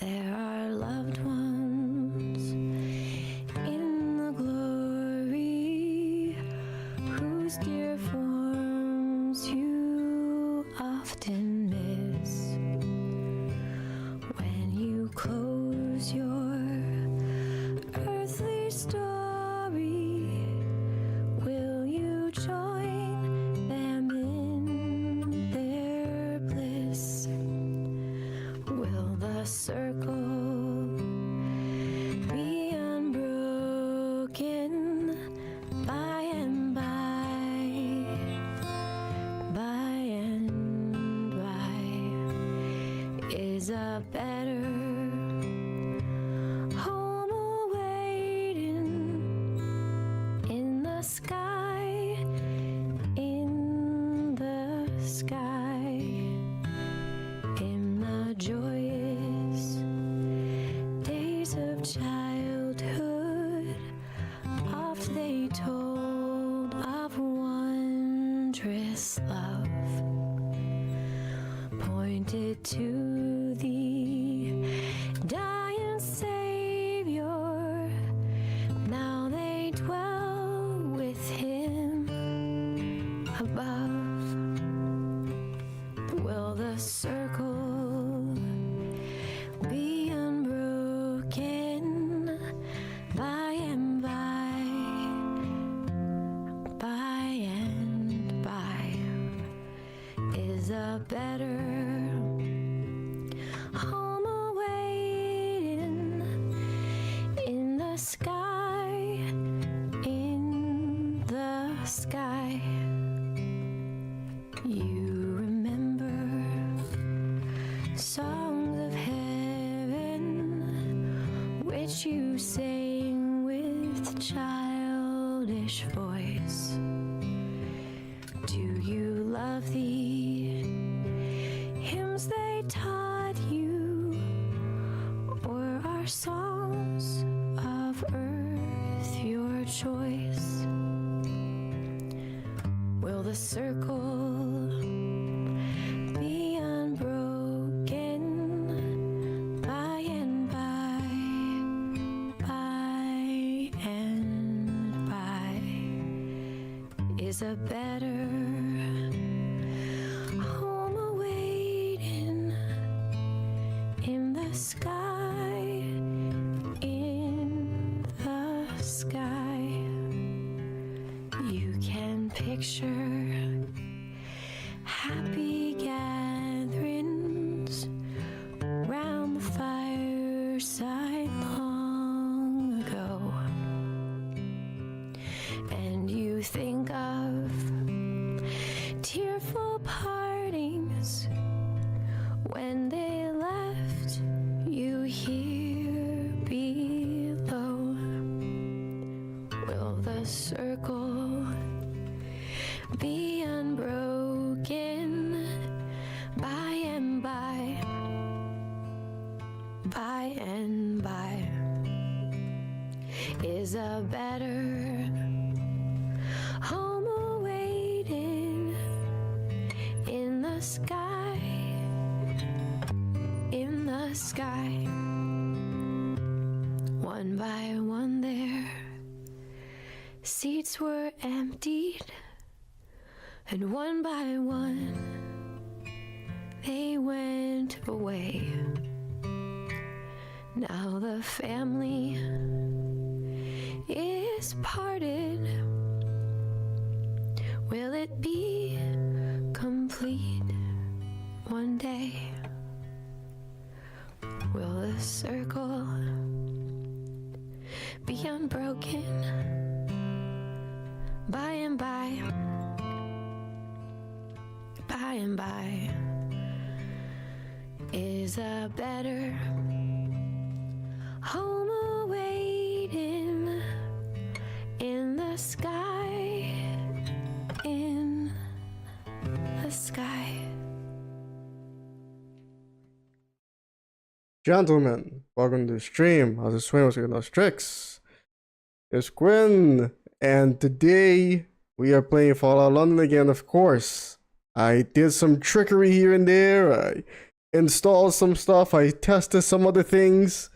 There are loved ones in the glory whose dear forms you often miss. When you close your earthly story, will you join them in their bliss? Will the circle be unbroken by and by, by and by? Is a better home awaiting in the sky, in the sky, in the joyous days of childhood. Oft they told of wondrous love, pointed to the dying Savior. Now they dwell with him above. Will the circle be unbroken by and by, by and by? Is a better home awaiting in the sky, in the sky? You remember songs of heaven which you sang with childish voice. Do you love the hymns they taught you, or are songs of earth your choice? Will the circle be unbroken by and by, by and by? Is a better home awaiting in the sky, in the sky? You can picture happy gatherings round the fireside long ago, and you think of tearful partings when they left you here below. Will the circle be unbroken by and by, by and by? Is a better home awaiting in the sky, in the sky? One by one their seats were emptied, and one by one they went away. Now the family is parted. Will it be complete one day? Will the circle be unbroken by and by, by and by? Is a better home awaiting in the sky, in the sky? Gentlemen, welcome to the stream. How's the swing? What's going on, tricks? It's Quinn, and today we are playing Fallout London again, of course. I did some trickery here and there. I installed some stuff. I tested some other things.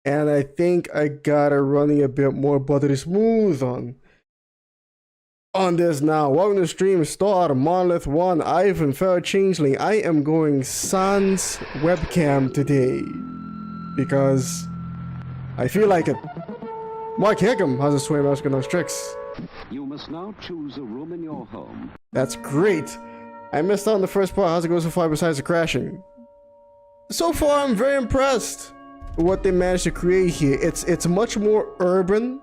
And I think I got it running a bit more buttery smooth on this now. Welcome to the stream. Star, Monolith 1, Ivan, Feral Changeling. I am going sans webcam today. Because I feel like it. Mark Hickam, how's it swim? Asking those tricks. You must now choose a room in your home. That's great. I missed out on the first part. How's it go so far besides the crashing? So far, I'm very impressed with what they managed to create here. It's much more urban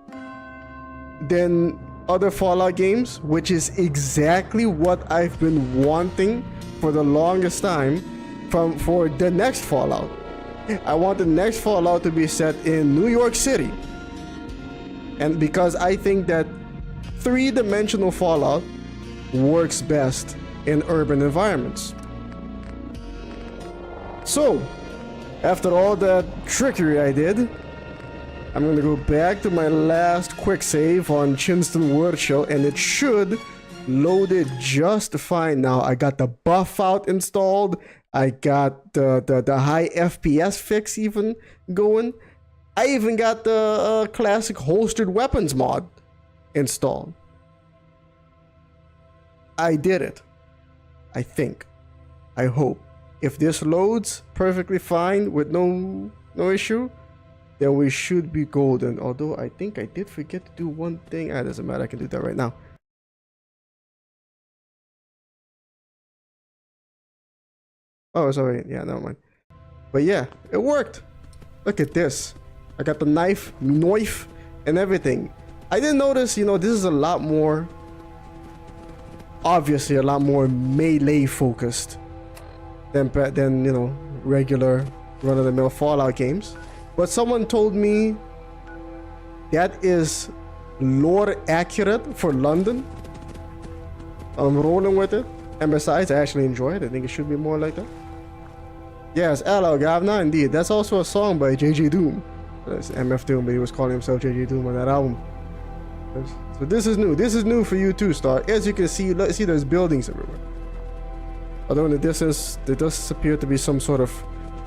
than other Fallout games, which is exactly what I've been wanting for the longest time for the next Fallout. I want the next Fallout to be set in New York City. And because I think that three-dimensional Fallout works best in urban environments. So, after all that trickery I did, I'm going to go back to my last quick save on Chinston Workshop, and it should load it just fine now. I got the buff out installed. I got the high FPS fix even going. I even got the classic holstered weapons mod installed. I did it. I think. I hope. If this loads perfectly fine with no issue, then we should be golden. Although I think I did forget to do one thing. Ah, doesn't matter. I can do that right now. Oh, sorry. Yeah, never mind. But yeah, it worked. Look at this. I got the knife, and everything. I didn't notice, you know, this is a lot more, obviously a lot more melee focused than you know, regular run-of-the-mill Fallout games. But someone told me that is lore accurate for London. I'm rolling with it. And besides, I actually enjoy it. I think it should be more like that. Yes, hello, Governor. Indeed. That's also a song by JJ Doom. That's MF Doom, but he was calling himself JJ Doom on that album. So this is new. This is new for you too, Star. As you can see, see there's buildings everywhere. Although in the distance, there does appear to be some sort of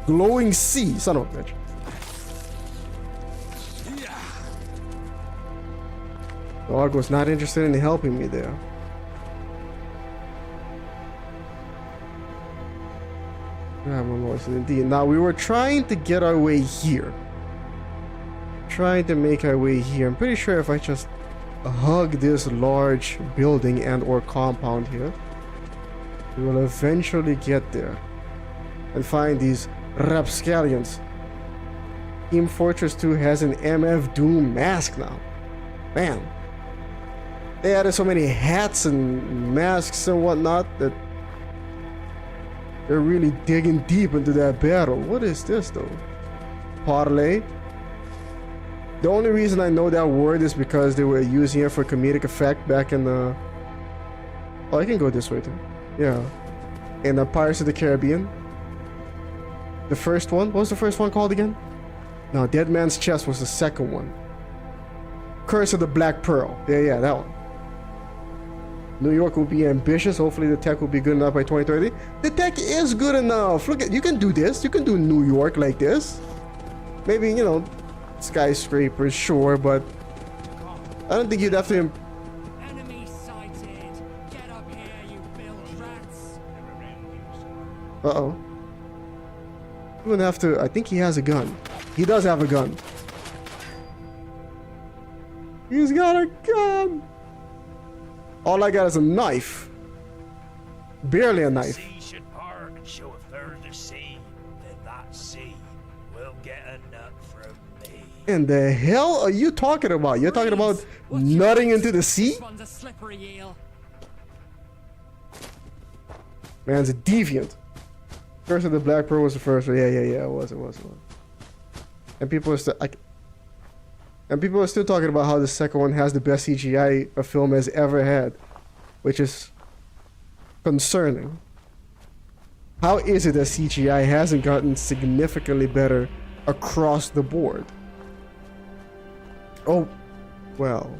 glowing sea. Son of a bitch. Dog was not interested in helping me there. Indeed. Now we were trying to get our way here. Trying to make our way here. I'm pretty sure if I just hug this large building and or compound here, we will eventually get there and find these rapscallions. Team Fortress 2 has an MF Doom mask now. Man. They added so many hats and masks and whatnot that they're really digging deep into that battle. What is this though? Parlay. The only reason I know that word is because they were using it for comedic effect back in the... Oh, I can go this way too. Yeah. In the Pirates of the Caribbean. The first one? What was the first one called again? No, Dead Man's Chest was the second one. Curse of the Black Pearl. Yeah, that one. New York will be ambitious. Hopefully the tech will be good enough by 2030. The tech is good enough. Look at, you can do this. You can do New York like this. Maybe, you know, skyscrapers, sure, but I don't think you'd have to. Enemy sighted. Get up here, you filth rats. Uh-oh. You wouldn't have to. I think he has a gun. He does have a gun. He's got a gun. All I got is a knife. Barely a knife. Sea should part and show a further sea, then that sea will get a nut from me. And the hell are you talking about? You're talking about nutting into the sea? This one's a slippery eel. Man's a deviant. Curse of the Black Pearl was the first one. Yeah, it was. And people are still talking about how the second one has the best CGI a film has ever had, which is concerning. How is it that CGI hasn't gotten significantly better across the board? Oh, well.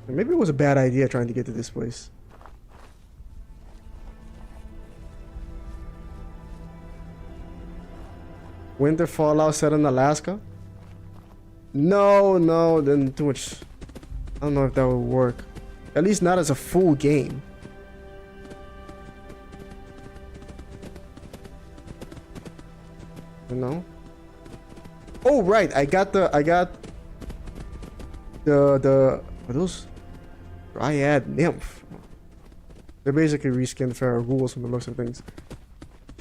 Maybe it was a bad idea trying to get to this place. Winter Fallout set in Alaska? No, then too much. I don't know if that would work. At least not as a full game. You know? Oh right, I got the are those Dryad Nymph. They're basically reskinned Pharaoh Ghouls from the looks of things.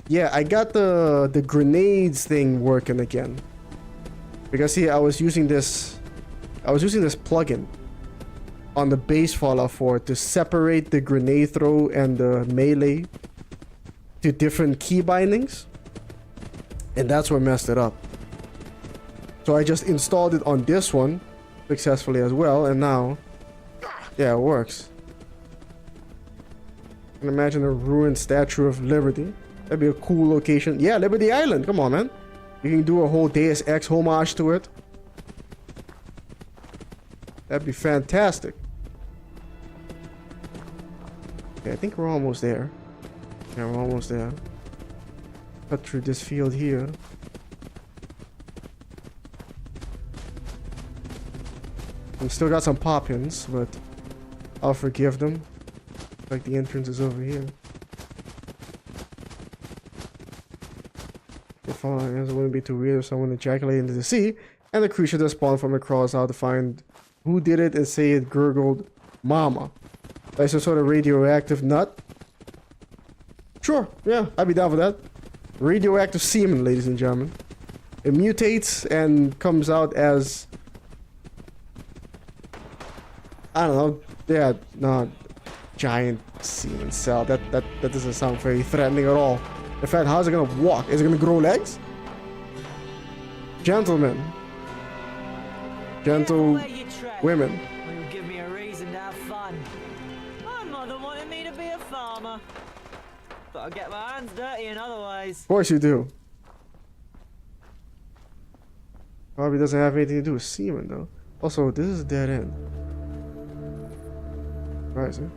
Yeah, I got the grenades thing working again. Because see, I was using this plugin on the base Fallout 4 to separate the grenade throw and the melee to different key bindings. And that's what messed it up. So I just installed it on this one successfully as well, and now, yeah, it works. I can imagine a ruined Statue of Liberty. That'd be a cool location. Yeah, Liberty Island, come on, man. You can do a whole Deus Ex homage to it. That'd be fantastic. Okay, I think we're almost there. Yeah, we're almost there. Cut through this field here. I've still got some pop-ins, but I'll forgive them. Like the entrance is over here. If it wouldn't be too weird if someone ejaculated into the sea, and the creature that spawned from it crawls out to find who did it and say it gurgled mama. Like some sort of radioactive nut. Sure, yeah, I'd be down for that. Radioactive semen, ladies and gentlemen. It mutates and comes out as, I don't know, yeah, no, giant semen cell. That doesn't sound very threatening at all. In fact, how's it gonna walk? Is it gonna grow legs? Gentlemen. Gentle women. Will give me a reason to have fun. My mother wanted me to be a farmer. But I get my hands dirty in other ways. Of course you do. Probably doesn't have anything to do with semen though. Also, this is a dead end. Where is it?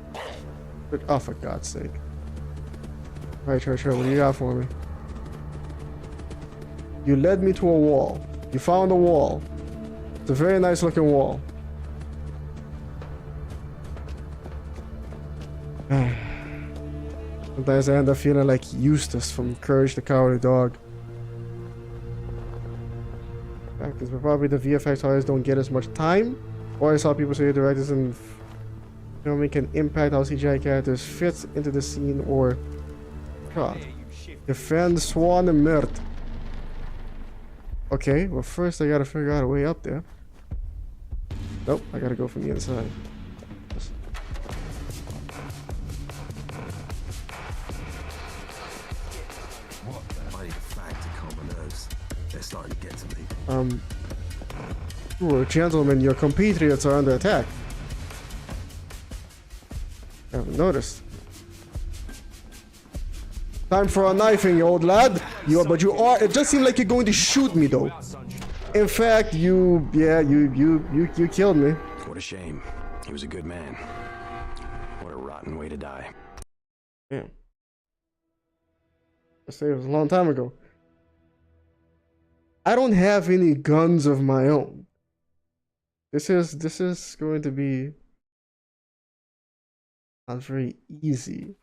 Oh, for God's sake. Alright, sure, what do you got for me? You led me to a wall. You found a wall. It's a very nice looking wall. Sometimes I end up feeling like Eustace from Courage the Cowardly Dog. Because probably the VFX artists don't get as much time. Or I saw people say directors and filming can impact how CGI characters fit into the scene or God. Defend Swan and Mert. Okay, well first I gotta figure out a way up there. Nope, I gotta go from the inside. Starting to get to me. Ooh, gentlemen, your compatriots are under attack. I haven't noticed. Time for a knifing, you old lad. But you are. It just seemed like you're going to shoot me, though. In fact, you killed me. What a shame. He was a good man. What a rotten way to die. Yeah. I say it was a long time ago. I don't have any guns of my own. This is going to be not very easy.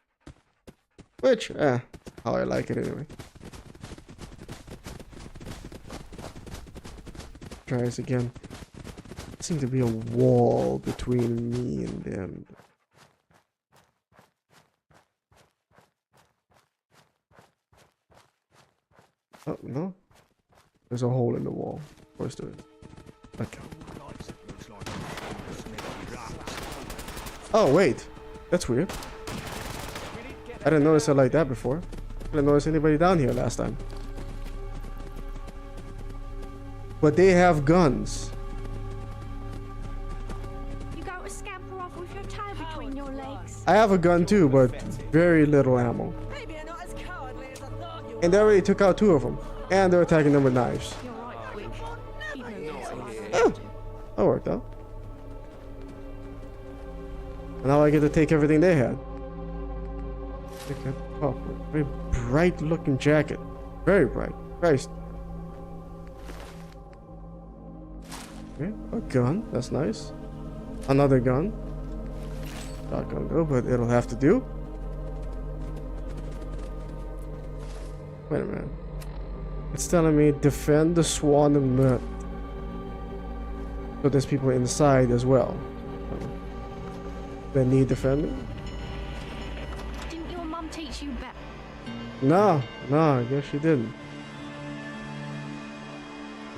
Which, how I like it anyway. Try this again. There seems to be a wall between me and them. Oh, no. There's a hole in the wall. Of course there is. Okay. Oh, wait. That's weird. I didn't notice it like that before. I didn't notice anybody down here last time. But they have guns. You go to scamper off with your tail between your legs. I have a gun too, but very little ammo. Maybe you're not as cowardly as I thought you were. And they already took out 2 of them. And they're attacking them with knives. You're right, quick. Even though it's Oh, that worked out. And now I get to take everything they had. Oh, very bright looking jacket. Very bright. Christ. Okay, a gun. That's nice. Another gun. Shotgun though, but it'll have to do. Wait a minute. It's telling me defend the swan and nut. So there's people inside as well. They need defending? Didn't your mum teach you better? No, I guess she didn't.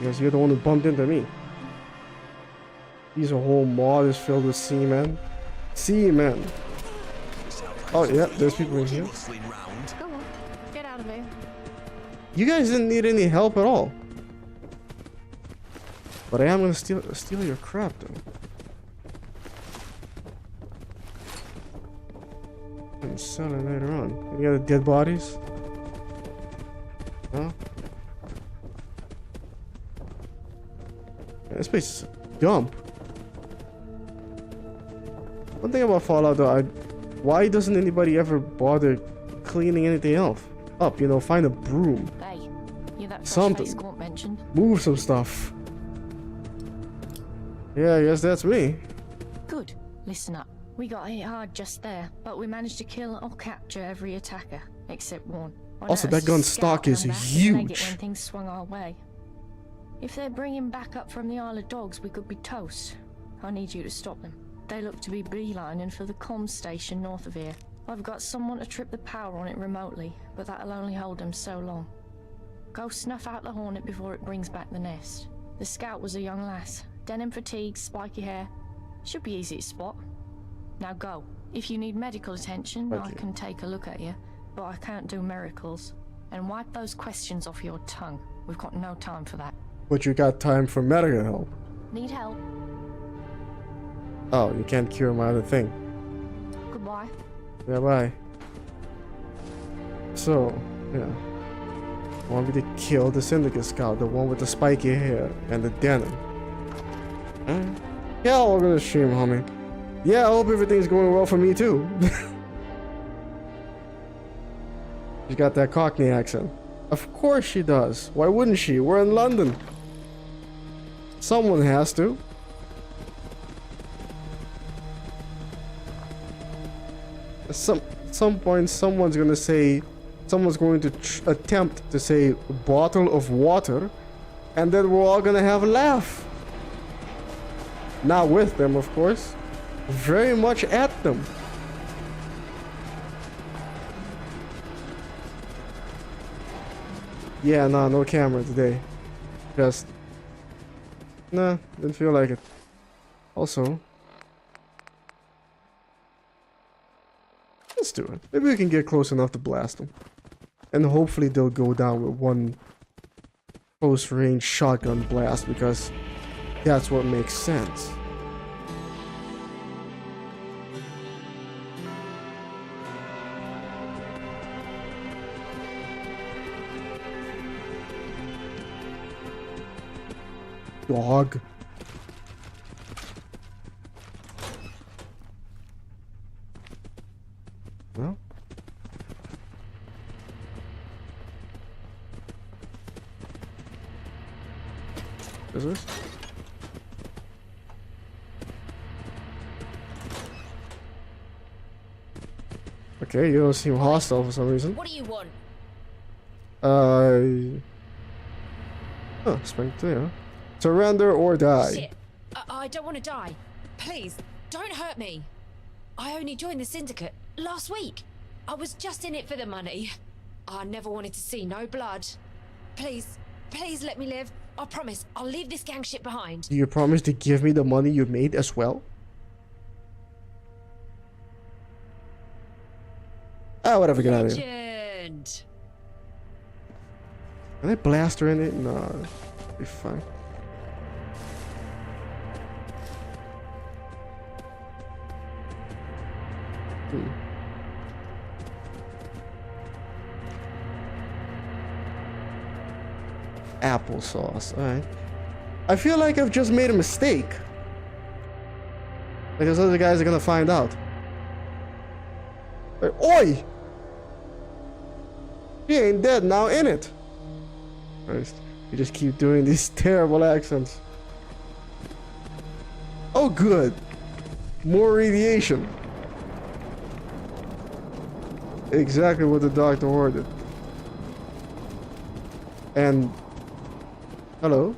I guess you're the one who bumped into me. These whole mod is filled with seamen. Seamen. Oh yeah, there's people in here. Go on, get out of here. You guys didn't need any help at all. But I am gonna steal your crap though. And sell it later on. You got the dead bodies? Huh? Yeah, this place is a dump. One thing about Fallout though, why doesn't anybody ever bother cleaning anything else up? You know, find a broom. Hey, you're that Something. fresh face Gaunt mentioned. Move some stuff. Yeah, I guess that's me. Good. Listen up. We got hit hard just there, but we managed to kill or capture every attacker, except one. I Also, noticed that gun's a scout stock is come back and huge. leg it when things swung our way. If they're bringing back up from the Isle of Dogs, we could be toast. I need you to stop them. They look to be beelining for the comms station north of here. I've got someone to trip the power on it remotely, but that'll only hold them so long. Go snuff out the Hornet before it brings back the nest. The scout was a young lass. Denim fatigues, spiky hair. Should be easy to spot. Now go. If you need medical attention, I can take a look at you, but I can't do miracles. And wipe those questions off your tongue. We've got no time for that. But you got time for medical help. Need help? Oh, you can't cure my other thing. Goodbye. Yeah, bye. So, yeah. Want me to kill the Syndicate scout, the one with the spiky hair and the denim. Yeah, I'll go to stream, homie. Yeah, I hope everything's going well for me too. She got that Cockney accent. Of course she does. Why wouldn't she? We're in London. Someone has to. At some point, someone's going to attempt to say bottle of water, and then we're all going to have a laugh. Not with them, of course. Very much at them. Yeah, nah, no camera today. Just... Nah, didn't feel like it. Also... Let's do it. Maybe we can get close enough to blast them. And hopefully they'll go down with one close-range shotgun blast, because that's what makes sense. Dog. Well. Is this? Okay, you don't seem hostile for some reason. What do you want? Spring clear. Surrender or die. Shit. I don't want to die. Please, don't hurt me. I only joined the Syndicate last week. I was just in it for the money. I never wanted to see no blood. Please, please let me live. I promise, I'll leave this gang shit behind. Do you promise to give me the money you made as well? Ah, whatever, get out of here. Legend. Can I blast her in it? No, it'll be fine. Applesauce, alright. I feel like I've just made a mistake. Like those other guys are gonna find out. Like, oi! She ain't dead now, in it. Christ, you just keep doing these terrible accents. Oh, good. More radiation. Exactly what the doctor ordered. And... hello?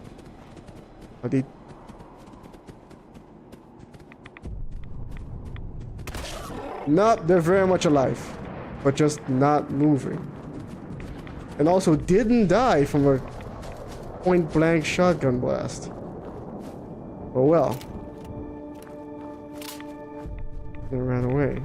Are they... Not, they're very much alive. But just not moving. And also didn't die from a point-blank shotgun blast. Oh well. They ran away.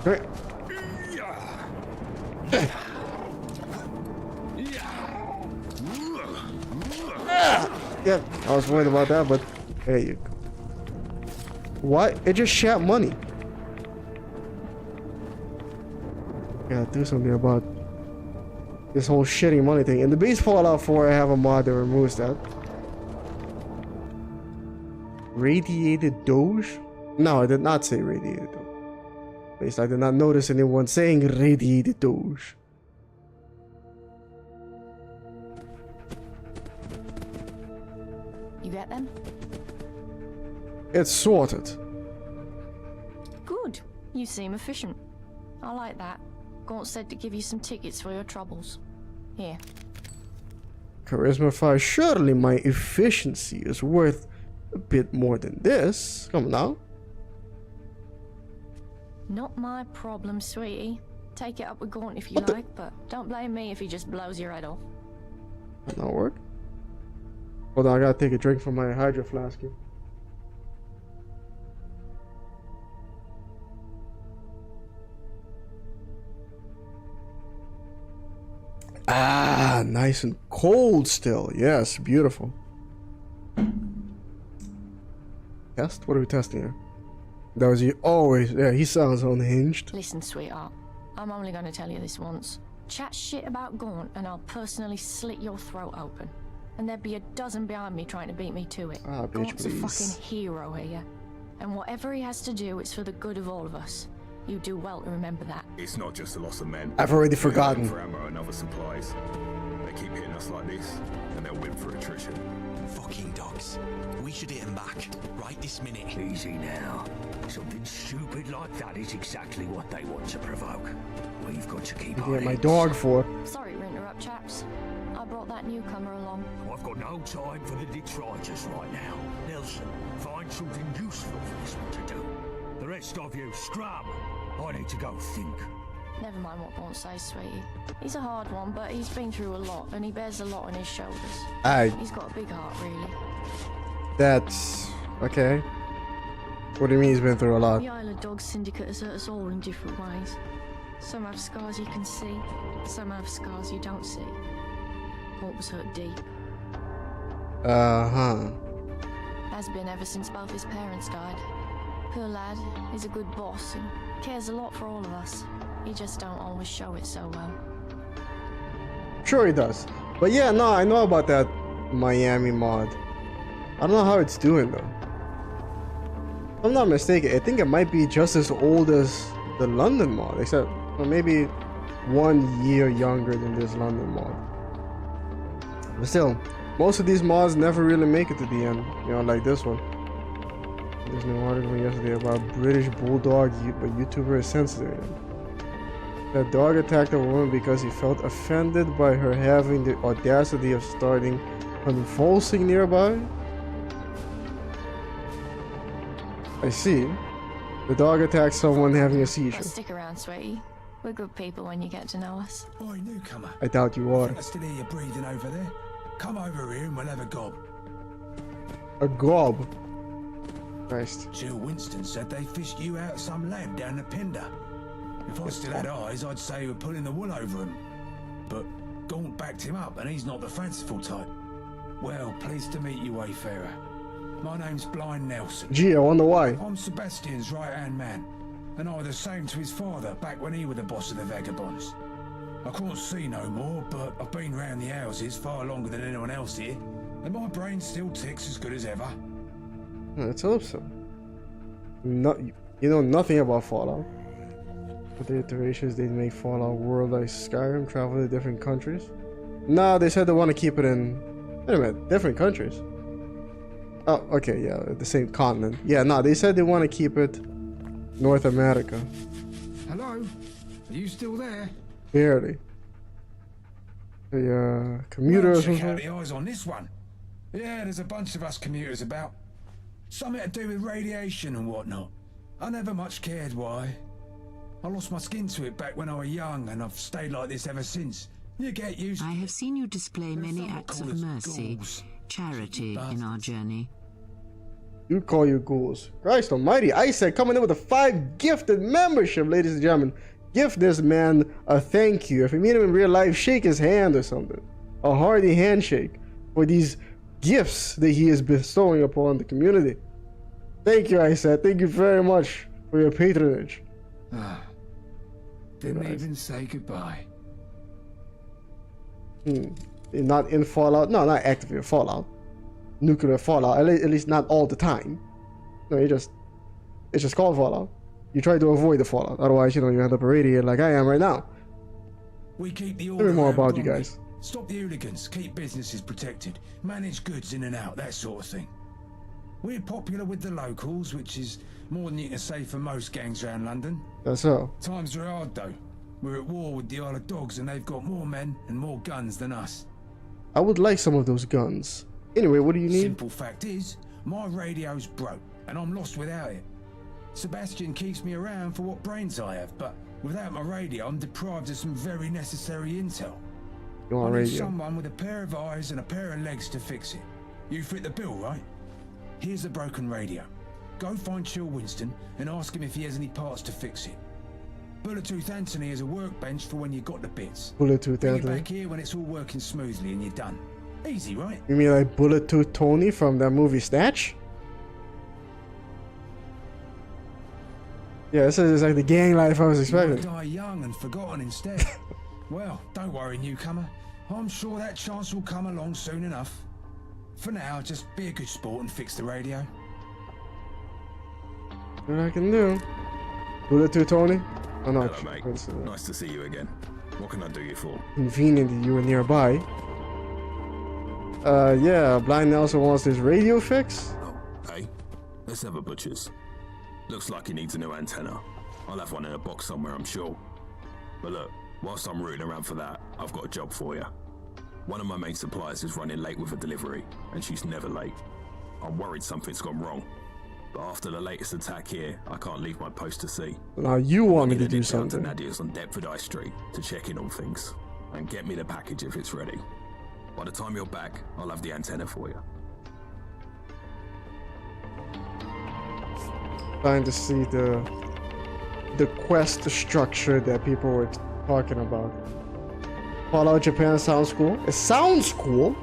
Great. Yeah, I was worried about that, but there you go. What? It just shat money. Gotta do something about this whole shitting money thing. In the base Fallout 4, I have a mod that removes that. Radiated Doge? No, I did not say radiated Doge. At least I did not notice anyone saying radiated Doge. You get them? It's sorted. Good. You seem efficient. I like that. Gaunt said to give you some tickets for your troubles. Here. Charisma 5. Surely my efficiency is worth a bit more than this. Come on now. Not my problem, sweetie. Take it up with Gaunt if you like, but don't blame me if he just blows your head off. That not work? Hold on, I gotta take a drink from my hydro flask here. Ah, nice and cold still. Yes, beautiful. Test? What are we testing here? That was you. Always. Yeah, he sounds unhinged. Listen, sweetheart. I'm only gonna tell you this once. Chat shit about Gaunt and I'll personally slit your throat open. And there'd be a dozen behind me trying to beat me to it. Ah, bitch, Gaunt's a please. fucking hero here. And whatever he has to do, it's for the good of all of us. You do well to remember that. It's not just the loss of men. I've already forgotten. For ammo and other supplies. They keep hitting us like this, and they'll win for attrition. Fucking dogs. We should hit them back, right this minute. Easy now. Something stupid like that is exactly what they want to provoke. We've got to keep What our do you get my heads. dog for? Sorry to interrupt, chaps. I brought that newcomer along. I've got no time for the detritus right now. Nelson, find something useful for this one to do. The rest of you, scrum. I need to go think. Never mind what Gaunt says, sweetie. He's a hard one, but he's been through a lot, and he bears a lot on his shoulders. He's got a big heart, really. That's... okay. What do you mean he's been through a lot? The Isle of Dogs Syndicate has hurt us all in different ways. Some have scars you can see, some have scars you don't see. Gaunt was hurt deep. Uh-huh. Has been ever since both his parents died. Poor lad, he's a good boss and cares a lot for all of us. He just don't always show it so well. Sure he does. But yeah, no, I know about that Miami mod. I don't know how it's doing though. If I'm not mistaken, I think it might be just as old as the London mod, except maybe 1 year younger than this London mod. But still, most of these mods never really make it to the end, you know, like this one. There's an article from yesterday about British Bulldog YouTuber is censored. That dog attacked a woman because he felt offended by her having the audacity of starting convulsing nearby. I see. The dog attacked someone having a seizure. But stick around, sweetie. We're good people when you get to know us. Oi, newcomer. I doubt you are. I still hear you breathing over there. Come over here and we'll have a gob. A gob? Christ. Jill Winston said they fished you out of some lab down the Pender. If I still had eyes, I'd say you were pulling the wool over him. But Gaunt backed him up, and he's not the fanciful type. Well, pleased to meet you, Wayfarer. My name's Blind Nelson. Gee, I wonder why. I'm Sebastian's right-hand man, and I was the same to his father back when he was the boss of the Vagabonds. I can't see no more, but I've been round the houses far longer than anyone else here, and my brain still ticks as good as ever. Let's hope so. Not You know nothing about Fallout. With the iterations they make Fallout World like Skyrim, travel to different countries. No, they said they want to keep it in. Wait a minute, different countries. Oh, okay, yeah, the same continent. Yeah, no, they said they want to keep it North America. Hello? Are you still there? Barely. The commuters. Well, check out the eyes on this one. Yeah, there's a bunch of us commuters about. Something to do with radiation and whatnot. I never much cared why. I lost my skin to it back when I was young, and I've stayed like this ever since. You get used to it. I have seen you display many acts of mercy, charity in our journey. You call you ghouls. Christ almighty, I said coming in with a 5 gifted membership, ladies and gentlemen. Give this man a thank you. If you meet him in real life, shake his hand or something. A hearty handshake for these gifts that he is bestowing upon the community. Thank you, I said. Thank you very much for your patronage. Didn't even say goodbye. Not in Fallout. No, not actively in Fallout. Nuclear Fallout. At least not all the time. No, it's just called Fallout. You try to avoid the Fallout. Otherwise, you end up irradiated like I am right now. We keep the Tell me more about you guys. Stop the hooligans, keep businesses protected, manage goods in and out, that sort of thing. We're popular with the locals, which is more than you can say for most gangs around London. That's so. Times are hard though. We're at war with the Isle of Dogs and they've got more men and more guns than us. I would like some of those guns. Anyway, what do you need? Simple fact is, my radio's broke and I'm lost without it. Sebastian keeps me around for what brains I have, but without my radio, I'm deprived of some very necessary intel. You want I need radio? someone with a pair of eyes and a pair of legs to fix it. You fit the bill, right? Here's a broken radio. Go find Chill Winston and ask him if he has any parts to fix it. Bulletooth Anthony has a workbench for when you got the bits. Bulletooth Bring it Anthony. back here when it's all working smoothly and you're done. Easy, right? You mean like Bulletooth Tony from that movie Snatch? Yeah, this is like the gang life I was expecting. You might die young and forgotten instead. Well, don't worry, newcomer. I'm sure that chance will come along soon enough. For now, just be a good sport and fix the radio. What I can do. Bulletooth Tony? Oh no, Hello, mate. Nice to see you again. What can I do you for? Convenient that you were nearby. Yeah, Blind Nelson wants this radio fix. Oh, hey, let's have a butcher's. Looks like he needs a new antenna. I'll have one in a box somewhere, I'm sure. But look, whilst I'm rooting around for that, I've got a job for you. One of my main suppliers is running late with a delivery, and she's never late. I'm worried something's gone wrong. But after the latest attack here, I can't leave my post to sea. Now you want me I need to do nip down something. to Nadia's on Deptford High Street to check in on things, and get me the package if it's ready. By the time you're back, I'll have the antenna for you. Trying to see the quest structure that people were talking about. Fallout Japan sounds cool. It sounds cool.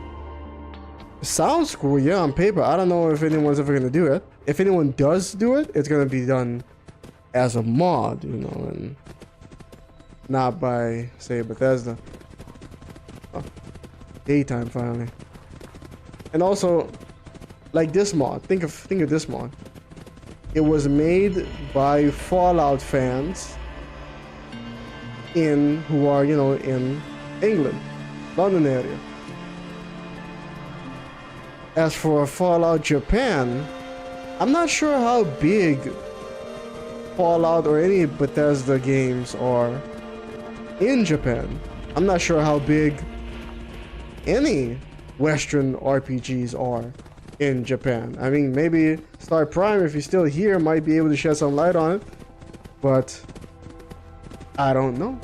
It sounds cool, yeah, on paper. I don't know if anyone's ever gonna do it. If anyone does do it, it's gonna be done as a mod, and not by, say, Bethesda. Oh, daytime finally. And also, like this mod. Think of this mod. It was made by Fallout fans who are, in England, London area. As for Fallout Japan, I'm not sure how big Fallout or any Bethesda games are in Japan. I'm not sure how big any Western RPGs are in Japan. I mean, maybe Star Prime, if he's still here, might be able to shed some light on it, but I don't know.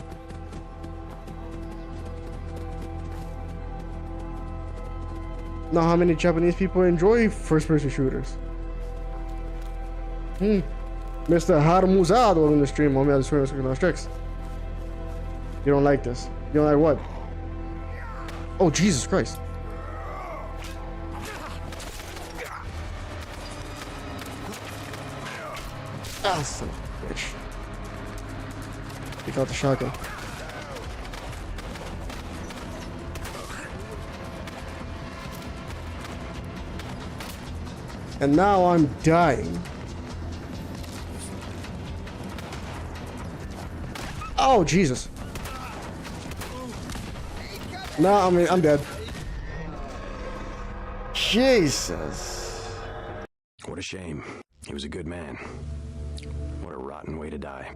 Know how many Japanese people enjoy first-person shooters. Mr. Harmuzado in the stream. Homie, I just swear on tricks. You don't like this. You don't like what? Oh, Jesus Christ. Ah, son of a bitch. Take out the shotgun. And now I'm dying. Oh, Jesus. No, I mean, I'm dead. Jesus. What a shame. He was a good man. What a rotten way to die.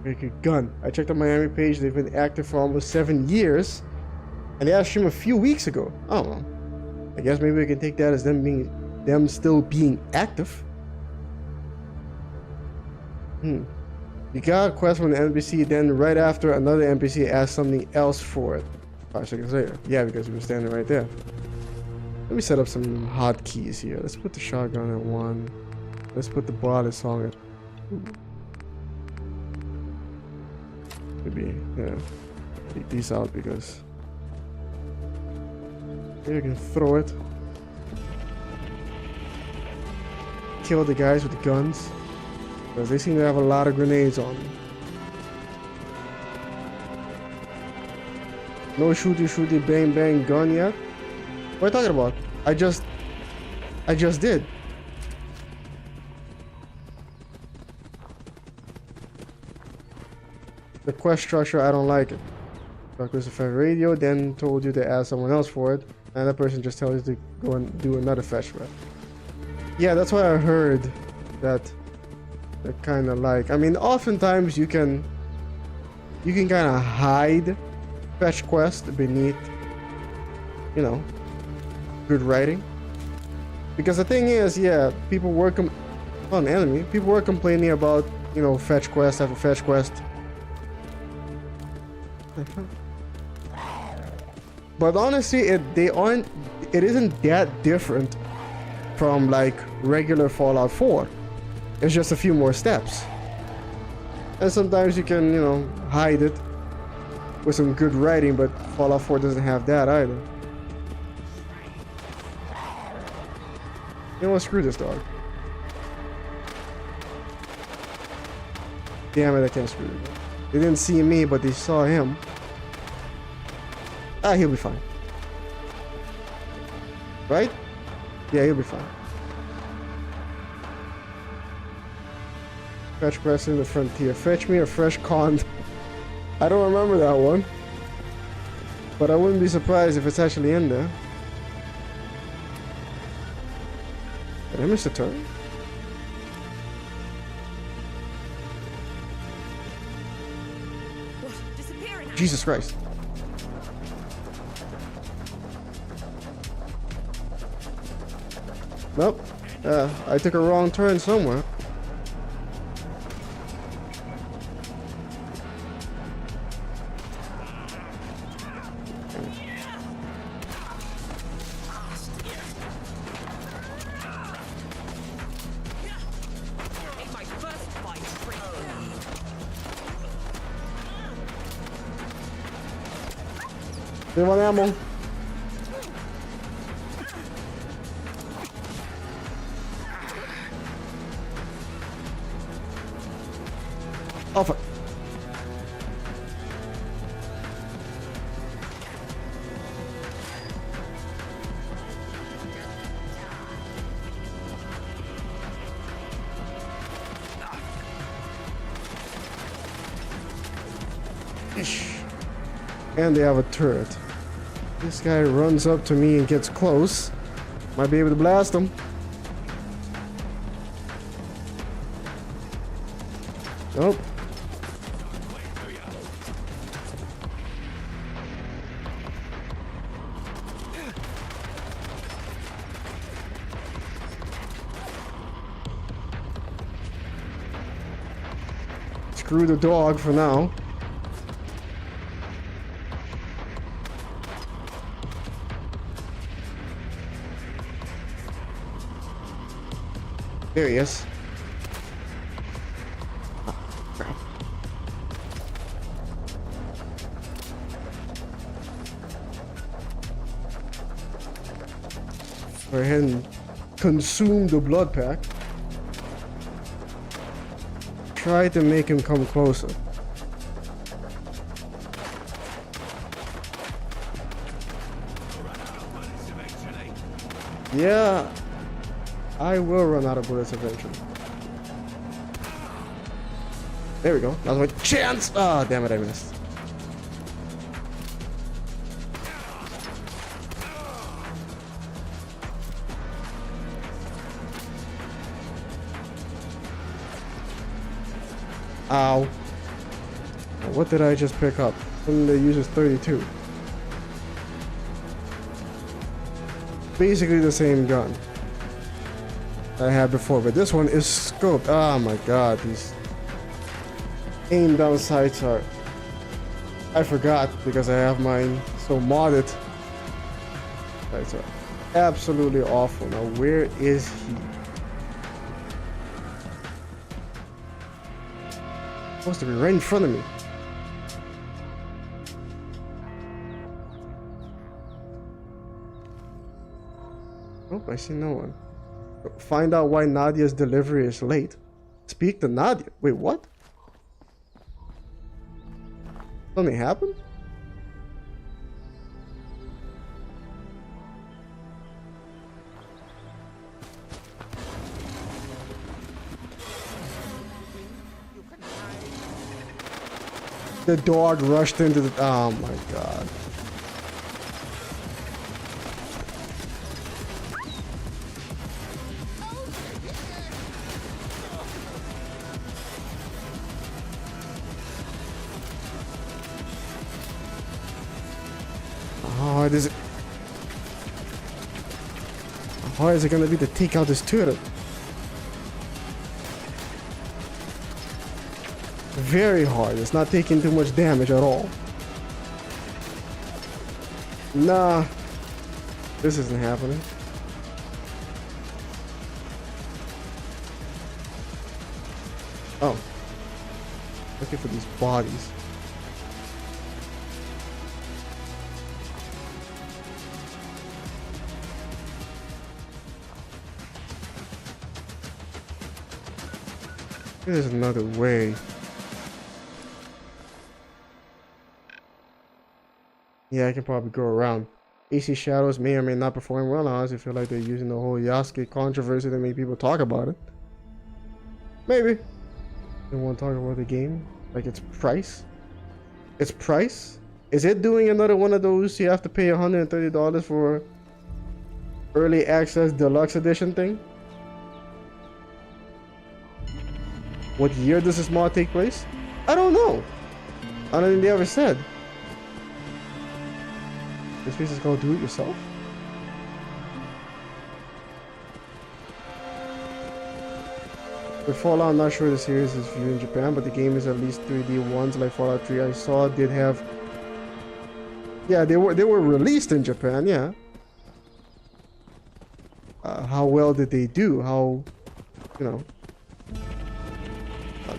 Make a gun. I checked the Miami page. They've been active for almost 7 years. And they asked him a few weeks ago. I don't know. I guess maybe we can take that as them still being active. You got a quest from the NPC, then right after another NPC asked something else for it. 5 seconds later. Yeah, because we were standing right there. Let me set up some hotkeys here. Let's put the shotgun at 1. Let's put the ballad song at 2. Maybe, yeah. Take these out because maybe we can throw it. Kill the guys with the guns. Because they seem to have a lot of grenades on them. No shooty bang bang gun yet? What are you talking about? I just did. The quest structure, I don't like it. Talk with the radio, then told you to ask someone else for it, and that person just tells you to go and do another fetch quest. Yeah, that's what I heard that kind of like. I mean, oftentimes you can kind of hide fetch quest beneath, you know, good writing. Because the thing is, yeah, people were people were complaining about, you know, fetch quest after fetch quest. But honestly, it isn't that different from like regular Fallout 4. It's just a few more steps. And sometimes you can, you know, hide it with some good writing, but Fallout 4 doesn't have that either. You know what, screw this dog. Damn it, I can't screw it. They didn't see me, but they saw him. Ah, he'll be fine. Right? Yeah, he'll be fine. Fetch quest in the frontier. Fetch me a fresh con. I don't remember that one. But I wouldn't be surprised if it's actually in there. Did I miss a turn? Jesus Christ. Nope. I took a wrong turn somewhere. They want ammo. Oh fuck. And they have a turret. This guy runs up to me and gets close. Might be able to blast him. Nope. Screw the dog for now. There he is. Oh, crap. Go ahead and consume the blood pack. Try to make him come closer. Yeah. I will run out of bullets eventually. There we go. That was my chance. Ah, damn it, I missed. Ow. What did I just pick up? Something that uses 32. Basically the same gun I had before, but this one is scoped. Oh my god, these aim down sights are... I forgot because I have mine so modded. Sights are absolutely awful. Now where is he? Supposed to be right in front of me. Oh, I see no one. Find out why Nadia's delivery is late. Speak to Nadia. Wait, what? Something happened? The dog rushed into the... Oh my god. How hard is it? How hard is it gonna be to take out this turret? Very hard. It's not taking too much damage at all. Nah. This isn't happening. Oh. Looking for these bodies. There's another way. Yeah, I can probably go around. AC Shadows may or may not perform well. I honestly feel like they're using the whole Yasuke controversy to make people talk about it. Maybe. They want to talk about the game. Like its price. Its price? Is it doing another one of those you have to pay $130 for early access deluxe edition thing? What year does this mod take place? I don't know. I don't think they ever said. This piece is called Do It Yourself. With Fallout, I'm not sure the series is viewed in Japan, but the game is at least 3D ones like Fallout 3 I saw did have. Yeah, they were released in Japan, yeah. How well did they do? How, you know.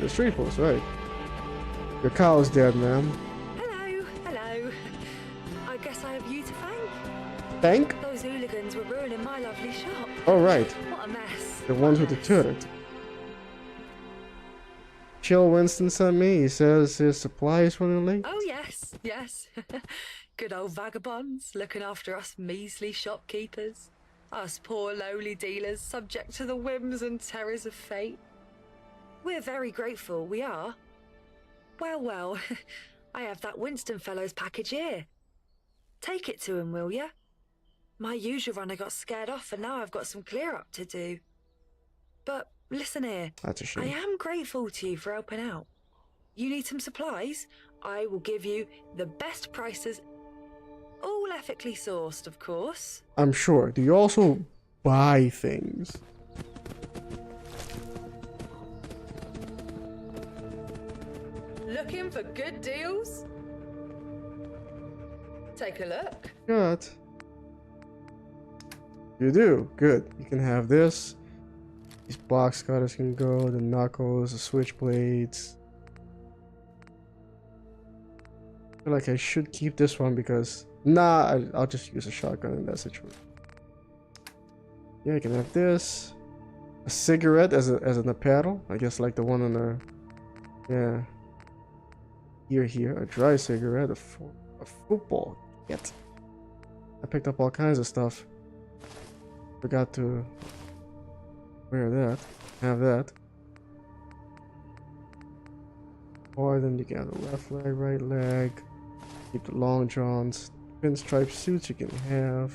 The street post, right? Your cow's dead, man. Hello, hello. I guess I have you to thank. Thank? Those hooligans were ruining my lovely shop. Oh, right. What a mess. The ones with the turret. Chill Winston sent me. He says his supply is running late. Oh, yes, yes. Good old vagabonds looking after us measly shopkeepers. Us poor lowly dealers subject to the whims and terrors of fate. We're very grateful, we are. Well, I have that Winston fellow's package here. Take it to him, will ya? My usual runner got scared off and now I've got some clear up to do. But listen here. That's a shame. I am grateful to you for helping out. You need some supplies? I will give you the best prices, all ethically sourced, of course. I'm sure. Do you also buy things? Looking for good deals? Take a look. Good. You do. Good. You can have this. These box cutters can go. The knuckles, the switchblades. I feel like I should keep this one because... Nah, I'll just use a shotgun in that situation. Yeah, you can have this. A cigarette as an apparel. I guess like the one on the... Yeah. Here, a dry cigarette, a football kit. I picked up all kinds of stuff. Forgot to wear that. Have that. Or then you got the left leg, right leg. Keep the long johns. Pinstripe suits you can have.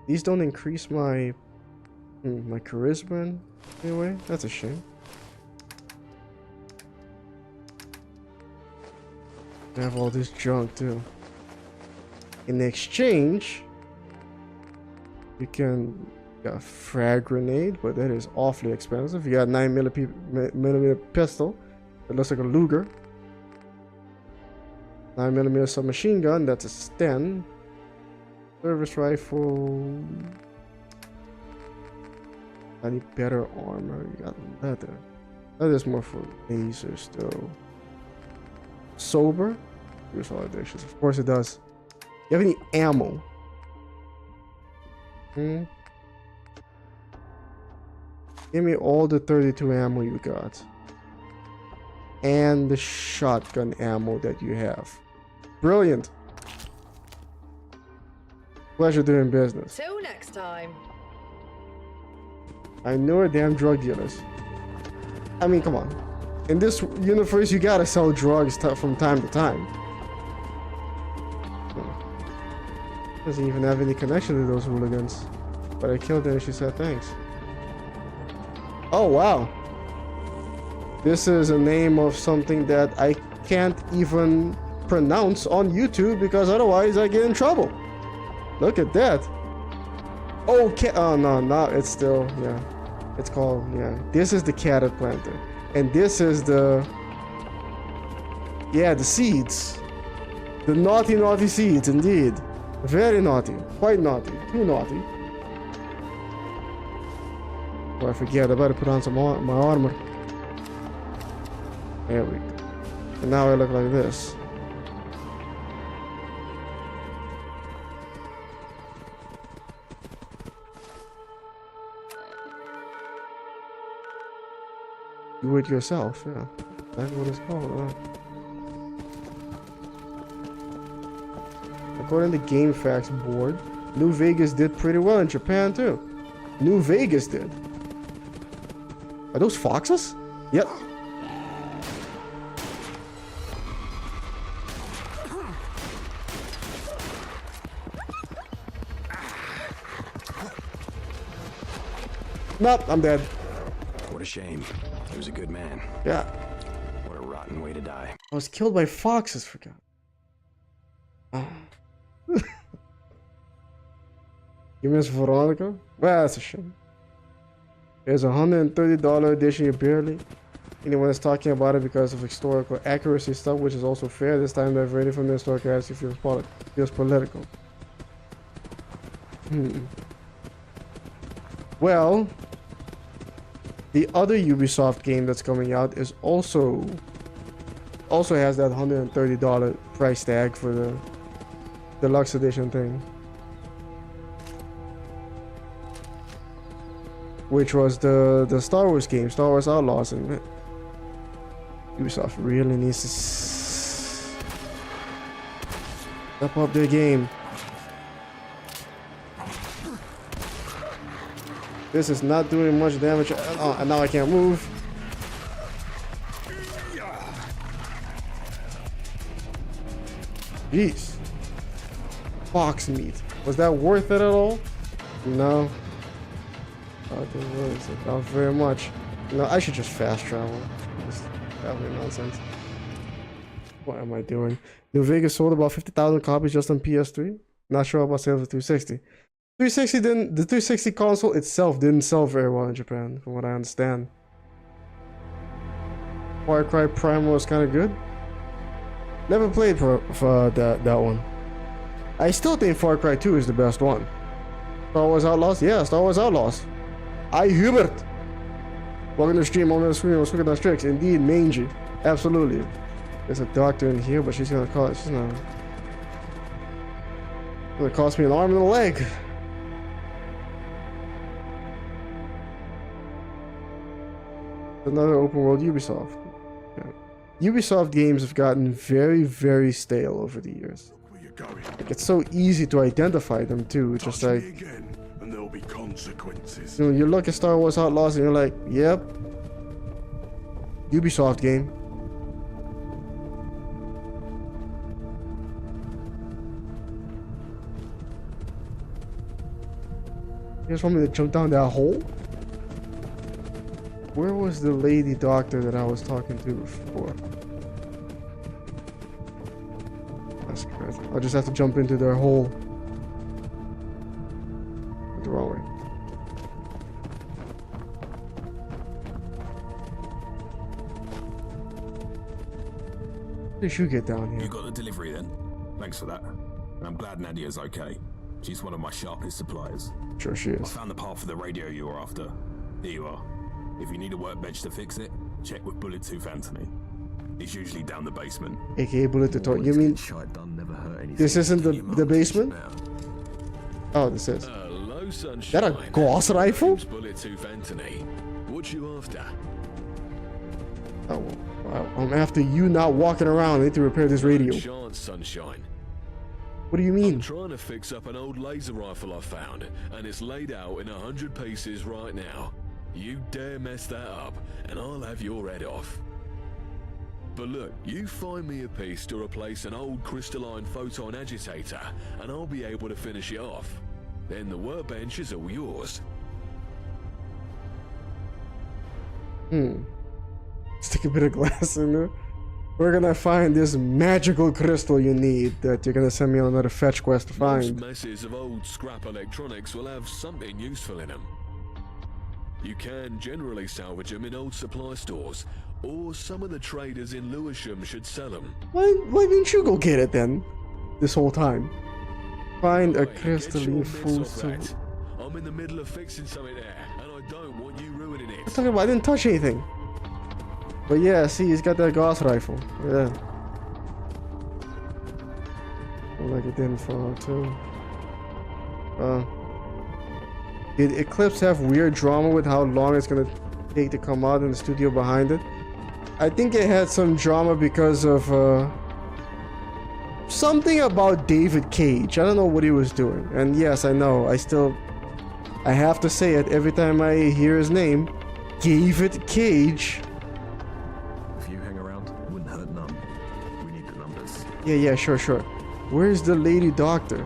These don't increase my my charisma in any way. That's a shame. I have all this junk too. In exchange, you can get a frag grenade, but that is awfully expensive. You got a 9mm pistol. It looks like a Luger. 9mm submachine gun. That's a Sten. Service rifle. I need better armor. You got leather. That is more for lasers though. Sober. Use all addictions. Of course it does. You have any ammo? Give me all the 32 ammo you got. And the shotgun ammo that you have. Brilliant. Pleasure doing business. Till next time. I know a damn drug dealers. I mean, come on. In this universe, you gotta sell drugs from time to time. Doesn't even have any connection to those hooligans. But I killed her and she said thanks. Oh, wow. This is a name of something that I can't even pronounce on YouTube because otherwise I get in trouble. Look at that. Okay. Oh, no, it's still, yeah. It's called, yeah. This is the carrot planter. And this is the, yeah, the seeds. The naughty, naughty seeds, indeed. Very naughty. Quite naughty. Too naughty. Oh, I forget. I better put on some my armor. There we go. And now I look like this. Do it yourself, yeah. That's what it's called, According to GameFAQs board, New Vegas did pretty well in Japan too. New Vegas did. Are those foxes? Yep. Nope, I'm dead. What a shame. He was a good man. Yeah. What a rotten way to die. I was killed by foxes, for God. You miss Veronica? Well, that's a shame. There's a $130 edition, you barely. Anyone is talking about it because of historical accuracy stuff, which is also fair. This time they're ready from the historical accuracy feels political. Well, the other Ubisoft game that's coming out is also has that $130 price tag for the deluxe edition thing, which was the Star Wars game, Star Wars Outlaws, and Ubisoft really needs to step up their game. This is not doing much damage. Oh, and now I can't move. Jeez. Fox meat. Was that worth it at all? No. I think it was. Not very much. No, I should just fast travel. This traveling nonsense. What am I doing? New Vegas sold about 50,000 copies just on PS3. Not sure about sales of 360. 360 didn't. The 360 console itself didn't sell very well in Japan, from what I understand. Far Cry Primal was kind of good. Never played for that one. I still think Far Cry 2 is the best one. Star Wars Outlaws? Yeah, Star Wars Outlaws. I Hubert. Welcome to the stream. On the screen, let's look at those tricks. Indeed, mangy. Absolutely. There's a doctor in here, but she's gonna cost me an arm and a leg. Another open world Ubisoft. Yeah. Ubisoft games have gotten very, very stale over the years. Like, it's so easy to identify them too. Just like, and there'll be consequences. You know, you look at Star Wars Outlaws and you're like, yep, Ubisoft game. You just want me to jump down that hole? Where was the lady doctor that I was talking to before? That's crazy. I'll just have to jump into their hole. The wrong way. How did you get down here? You got the delivery then? Thanks for that. And I'm glad Nadia's okay. She's one of my sharpest suppliers. Sure she is. I found the part for the radio you were after. Here you are. If you need a workbench to fix it, check with Bullet Tooth Anthony. He's usually down the basement. AKA Bullet Tooth. You mean this isn't the basement? Oh, this is. Hello, sunshine. Is that a Gauss rifle? Bullet Tooth Anthony. What you after? Oh, wow. I'm after you not walking around. I need to repair this radio. Chance, sunshine. What do you mean? I'm trying to fix up an old laser rifle I found, and it's laid out in 100 pieces right now. You dare mess that up, and I'll have your head off. But look, you find me a piece to replace an old crystalline photon agitator, and I'll be able to finish it off. Then the workbench is all yours. Stick a bit of glass in there. We're gonna find this magical crystal you need that you're gonna send me on another fetch quest to find. Most messes of old scrap electronics will have something useful in them. You can generally salvage them in old supply stores, or some of the traders in Lewisham should sell them. Why didn't you go get it then? This whole time. Find a crystalline food store. I'm in the middle of fixing something there, and I don't want you ruining it. I'm talking about I didn't touch anything. But yeah, see, he's got that Gauss rifle. Yeah. Like it didn't fall out too. Did Eclipse have weird drama with how long it's gonna take to come out in the studio behind it? I think it had some drama because of something about David Cage. I don't know what he was doing. And yes, I know, I have to say it every time I hear his name. David Cage. If you hang around, wouldn't hurt none. We need the numbers. Yeah, sure. Where's the lady doctor?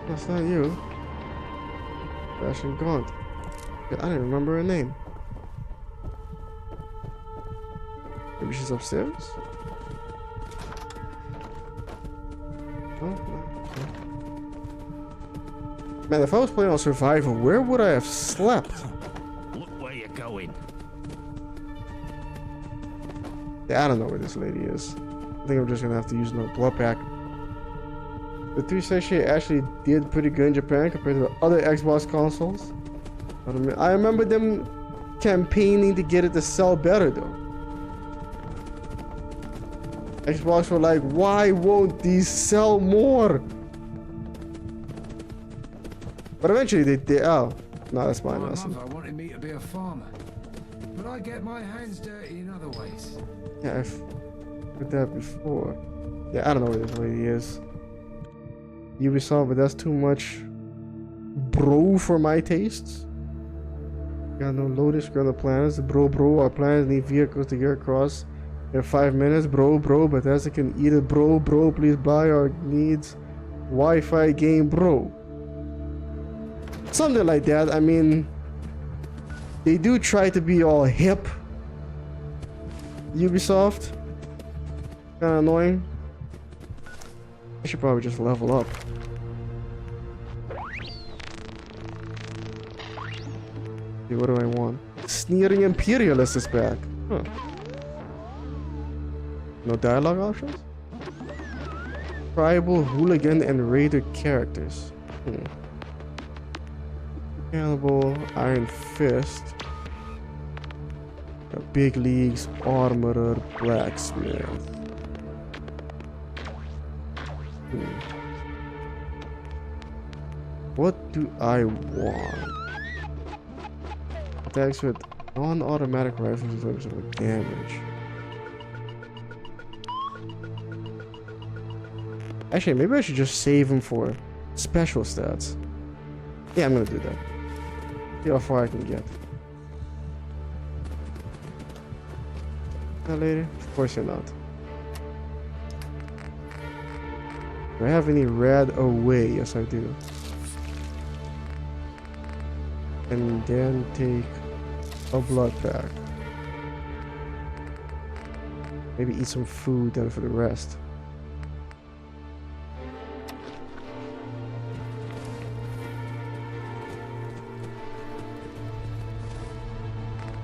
That's not you. Fashion Gaunt. I don't remember her name. Maybe she's upstairs? Oh, no. Man, if I was playing on survival, where would I have slept? Look where you're going. Yeah, I don't know where this lady is. I think I'm just gonna have to use no blood pack. The 360 actually did pretty good in Japan compared to the other Xbox consoles. I remember them campaigning to get it to sell better though. Xbox were like, why won't these sell more? But eventually they did. Oh, no, that's mine. My mother wanted me to be a farmer, but I get my hands dirty in other ways. Yeah, I've heard that before. Yeah, I don't know where this lady is. Ubisoft, but that's too much bro for my tastes. Got no Lotus, got no plans. Bro, our plans need vehicles to get across in 5 minutes. Bro, Bethesda can eat it. Bro, please buy our needs. Wi-Fi game, bro. Something like that. I mean, they do try to be all hip. Ubisoft. Kinda annoying. I should probably just level up. Okay, what do I want? Sneering Imperialist is back. Huh. No dialogue options? Tribal, Hooligan, and Raider characters. Cannibal, Iron Fist. Big Leagues, Armorer, Blacksmith. What do I want? Attacks with non-automatic rifles with damage. Actually, maybe I should just save them for special stats. Yeah, I'm gonna do that. See how far I can get. That lady? Of course you're not. Do I have any red away? Yes, I do. And then take a blood pack. Maybe eat some food then for the rest.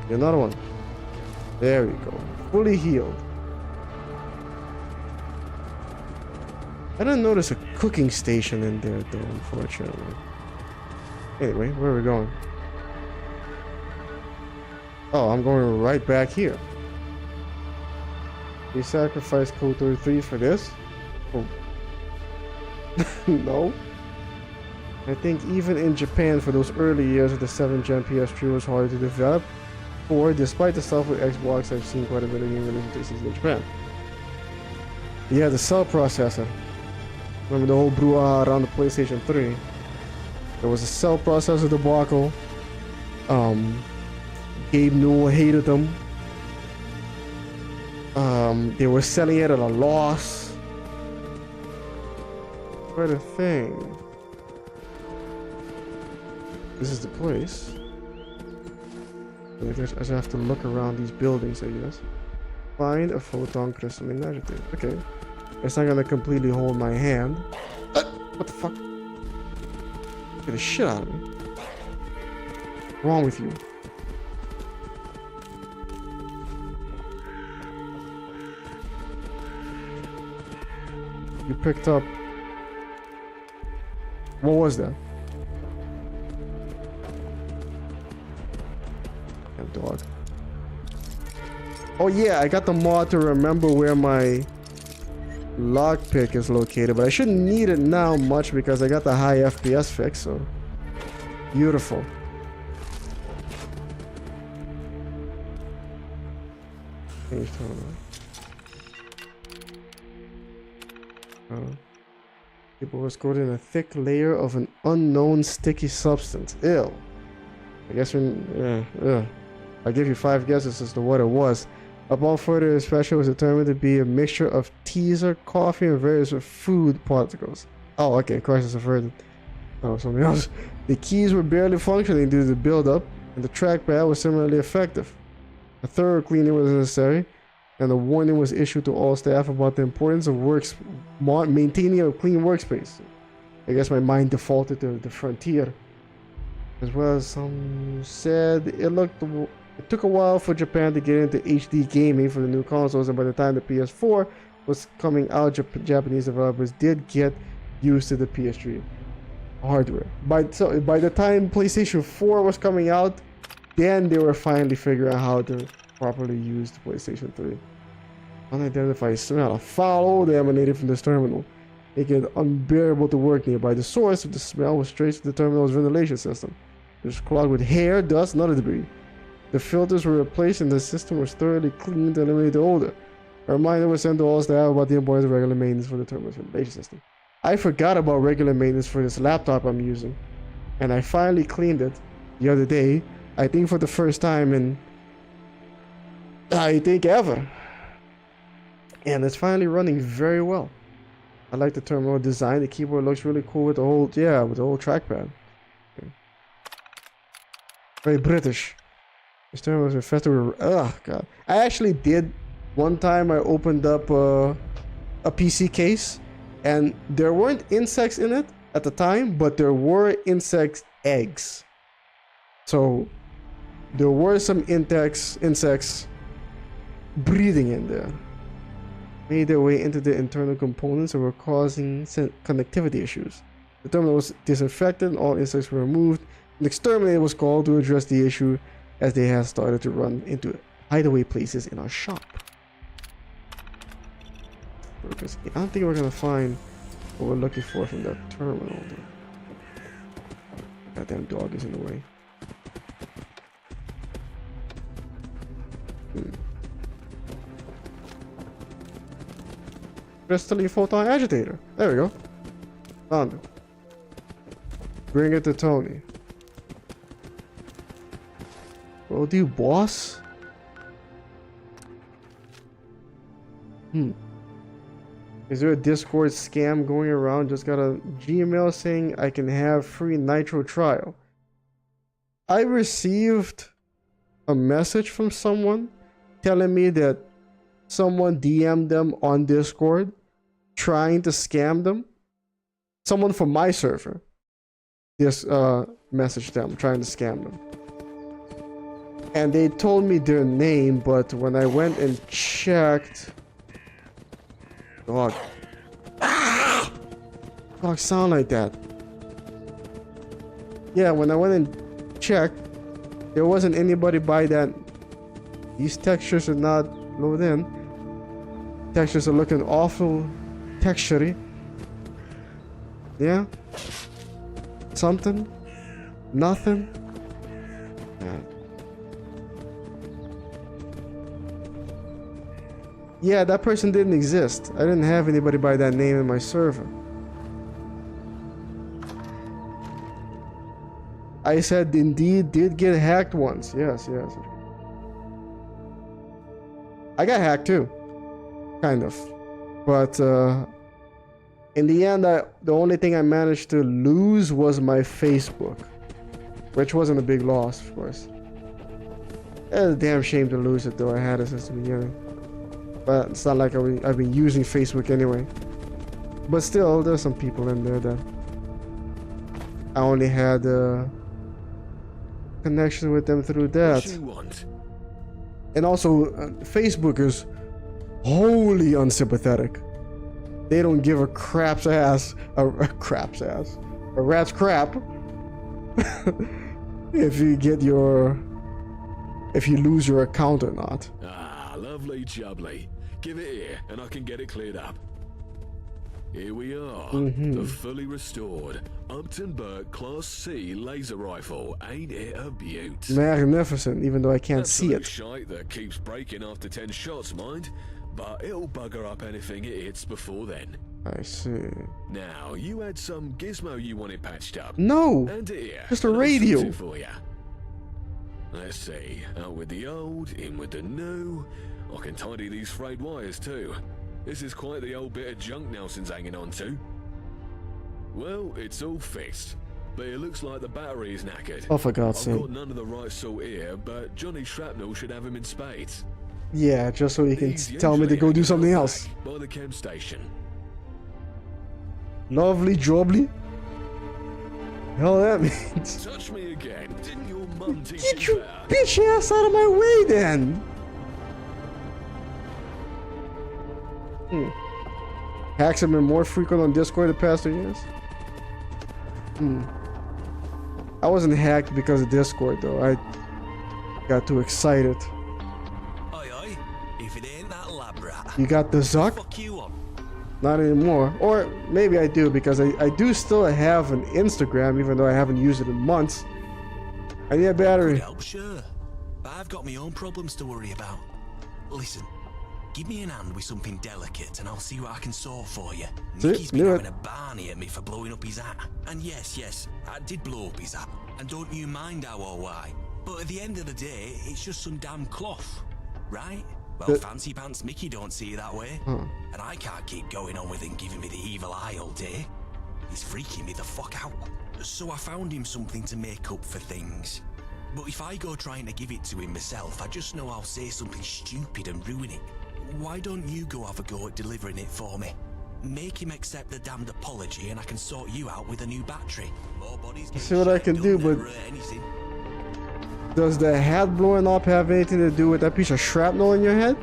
Another one. There we go. Fully healed. I didn't notice a cooking station in there though, unfortunately. Anyway, where are we going? Oh, I'm going right back here. You sacrificed code 33 for this? Oh. No. I think even in Japan for those early years of the 7th gen PS3 was hard to develop. Or despite the stuff with Xbox, I've seen quite a bit of game releases in Japan. Yeah, the cell processor. Remember the whole brouhaha around the PlayStation 3? There was a cell processor debacle. Gabe Newell hated them. They were selling it at a loss. Quite a thing. This is the place. I just have to look around these buildings, I guess. Find a photon crystalline agitator. Okay. It's not gonna completely hold my hand. What the fuck? Get the shit out of me. What's wrong with you? You picked up... What was that? Dog. Oh yeah, I got the mod to remember where my lockpick is located, but I shouldn't need it now much because I got the high FPS fix, so beautiful. People was coated in a thick layer of an unknown sticky substance. Ew. I guess I'll give you 5 guesses as to what it was. Upon further inspection, it was determined to be a mixture of teaser, coffee, and various food particles. Oh, okay, of course it's averted. Oh, something else. The keys were barely functioning due to the buildup, and the trackpad was similarly effective. A thorough cleaning was necessary, and a warning was issued to all staff about the importance of maintaining a clean workspace. I guess my mind defaulted to the Frontier. As well as some said it took a while for Japan to get into HD gaming for the new consoles, and by the time the PS4 was coming out, Japanese developers did get used to the PS3 hardware. By the time PlayStation 4 was coming out, then they were finally figuring out how to properly use the PlayStation 3. Unidentified smell. A foul odor emanated from this terminal, making it unbearable to work nearby. The source of the smell was traced to the terminal's ventilation system. It was clogged with hair, dust, and other debris. The filters were replaced and the system was thoroughly cleaned to eliminate the odor. A reminder was sent to all staff about the importance of regular maintenance for the terminal's ventilation system. I forgot about regular maintenance for this laptop I'm using, and I finally cleaned it the other day, I think for the first time in, I think ever. And it's finally running very well. I like the terminal design. The keyboard looks really cool with the whole, with the whole trackpad. Okay. Very British. This terminal was infested with, god. I actually did, one time I opened up a PC case, and there weren't insects in it at the time, but there were insect eggs. So there were some insects breeding in there. Made their way into the internal components and were causing connectivity issues. The terminal was disinfected and all insects were removed. An exterminator was called to address the issue as they had started to run into hideaway places in our shop. I don't think we're gonna find what we're looking for from that terminal. Goddamn dog is in the way. Crystalline photon agitator. There we go. Found it. Bring it to Tony. What do you, boss? Is there a Discord scam going around? Just got a Gmail saying I can have free Nitro trial. I received a message from someone telling me that someone DM'd them on Discord trying to scam them. Someone from my server just messaged them trying to scam them. And they told me their name, but when I went and checked... Dog. Dog sound like that. Yeah, when I went and checked, there wasn't anybody by that. These textures are not loaded in. Textures are looking awful texturey. Yeah? Something? Nothing? Yeah. Yeah, that person didn't exist. I didn't have anybody by that name in my server. I said indeed did get hacked once. Yes, yes. I got hacked too. Kind of. But in the end, the only thing I managed to lose was my Facebook. Which wasn't a big loss, of course. It's a damn shame to lose it though. I had it since the beginning. But it's not like I've been using Facebook anyway. But still, there's some people in there that I only had connection with them through that. What you want? And also, Facebook is wholly unsympathetic. They don't give a crap's ass, a rat's crap if you lose your account or not. Ah, lovely jubbly. Give it here, and I can get it cleared up. Here we are, the fully restored Upton Burke Class C laser rifle. Ain't it a beaut? Magnificent, even though I can't see it. Shite that keeps breaking after 10 shots, mind, but it'll bugger up anything it hits before then. I see. Now, you had some gizmo you wanted patched up. No, and here, just a radio. For you. Let's see, out with the old, in with the new. I can tidy these frayed wires too. This is quite the old bit of junk Nelson's hanging on to. Well, it's all fixed, but it looks like the battery is knackered. Oh, for God's sake. I've got none of the right sort here, but Johnny Shrapnel should have him in spades. Yeah, just so he can tell me to go do something else. By the chem station. Lovely jobly. Hell, that means. Touch me again. Didn't your mum teach Get you your better? bitch ass out of my way, then. Hacks have been more frequent on Discord the past 2 years. I wasn't hacked because of Discord though. I got too excited. Aye, if it ain't that lab rat. You got the Zuck? Fuck you on. Not anymore. Or maybe I do, because I do still have an Instagram, even though I haven't used it in months. I need a battery. Could help, sure. But I've got my own problems to worry about. Listen. Give me an hand with something delicate and I'll see what I can sort for you. Nicky's been having a barney at me for blowing up his hat. And yes, I did blow up his hat. And don't you mind how or why. But at the end of the day, it's just some damn cloth. Right? Well, Fancy Pants Mickey don't see it that way. And I can't keep going on with him giving me the evil eye all day. He's freaking me the fuck out. So I found him something to make up for things. But if I go trying to give it to him myself, I just know I'll say something stupid and ruin it. Why don't you go have a go at delivering it for me? Make him accept the damned apology and I can sort you out with a new battery. More bodies see what I can do, but does the hat blowing up have anything to do with that piece of shrapnel in your head?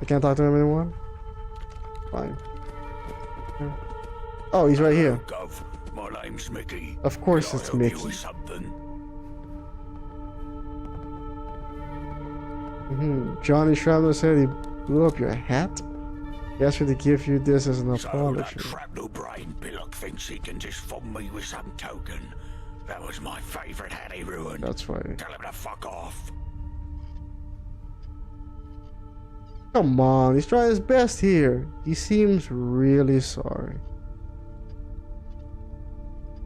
I can't talk to him anymore? Fine. Oh, he's right here. Gov, my name's Mickey. Of course it's Mickey. Johnny Shrapnel said he blew up your hat. He asked me to give you this as an apology. So that shrapnel brain pillock thinks he can just fob me with some token. That was my favourite hat he ruined. That's right. Tell him to fuck off. Come on, he's trying his best here. He seems really sorry.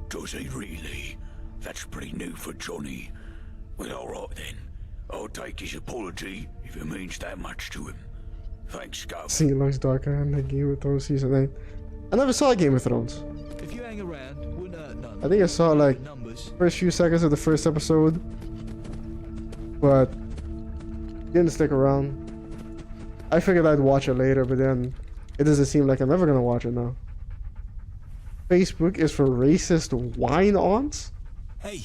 Does he really? That's pretty new for Johnny. Well, alright then. I'll take his apology if it means that much to him. Thanks, Gov. Singing looks darker than the Game of Thrones season 8. I never saw Game of Thrones. If you hang around, wouldn't hurt none. I think I saw like first few seconds of the first episode, but didn't stick around. I figured I'd watch it later, but then it doesn't seem like I'm ever gonna watch it now. Facebook is for racist wine-ons? Hey,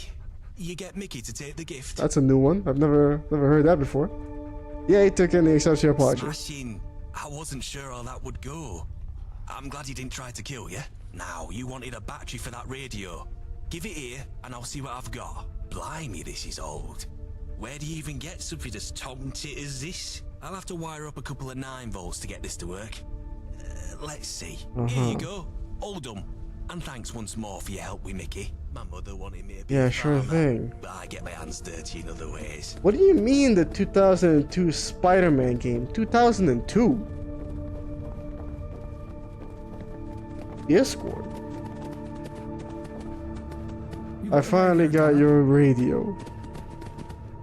you get Mickey to take the gift. That's a new one. I've never heard that before. Yeah, he took in the exception apology. Smashing. I wasn't sure how that would go. I'm glad he didn't try to kill you. Now, you wanted a battery for that radio. Give it here, and I'll see what I've got. Blimey, this is old. Where do you even get something as tom-tit as this? I'll have to wire up a couple of 9 volts to get this to work. Let's see. Here you go. All done. And thanks once more for your help with Mickey. My mother wanted me to be a sure farmer, thing. but I get my hands dirty in other ways. What do you mean the 2002 Spider-Man game? 2002? Discord. I finally got your radio.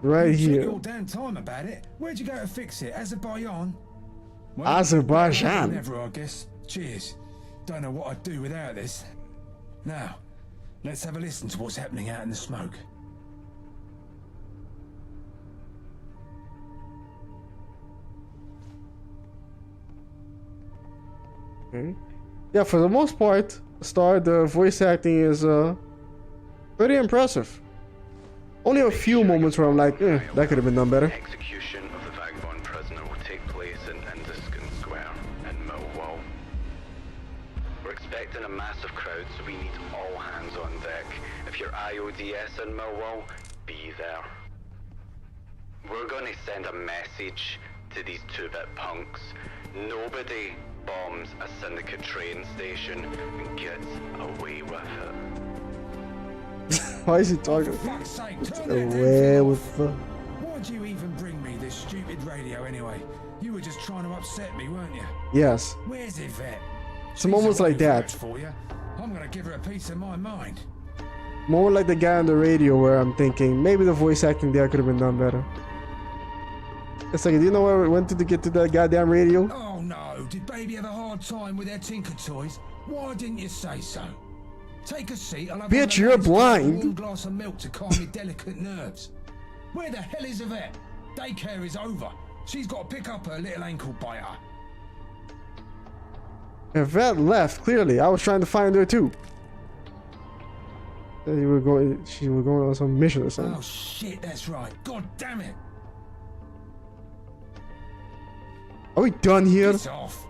Right you here. Your damn time about it. Where'd you go to fix it? Azerbaijan? Azerbaijan? Never, I guess. Cheers. Don't know what I'd do without this. Now, let's have a listen to what's happening out in the smoke. Okay. Yeah, for the most part, the voice acting is pretty impressive. Only a few moments where I'm like, that could have been done better. Execution of the Vagabond prisoner will take place in Indiscon Square in Millwall. We're expecting a massive crowd, so we need all hands on deck. If you're IODS in Millwall, be there. We're going to send a message to these 2-bit punks. Nobody bombs a Syndicate train station and gets away with it. Why is he talking? Away with the... Why'd you even bring me this stupid radio anyway? You were just trying to upset me, weren't you? Yes. Where's Yvette? Some moments like that. For you. I'm gonna give her a piece of my mind. More like the guy on the radio where I'm thinking maybe the voice acting there could have been done better. It's like, do you know where we went to get to that goddamn radio? Oh no, did baby have a hard time with their Tinker toys? Why didn't you say so? Take a seat, I'll have Bitch, you're blind. A warm glass of milk to calm your delicate nerves. Where the hell is Yvette? Daycare is over. She's got to pick up her little ankle biter. Yvette left, clearly. I was trying to find her too. She was going on some mission or something. Oh shit, that's right. God damn it. Are we done here? It's off.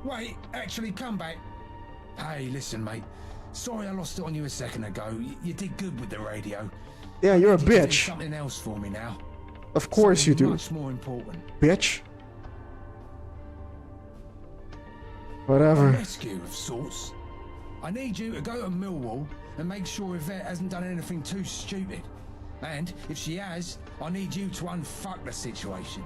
Wait, actually come back. Hey, listen, mate. Sorry I lost it on you a second ago. You did good with the radio. Yeah, you're a You do bitch. something else for me now. Of course you do. Much more important. Bitch. Whatever. A rescue of sorts. I need you to go to Millwall and make sure Yvette hasn't done anything too stupid. And if she has, I need you to unfuck the situation.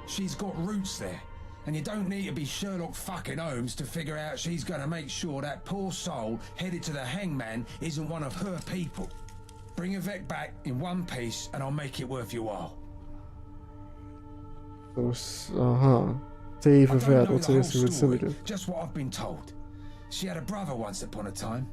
She's got roots there. And you don't need to be Sherlock fucking Holmes to figure out she's gonna make sure that poor soul headed to the hangman isn't one of her people. Bring Yvette back in one piece and I'll make it worth your while. Save Yvette or take with Syndicate. Just what I've been told. She had a brother once upon a time.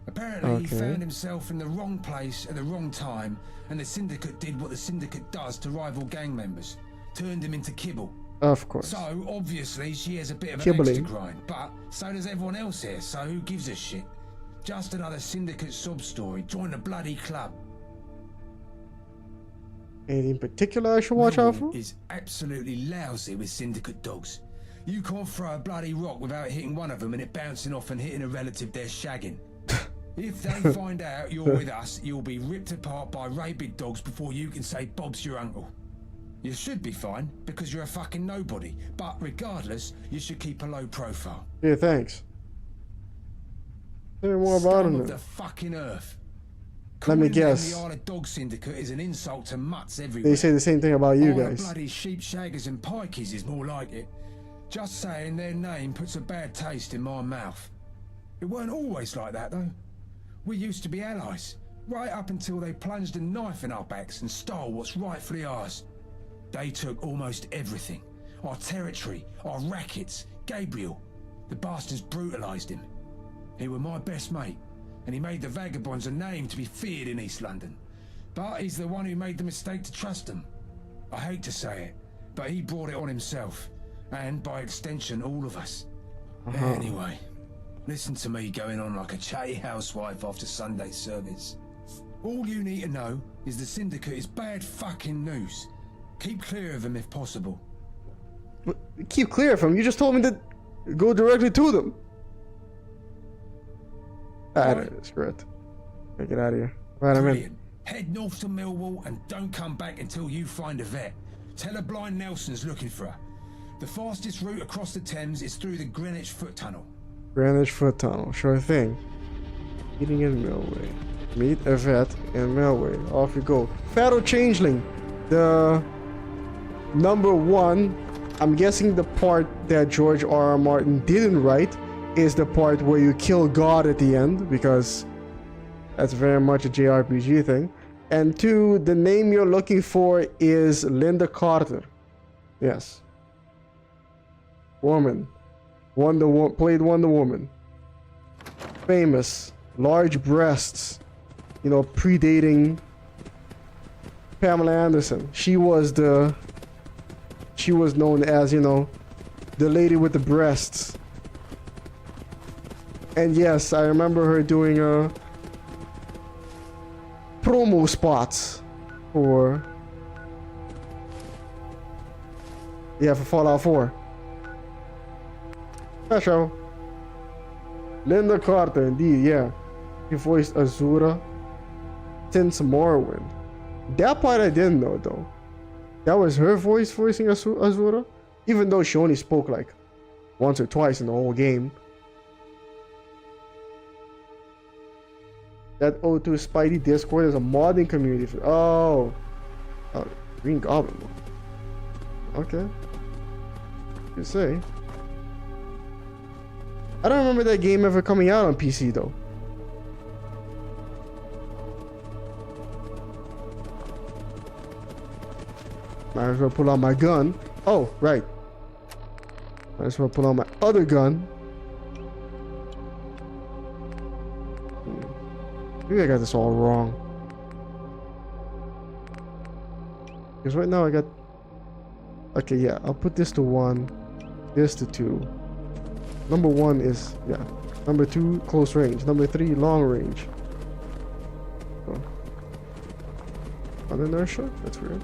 Apparently he found himself in the wrong place at the wrong time, and the Syndicate did what the Syndicate does to rival gang members. Turned him into kibble. Of course. So, obviously, she has a bit of an extra grind, but so does everyone else here, so who gives a shit? Just another Syndicate sob story. Join the bloody club. Anything in particular I should watch out for? Is absolutely lousy with Syndicate dogs. You can't throw a bloody rock without hitting one of them and it bouncing off and hitting a relative they're shagging. If they find out you're with us, you'll be ripped apart by rabid dogs before you can say Bob's your uncle. You should be fine, because you're a fucking nobody. But regardless, you should keep a low profile. Yeah, thanks. Tell me more about Scum him. of the fucking earth. Let me Calling them guess. the Isle of Dog Syndicate is an insult to mutts everywhere. They say the same thing about you All the guys. bloody sheep shaggers and pikeys is more like it. Just saying their name puts a bad taste in my mouth. It weren't always like that, though. We used to be allies. right up until they plunged a knife in our backs and stole what's rightfully ours. They took almost everything. Our territory, our rackets, Gabriel. The bastards brutalised him. He was my best mate, and he made the Vagabonds a name to be feared in East London. But he's the one who made the mistake to trust them. I hate to say it, but he brought it on himself, and by extension all of us. Anyway, listen to me going on like a chatty housewife after Sunday service. All you need to know is the Syndicate is bad fucking news. Keep clear of them if possible. Keep clear of them? You just told me to go directly to them. Screw it. Get out of here. Right, I'm in. Head north to Millwall and don't come back until you find a vet. Tell her Blind Nelson's looking for her. The fastest route across the Thames is through the Greenwich Foot Tunnel. Greenwich Foot Tunnel, sure thing. Meeting in Millway. Meet a vet in Millway. Off you go. Fatal Changeling. The number 1, I'm guessing the part that George R.R. Martin didn't write is the part where you kill God at the end, because that's very much a JRPG thing. And 2, the name you're looking for is Linda Carter. Yes. Woman. Played Wonder Woman. Famous. Large breasts. You know, predating Pamela Anderson. She was known as, you know, the lady with the breasts. And yes, I remember her doing promo spots for Fallout 4. Special. Linda Carter, indeed, yeah. She voiced Azura since Morrowind. That part I didn't know, though. That was her voice voicing Azura, even though she only spoke like once or twice in the whole game. That O2 Spidey Discord is a modding community for. Oh, Green Goblin. Okay. You say. I don't remember that game ever coming out on PC though. Might as well pull out my gun. Oh, right. Might as well pull out my other gun. Maybe I got this all wrong. Because right now I got... Okay, yeah. I'll put this to 1. This to 2. Number 1 is... Yeah. Number 2, close range. Number 3, long range. Oh. On inertia? That's weird.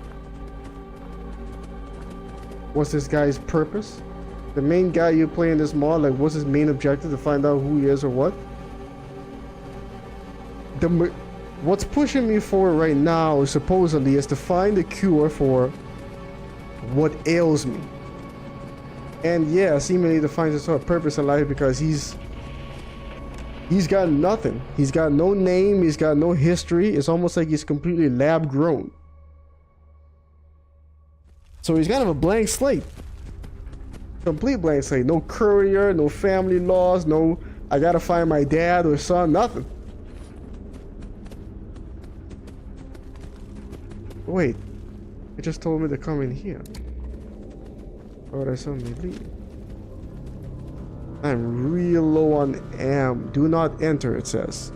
What's this guy's purpose? The main guy you play in this mod, like, what's his main objective? To find out who he is or what? What's pushing me forward right now, supposedly, is to find a cure for what ails me. And yeah, seemingly to find some sort of purpose in life, because he's got nothing. He's got no name, he's got no history. It's almost like he's completely lab grown. So he's kind of a blank slate. Complete blank slate. No courier, no family laws, no I gotta find my dad or son, nothing. Wait, it just told me to come in here. Why would I suddenly leave? I'm real low on am. Do not enter, it says.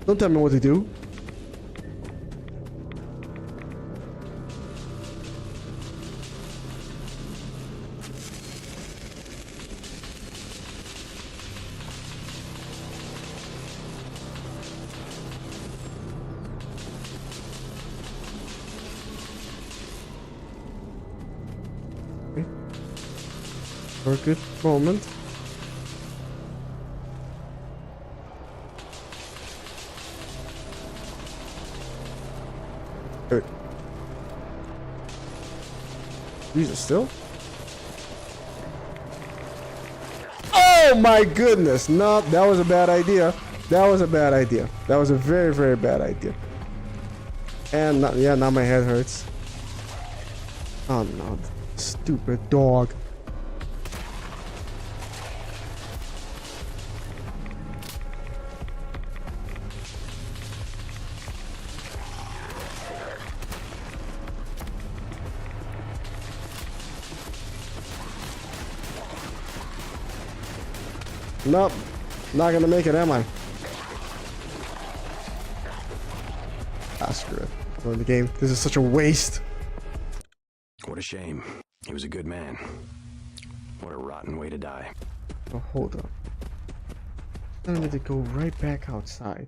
Don't tell me what to do. For a good moment. Good. Jesus, still? Oh my goodness! No, that was a bad idea. That was a bad idea. That was a very, very bad idea. And yeah, now my head hurts. Oh no, stupid dog. Nope. Not gonna make it, am I? Ah, screw it. I'm in the game. This is such a waste. What a shame. He was a good man. What a rotten way to die. Oh, hold up. I need to go right back outside.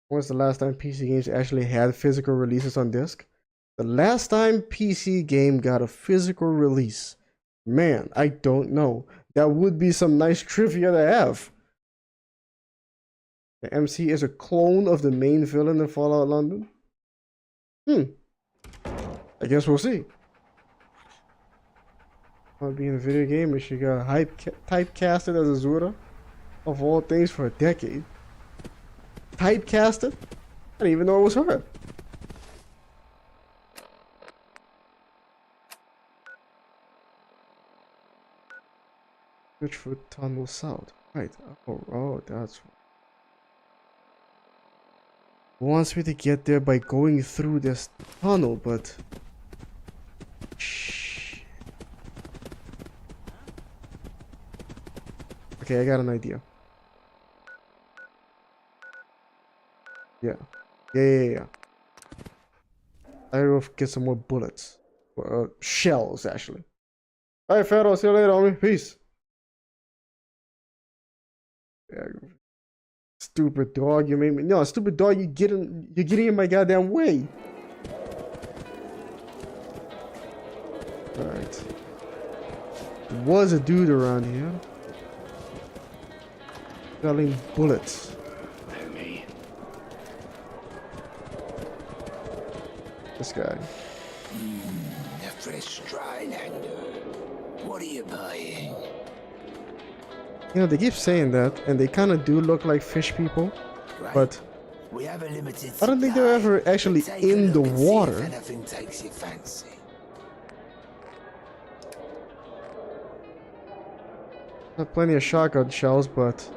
When was the last time PC games actually had physical releases on disc? The last time PC game got a physical release. Man, I don't know. That would be some nice trivia to have. The MC is a clone of the main villain in Fallout London? I guess we'll see. Want to be in a video game and she got typecasted as Azura? Of all things for a decade. Typecasted? I didn't even know it was her. Switchfoot Tunnel South. Right. Oh, that's right. Wants me to get there by going through this tunnel, but shh. Okay, I got an idea. Yeah. I will get some more bullets. Shells, actually. Alright, Pharaoh, see you later, homie. Peace. Yeah. Stupid dog, you made me. No, stupid dog, you're getting in my goddamn way. Alright. There was a dude around here. Selling bullets. This guy. A fresh dry lander. What are you buying? You know, they keep saying that, and they kind of do look like fish people, but We have a limited I don't think they're ever actually in the water. if anything takes your fancy. Got plenty of shotgun shells, but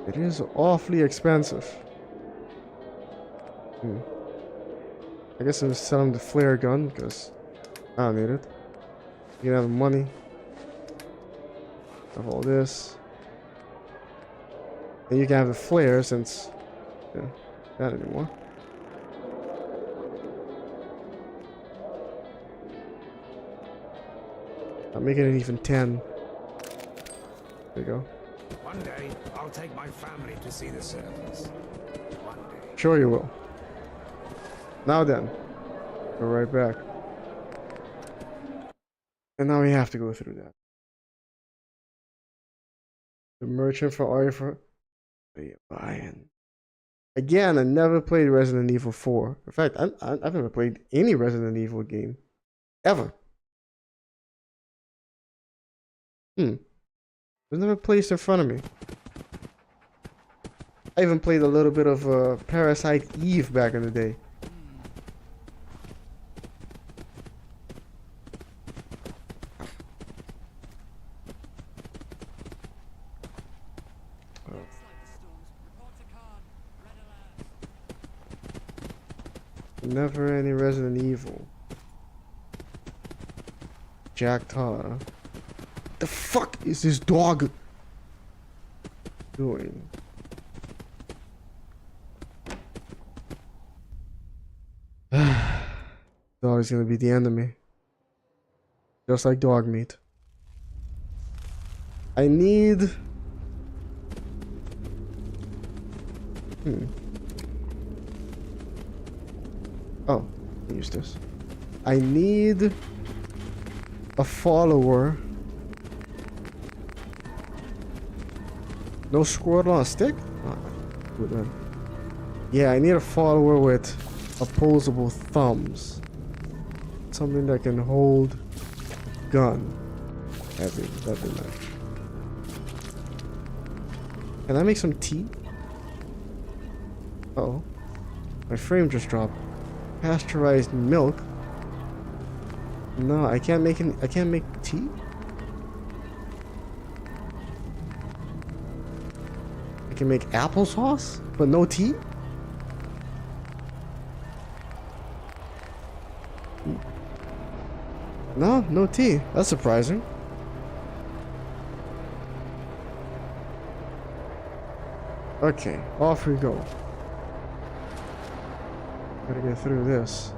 it is awfully expensive. I guess I'm just selling the flare gun because I don't need it. You can have money. Have all this. And you can have the flare since not anymore. I'm making it even 10. There you go. One day, I'll take my family to see the circus. One day. Sure you will. Now then, go right back. And now we have to go through that. The merchant for Arthur. What are you buying? Again, I never played Resident Evil 4. In fact, I've never played any Resident Evil game. Ever. It was never placed in front of me. I even played a little bit of Parasite Eve back in the day. Never any Resident Evil. Jack Tar. The fuck is this dog doing? Dog is gonna be the enemy. Just like dog meat. I need... Oh, I'll use this. I need a follower. No squirtle on a stick? Oh, good. Yeah, I need a follower with opposable thumbs. Something that can hold gun. That'd be nice. Can I make some tea? Uh-oh. My frame just dropped. Pasteurized milk? No, I can't make tea? I can make applesauce, but no tea? No tea. That's surprising. Okay, off we go. Gotta get through this.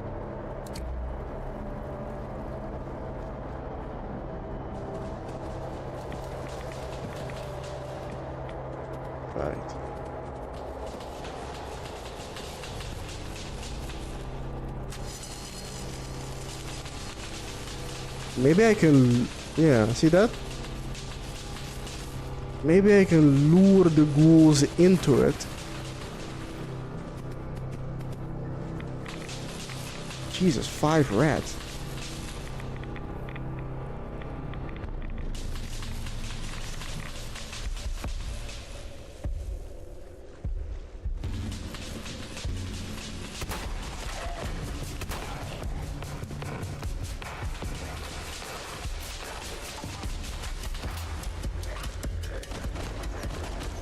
Right. Maybe I can... Yeah, see that? Maybe I can lure the ghouls into it. Jesus, 5 rats.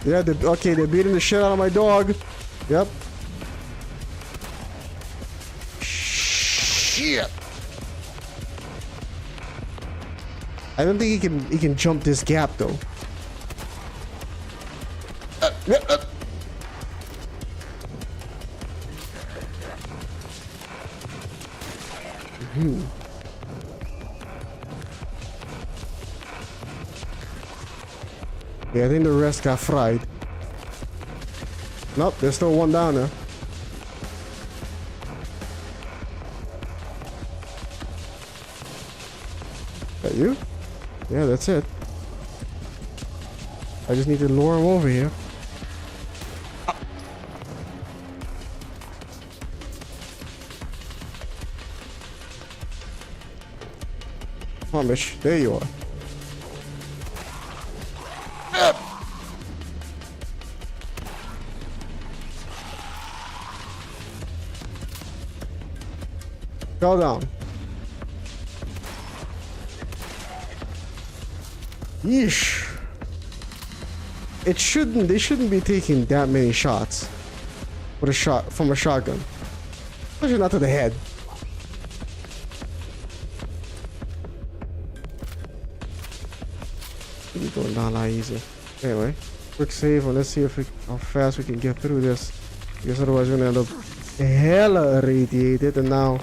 Yeah, okay, they're beating the shit out of my dog. Yep. Shit. I don't think he can jump this gap though. Yeah, I think the rest got fried. Nope, there's still one down there. That you? Yeah, that's it. I just need to lure him over here. Come on, bitch. There you are. Go down. Yeesh. They shouldn't be taking that many shots with a shot from a shotgun. Especially not to the head. Should be going down a lot easier. Anyway, quick save and let's see how fast we can get through this. Because otherwise we're gonna end up hella irradiated and now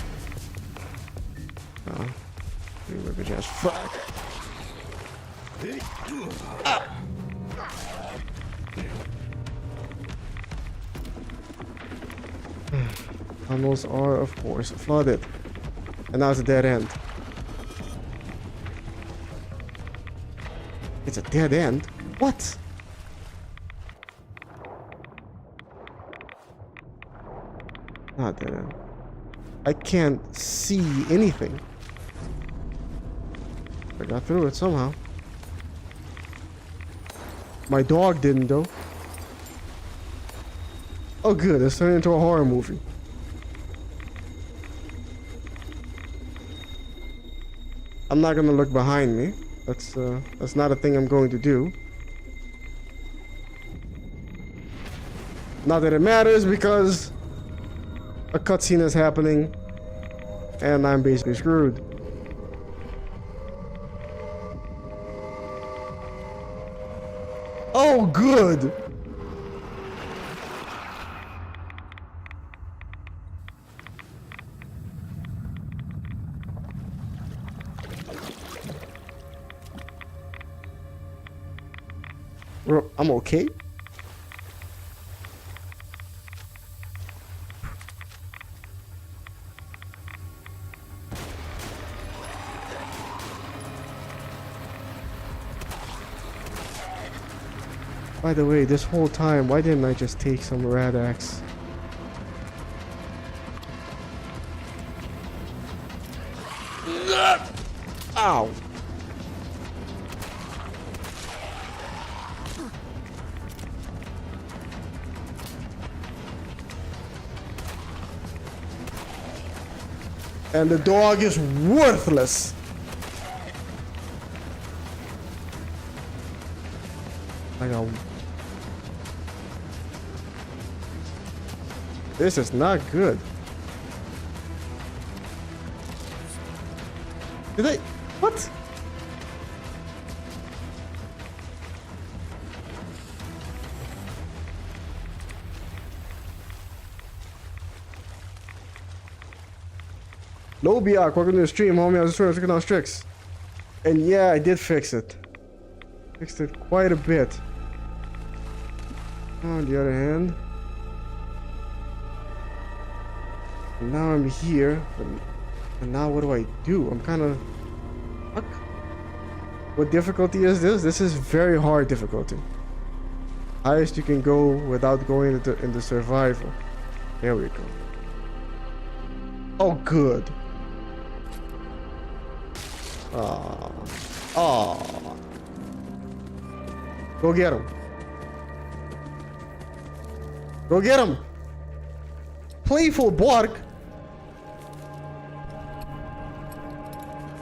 fuck. Tunnels are, of course, flooded. And now it's a dead end. It's a dead end? What? Not dead end. I can't see anything. I got through it somehow. My dog didn't though. Oh good, it's turned into a horror movie. I'm not gonna look behind me. That's not a thing I'm going to do. Not that it matters because a cutscene is happening and I'm basically screwed. Oh, good. I'm okay. By the way, this whole time, why didn't I just take some rat axe? Ow! And the dog is worthless. I got... This is not good. Did I... What? Lobiak, welcome to the stream, homie. I was just working on Strix. And yeah, I did fix it. Fixed it quite a bit. On the other hand, now I'm here, and now what do? I'm kind of stuck. What difficulty is this? This is very hard difficulty. Highest you can go without going into survival. There we go. Oh, good. Go get him. Go get him. Playful bark.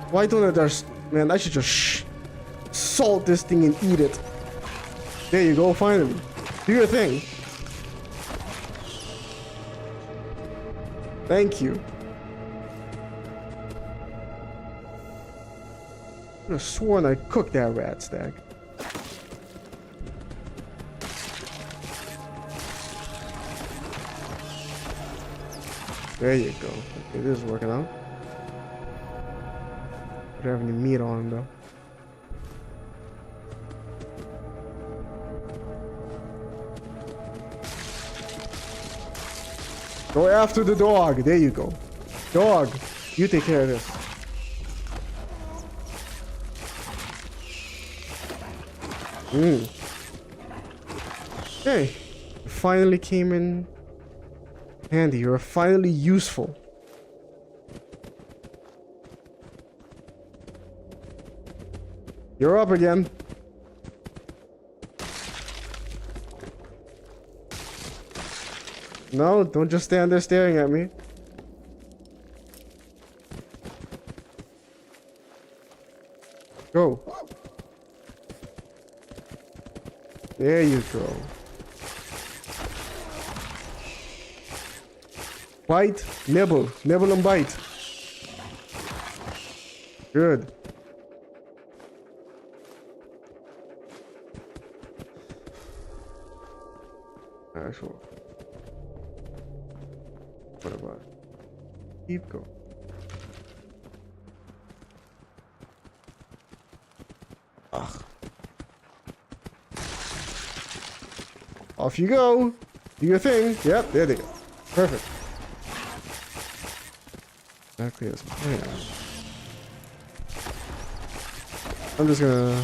Why don't I just... Man, I should just salt this thing and eat it. There you go, finally. Do your thing. Thank you. I could have sworn I cooked that rat stack. There you go. Okay, this is working out. Don't have any meat on him though. Go after the dog. There you go. Dog, you take care of this. Hey, you finally came in handy. You're finally useful. You're up again. No, don't just stand there staring at me. Go. There you go. Bite, nibble, nibble and bite. Good. Actual. What about it? Keep going. Ugh. Off you go. Do your thing. Yep, there they go. Perfect. Exactly as planned. I'm just gonna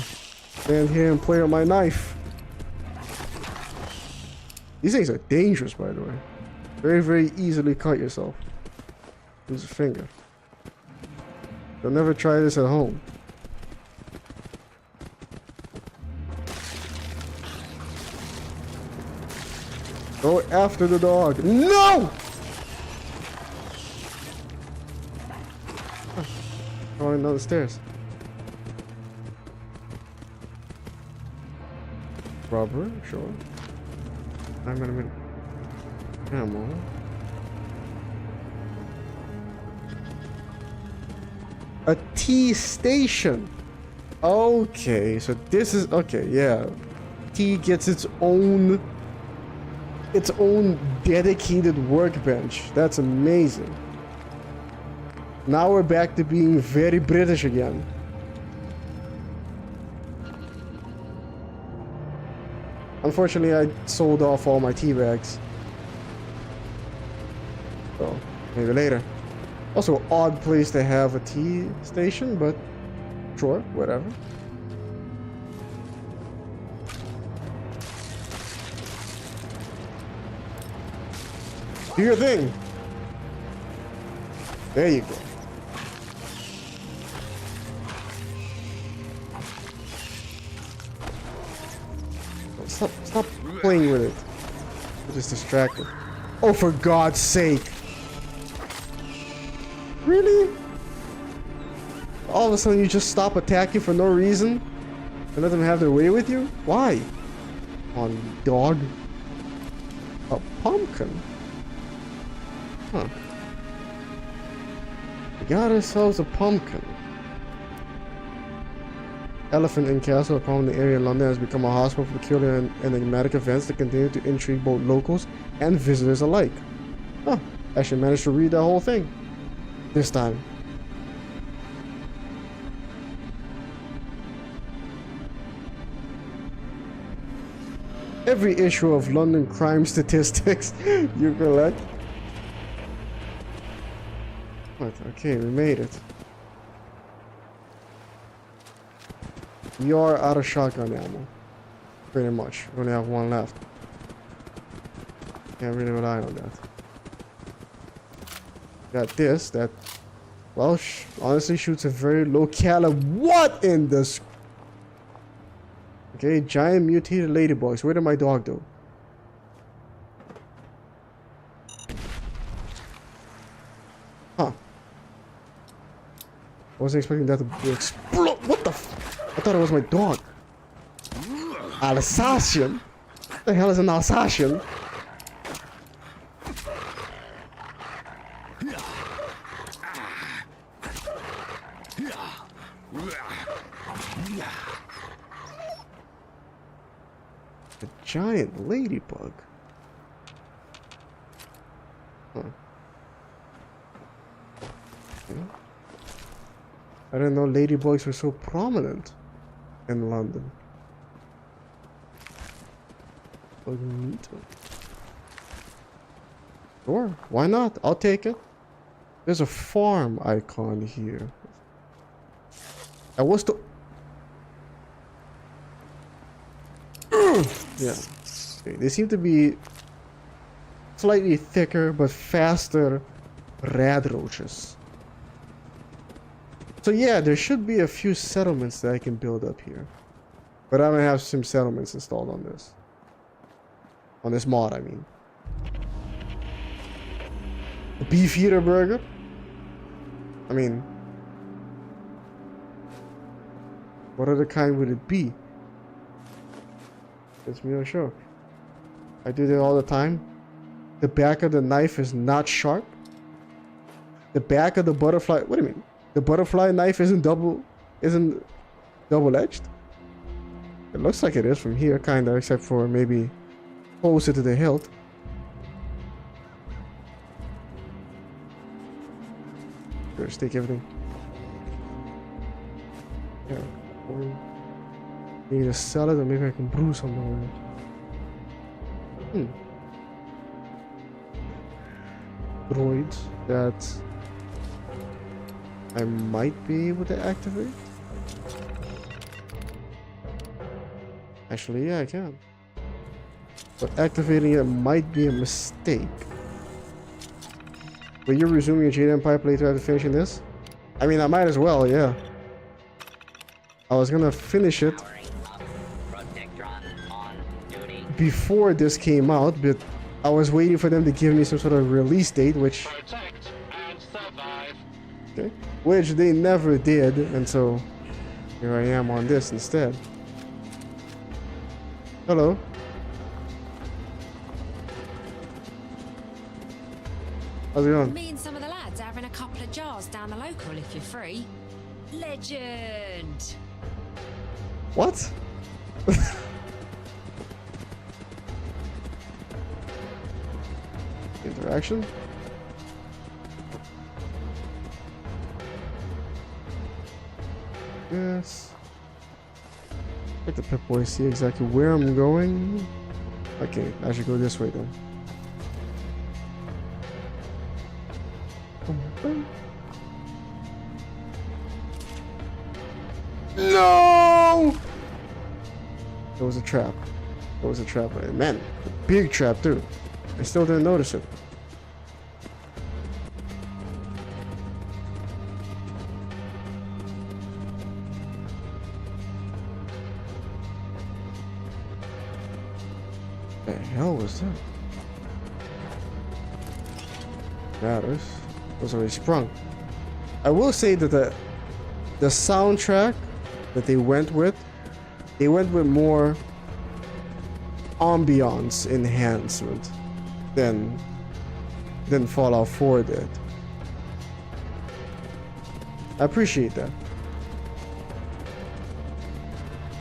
stand here and play with my knife. These things are dangerous, by the way. Very, very easily cut yourself. Lose a finger. Don't never try this at home. Go after the dog. No! Going down the stairs. Rubber, sure. I'm in a minute. Ammo. A T station. Okay, so this is okay. Yeah, T gets its own dedicated workbench. That's amazing. Now we're back to being very British again. Unfortunately, I sold off all my tea bags. So, maybe later. Also, odd place to have a tea station, but sure, whatever. Do your thing. There you go. Stop playing with it. You're just distracted. Oh, for God's sake. Really? All of a sudden you just stop attacking for no reason? And let them have their way with you? Why? On dog? A pumpkin? Huh. We got ourselves a pumpkin. Elephant and Castle, a prominent area in London, has become a hotspot for peculiar and enigmatic events that continue to intrigue both locals and visitors alike. Huh. Actually managed to read that whole thing. This time. Every issue of London crime statistics you collect. What? Okay, we made it. We are out of shotgun ammo. Pretty much. We only have one left. Can't really rely on that. Got this, that, well, honestly shoots a very low caliber. What in the... Okay, giant mutated ladybugs. Where did my dog go? Huh. I wasn't expecting that to explode. What the f... I thought it was my dog. Alsatian? What the hell is an Alsatian? A giant ladybug. Huh. Okay. I didn't know ladybugs were so prominent in London. Sure, why not? I'll take it. There's a farm icon here. I was the... Yeah. Okay, they seem to be slightly thicker but faster rad roaches. So yeah, there should be a few settlements that I can build up here. But I'm gonna have some settlements installed on this. On this mod, I mean. A beef eater burger? I mean... What other kind would it be? It's me not sure. I do that all the time. The back of the knife is not sharp. The back of the butterfly... What do you mean? The butterfly knife isn't double-edged? It looks like it is from here, kinda, except for maybe closer to the hilt. Just take everything. Yeah. Need a salad, or maybe I can brew something with it. Droids that I might be able to activate. Actually, yeah, I can. But activating it might be a mistake. But you're resuming your Jade Empire playthrough after finishing this? I mean, I might as well, yeah. I was gonna finish it before this came out, but I was waiting for them to give me some sort of release date, which... Okay. Which they never did, and so here I am on this instead. Hello. How's it going? Me and some of the lads are having a couple of jars down the local if you're free. Legend! What? Interaction? Yes. Let the Pip Boy see exactly where I'm going. Okay, I should go this way then. No! It was a trap. It was a trap. Man, a big trap too. I still didn't notice it. What the hell was that? Matters. Was already sprung. I will say that the soundtrack that they went with more ambiance enhancement than Fallout 4 did. I appreciate that.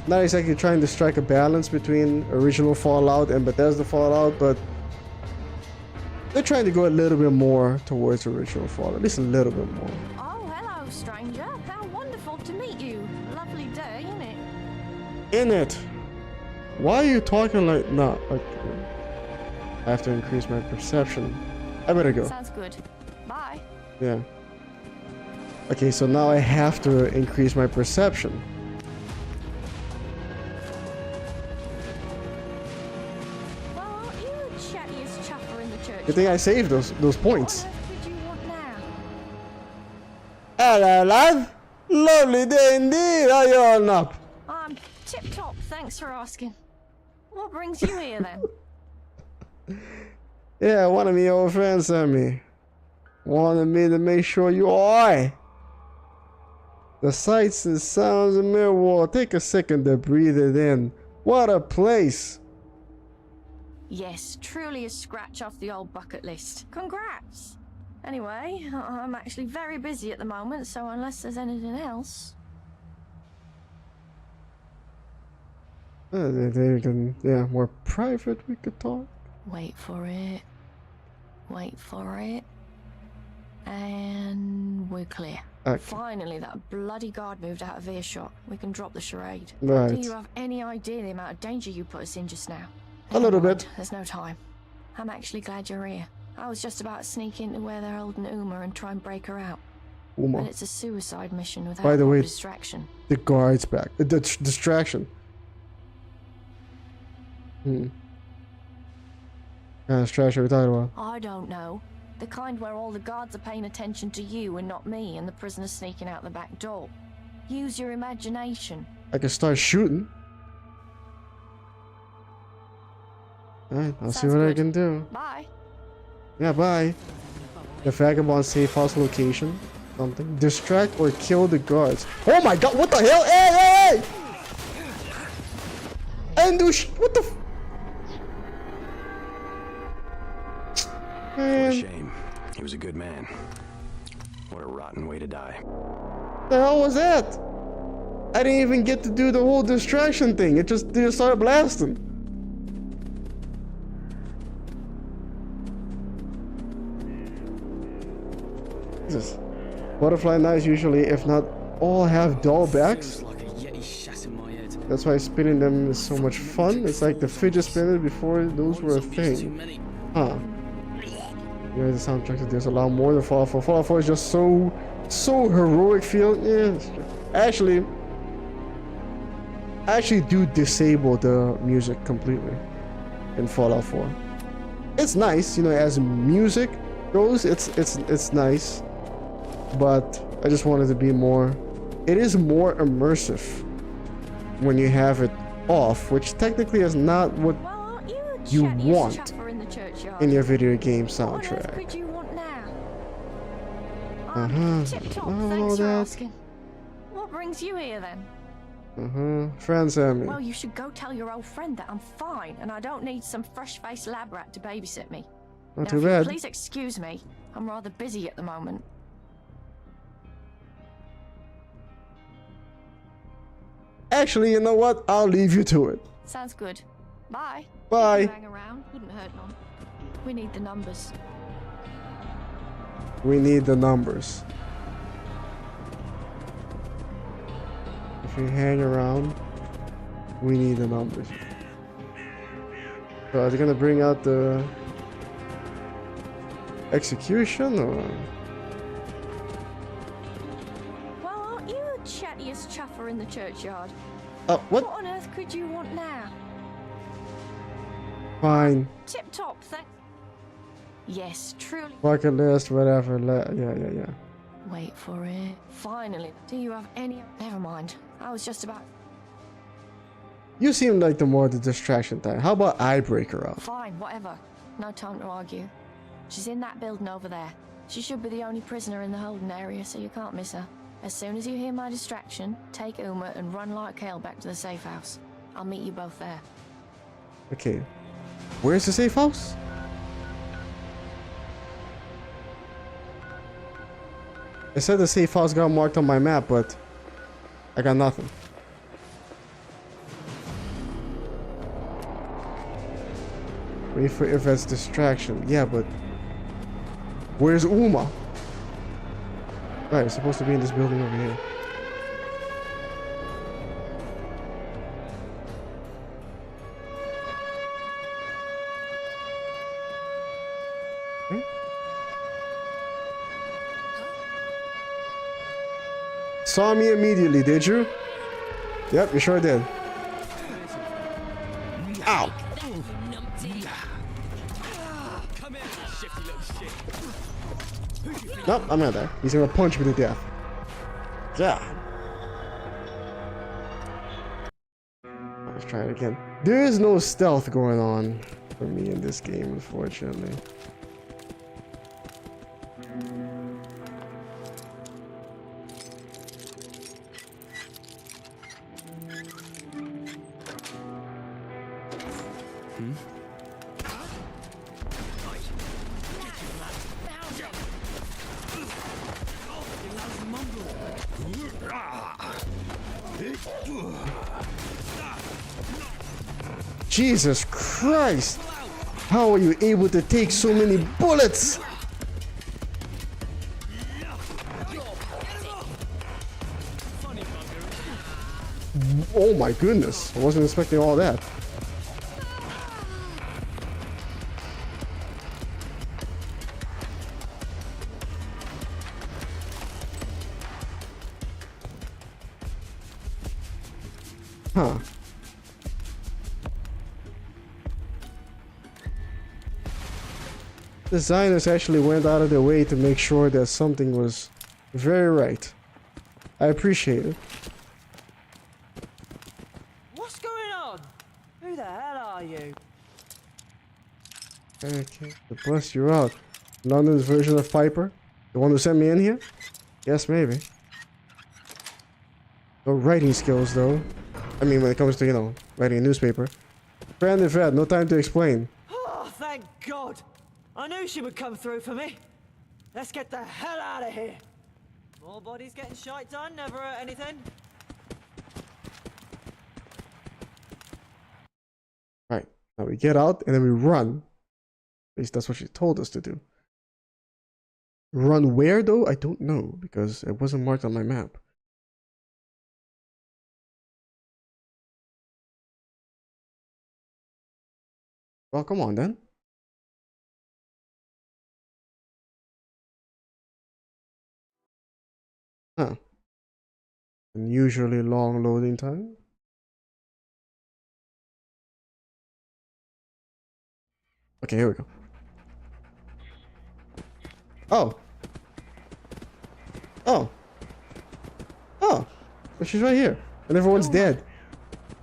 Not exactly trying to strike a balance between original Fallout and Bethesda Fallout, but They're trying to go a little bit more towards the original Fallout, at least a little bit more. Oh, hello, stranger. How wonderful to meet you. Lovely day, isn't it? In it. Why are you talking like no? Like, I have to increase my perception. I better go. Sounds good. Bye. Yeah. Okay, so now I have to increase my perception. Well, aren't you the chattiest chuffer in the church? Good thing I saved those points. What on earth would you want now? Hello, lad. Lovely day indeed. How you all up? I'm tip-top, thanks for asking. What brings you here, then? Yeah, one of me old friends sent me. Wanted me to make sure you alright. The sights and sounds of Millwall. Take a second to breathe it in. What a place. Yes, truly a scratch off the old bucket list. Congrats. Anyway, I'm actually very busy at the moment, so unless there's anything else... Yeah, more private we could talk. Wait for it. Wait for it. And we're clear. Okay. Finally, that bloody guard moved out of earshot. We can drop the charade. Right. Do you have any idea the amount of danger you put us in just now? A little Never mind, bit. There's no time. I'm actually glad you're here. I was just about to sneak into where they're holding Uma and try and break her out. Uma. But it's a suicide mission without By the way, distraction. The guard's back. The distraction. Distraction are we talking about? I don't know. The kind where all the guards are paying attention to you and not me, and the prisoner's sneaking out the back door. Use your imagination. I can start shooting. Alright, I'll see what I can do. Bye. Yeah, bye. The Vagabonds safe house location. Something. Distract or kill the guards. Oh my god, what the hell? Hey, hey, hey! And do what the f— What a shame. He was a good man. What a rotten way to die. The hell was that? I didn't even get to do the whole distraction thing. It just started blasting. Jesus. Butterfly knives usually, if not all, have dull backs. That's why spinning them is so much fun. It's like the fidget spinner before those were a thing. Huh. Yeah, the soundtrack to this a lot more than Fallout 4. Fallout 4 is just so heroic feel. Yeah, I actually do disable the music completely in Fallout 4. It's nice, you know, as music goes, it's nice, but I just wanted to be more. It is more immersive when you have it off, which technically is not what you want in your video game soundtrack. Could you want now? Tip-top, thanks for asking. What brings you here then? Friends at me. Well, you should go tell your old friend that I'm fine and I don't need some fresh-faced lab rat to babysit me. Not Now, too if you bad. please excuse me. I'm rather busy at the moment. Actually, you know what? I'll leave you to it. Sounds good. Bye. Bye. If you hang around, wouldn't hurt none. We need the numbers. We need the numbers. If you hang around, we need the numbers. So are they gonna bring out the execution or? Well, aren't you the chattiest chuffer in the churchyard? What? What on earth could you want now? Fine. Tip-top, thank... Yes, truly. Bucket list, whatever. Yeah. Wait for it. Finally. Do you have any... Never mind. I was just about... You seem like the more the distraction type. How about I break her up? Fine, whatever. No time to argue. She's in that building over there. She should be the only prisoner in the holding area, so you can't miss her. As soon as you hear my distraction, take Uma and run like hell back to the safe house. I'll meet you both there. Okay. Where's the safe house? It said the safe house got marked on my map, but I got nothing. Wait for if that's distraction. Yeah, but Where's Uma? Right, it's supposed to be in this building over here. Saw me immediately, did you? Yep, you sure did. Ow! Nope, I'm not there. He's gonna punch me to death. Yeah. Let's try it again. There is no stealth going on for me in this game, unfortunately. Jesus Christ! How are you able to take so many bullets? Oh my goodness, I wasn't expecting all that. Huh. Designers actually went out of their way to make sure that something was very right. I appreciate it. What's going on? Who the hell are you? Okay, to bust you out. London's version of Piper? The one who sent me in here? Yes, maybe. No writing skills, though. I mean, when it comes to, you know, writing a newspaper. Brandon Fed, no time to explain. Oh, thank God! I knew she would come through for me. Let's get the hell out of here. More bodies getting shite done, never hurt anything. Right, now we get out and then we run. At least that's what she told us to do. Run where, though? I don't know, because it wasn't marked on my map. Well, come on then. Huh. Unusually long loading time. Okay, here we go. Oh. Oh. Oh. But she's right here. And everyone's dead.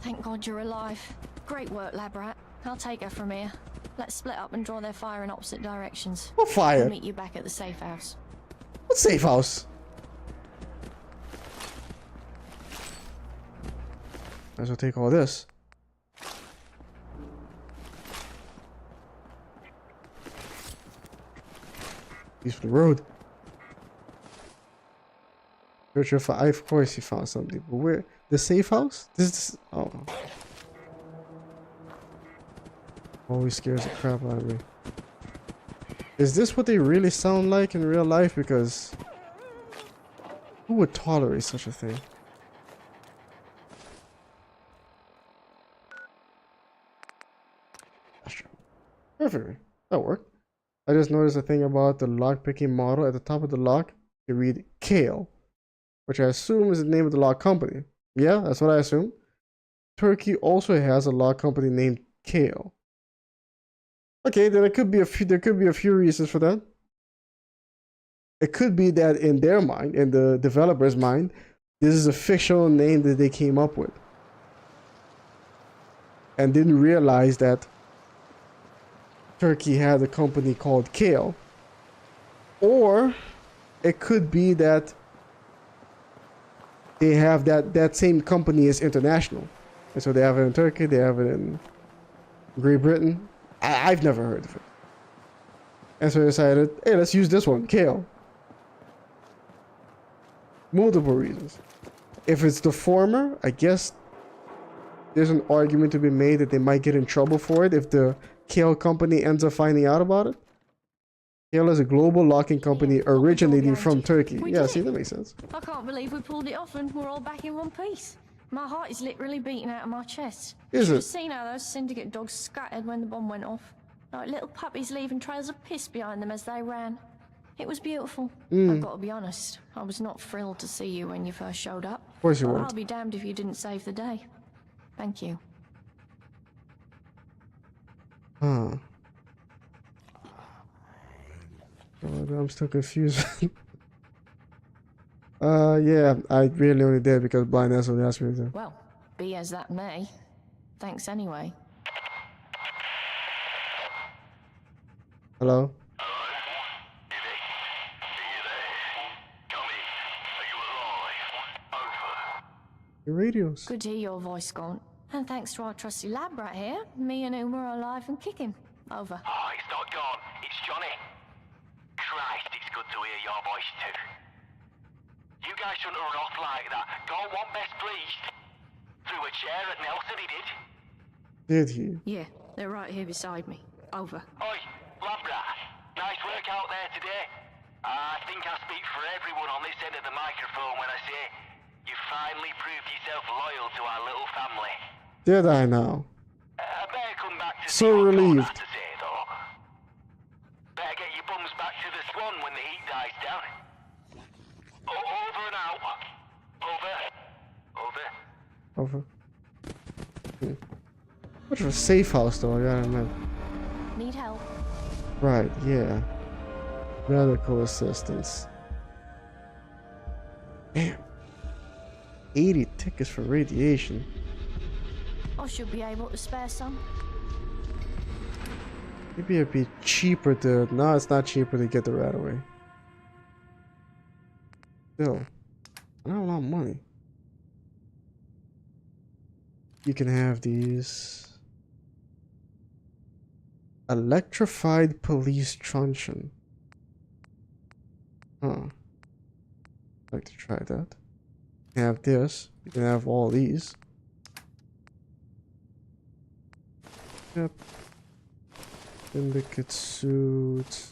Thank God you're alive. Great work, lab rat. I'll take her from here. Let's split up and draw their fire in opposite directions. What fire? I'll meet you back at the safe house. What safe house? Might as well take all this. He's for the road. Search your fire. Of course he found something. But where? The safe house? This is... Oh. Always scares the crap out of me. Is this what they really sound like in real life? Because... who would tolerate such a thing? Perfectly. That worked. I just noticed a thing about the lock-picking model. At the top of the lock, you read Kale, which I assume is the name of the lock company. Yeah, that's what I assume. Turkey also has a lock company named Kale. Okay, then it could be there could be a few reasons for that. It could be that in their mind, in the developer's mind, this is a fictional name that they came up with. And didn't realize that Turkey had a company called Kale. Or it could be that they have that same company is international. And so they have it in Turkey, they have it in Great Britain. I've never heard of it. And so they decided, hey, let's use this one, Kale. Multiple reasons. If it's the former, I guess there's an argument to be made that they might get in trouble for it if the Kale company ends up finding out about it. Kale is a global locking company originating from Turkey. Yeah, see, that makes sense. I can't believe we pulled it off and we're all back in one piece. My heart is literally beating out of my chest. You should have seen how those Syndicate dogs scattered when the bomb went off. Like little puppies leaving trails of piss behind them as they ran. It was beautiful. I've got to be honest. I was not thrilled to see you when you first showed up. Of course you But weren't. I'll be damned if you didn't save the day. Thank you. Huh. God, I'm still confused. Yeah, I really only did because Blind Asshole asked me to. Well, be as that may. Thanks anyway. Hello? Your radios. Good to hear your voice, Gaunt. And thanks to our trusty lab rat here, me and Uma are alive and kicking. Over. Oh, it's not gone. It's Johnny. Christ, it's good to hear your voice too. You guys shouldn't have run off like that. Gaunt won't best pleased. Threw a chair at Nelson, he did. Did he? Yeah, they're right here beside me. Over. Oi, lab rat. Nice work out there today. I think I speak for everyone on this end of the microphone when I say you finally proved yourself loyal to our little family. Did I now? I better come back to So relieved. to say though. Better get your bums back to the Swan when the heat dies down. Over and out. Over. Over. Much of a safe house though, I gotta admit. Need help? Right, yeah. Medical assistance. Damn. 80 tickets for radiation. I should be able to spare some. Maybe it'd be cheaper to... No, it's not cheaper to get the rat away. Still, I don't have a lot of money. You can have these. Electrified police truncheon. Huh. I'd like to try that. You can have this. You can have all these. Yep. Syndicate suit.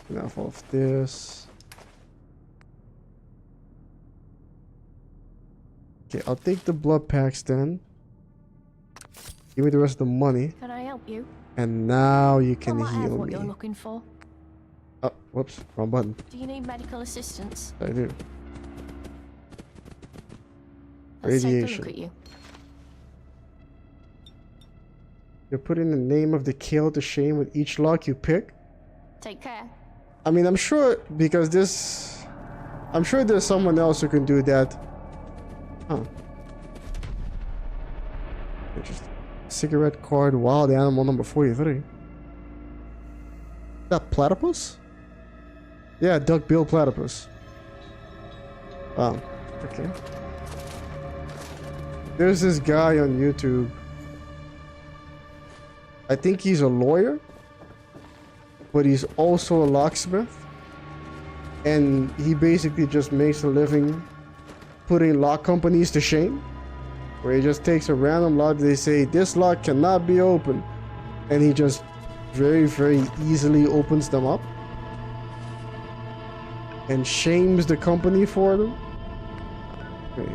Enough of this. Okay, I'll take the blood packs then. Give me the rest of the money. Can I help you? And now you can I might have heal what me. you're looking for. Oh, whoops, wrong button. Do you need medical assistance? I do. Let's take a Radiation. look at you. You're putting the name of the kill to shame with each lock you pick. Take care. I mean, I'm sure because this... I'm sure there's someone else who can do that. Huh. Interesting. Cigarette card, wild animal number 43. Is that platypus? Yeah, duck-billed platypus. Wow. Okay. There's this guy on YouTube. I think he's a lawyer, but he's also a locksmith. And he basically just makes a living putting lock companies to shame. Where he just takes a random lock, they say, this lock cannot be opened. And he just very, very easily opens them up. And shames the company for them. Okay.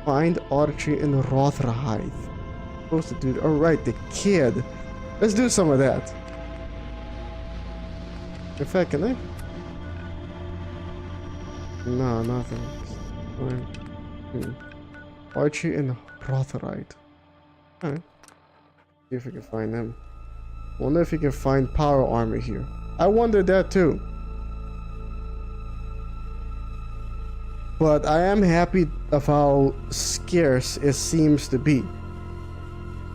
Find Archie in Rotherhithe. Supposed to do, alright, the kid. Let's do some of that. In fact, can I? No, nothing. Archie and Rotherhithe. Alright. See if we can find them. Wonder if you can find power armor here. I wondered that too. But I am happy of how scarce it seems to be.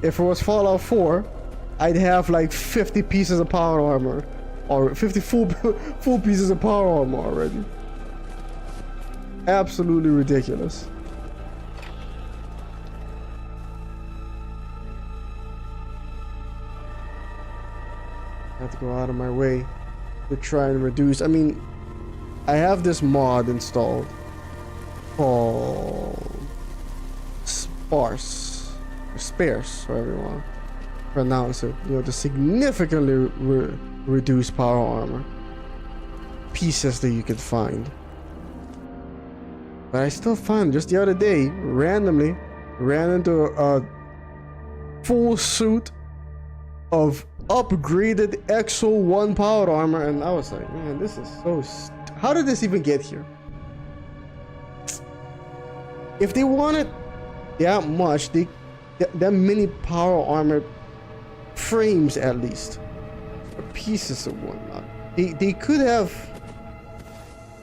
If it was Fallout 4, I'd have like 50 pieces of power armor. Or 50 full pieces of power armor already. Absolutely ridiculous. I have to go out of my way to try and reduce. I mean, I have this mod installed called Sparse or Sparse, however you want. pronounce it. You know, the significantly reduced power armor pieces that you could find. But I still find just the other day, randomly, ran into a full suit of upgraded Exo 1 power armor, and I was like, man, this is so how did this even get here? If they wanted that much, that many power armor frames at least, or pieces of whatnot, they could have,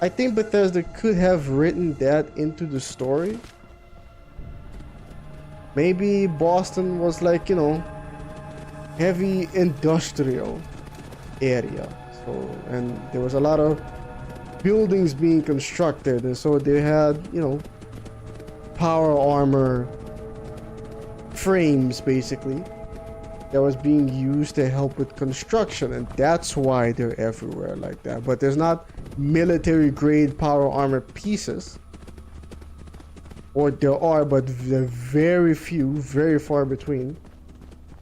I think Bethesda could have written that into the story. Maybe Boston was like, you know, heavy industrial area, so, and there was a lot of buildings being constructed, and so they had, you know, power armor frames basically that was being used to help with construction, and that's why they're everywhere like that. But there's not military grade power armor pieces, or there are, but they're very few, very far between.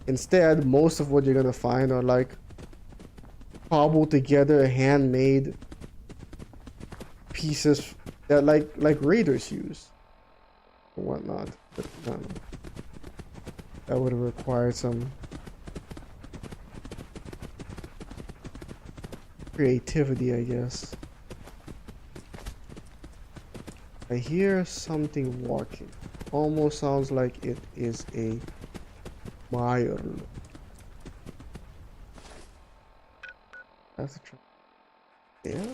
Instead, most of what you're gonna find are like cobbled together, handmade pieces that like raiders use or whatnot. But I don't know. That would have required some creativity, I guess. I hear something walking. Almost sounds like it is a Meyer. That's a try. Yeah.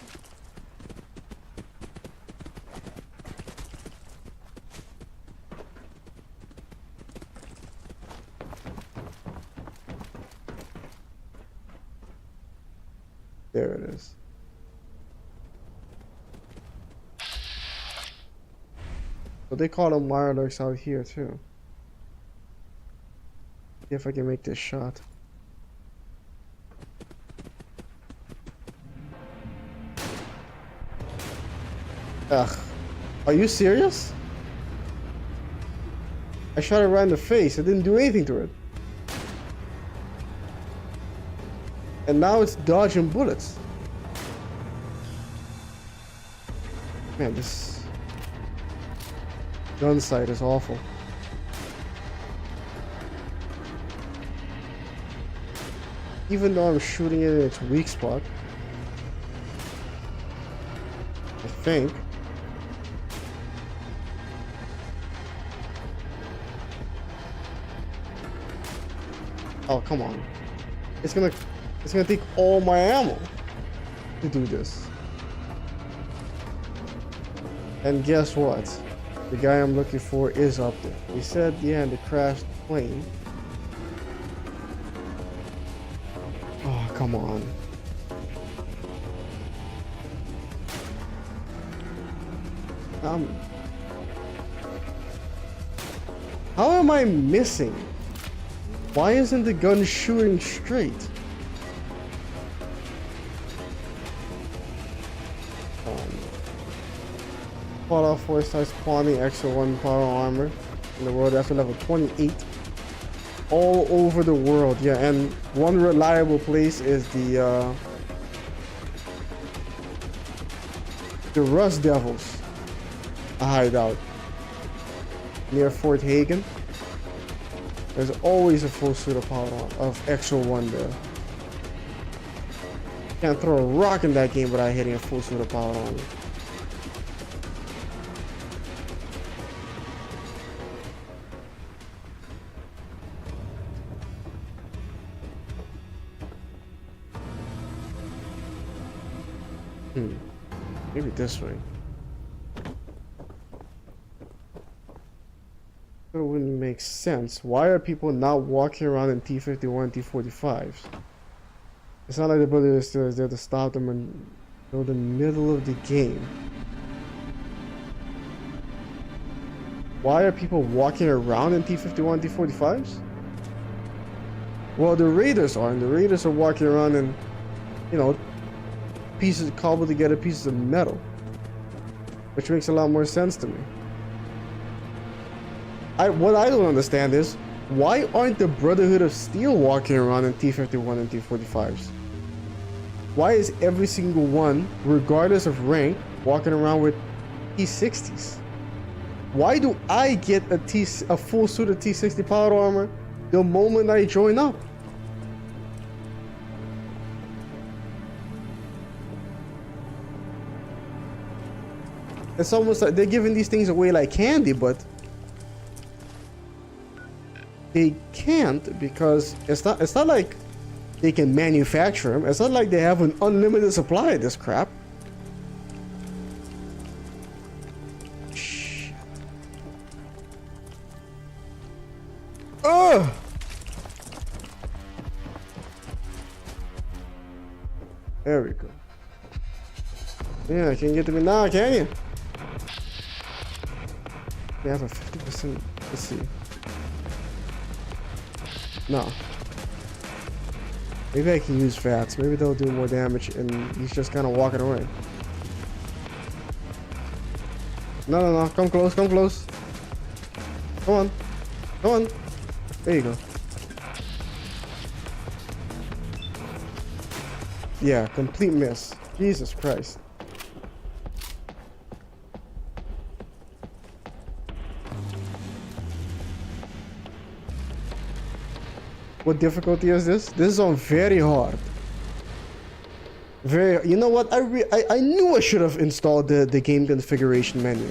There it is. But they call them Mirelurks out here too. See if I can make this shot. Ugh. Are you serious? I shot it right in the face. It didn't do anything to it. And now it's dodging bullets. Man, this gun sight is awful. Even though I'm shooting it in its weak spot, I think. Oh, come on. It's gonna take all my ammo to do this. And guess what? The guy I'm looking for is up there. He said, yeah, the crashed plane. Oh, come on. How am I missing? Why isn't the gun shooting straight? Fallout 4 starts spawning extra 1 power armor in the world after level 28. All over the world, yeah, and one reliable place is the Rust Devils, a hideout near Fort Hagen. There's always a full suit of power of extra 1 there. Can't throw a rock in that game without hitting a full suit of power armor. Maybe this way. It wouldn't make sense. Why are people not walking around in T-51, T-45s? It's not like the bullet is there to stop them in the middle of the game. Why are people walking around in T-51, T-45s? Well, the raiders are, and the raiders are walking around in, you know, pieces cobbled together pieces of metal, which makes a lot more sense to me. What I don't understand is, Why aren't the Brotherhood of Steel walking around in T-51 and T-45s? Why is every single one, regardless of rank, walking around with T-60s? Why do I get a full suit of T-60 power armor the moment I join up? It's almost like they're giving these things away like candy, but they can't because it's not like they can manufacture them. It's not like they have an unlimited supply of this crap. Ugh! There we go. Yeah, can you get to me now, can you? We have a 50%. Let's see. No. Maybe I can use VATS. Maybe they'll do more damage and he's just kind of walking away. No. Come close, come close. Come on. Come on. There you go. Yeah, complete miss. Jesus Christ. What difficulty is this? This is on very hard. Very. You know what? I knew I should have installed the game configuration menu.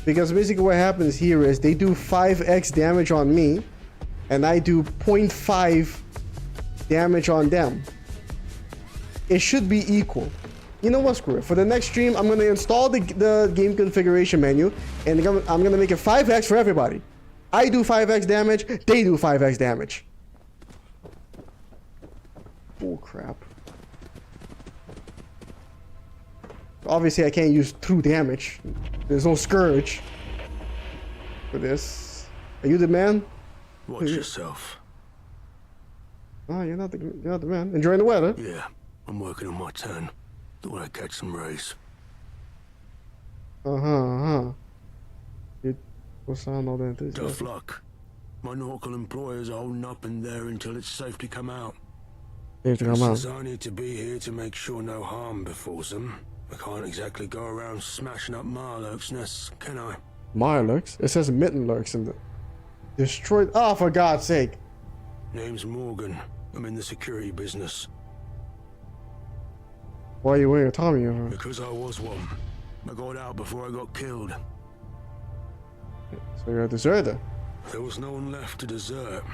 Because basically what happens here is they do 5x damage on me, and I do 0.5 damage on them. It should be equal. You know what? Screw it. For the next stream, I'm gonna install the game configuration menu, and I'm gonna make it 5x for everybody. I do 5x damage, they do 5x damage. Oh crap. Obviously I can't use true damage. There's no scourge for this. Are you the man? Watch yourself. Oh, you're not the man. Enjoying the weather? Yeah, I'm working on my turn. Thought I'd catch some rays. Tough luck. My nautical employers are holding up in there until it's safe to come out. Since I need to be here to make sure no harm befalls them, I can't exactly go around smashing up Marlurk's nests, can I? Marlurks? It says mitten lurks in the destroyed. Oh, for God's sake! Name's Morgan. I'm in the security business. Why are you wearing a Tommy uniform? Because I was one. I got out before I got killed. So you're a deserter? There was no one left to desert.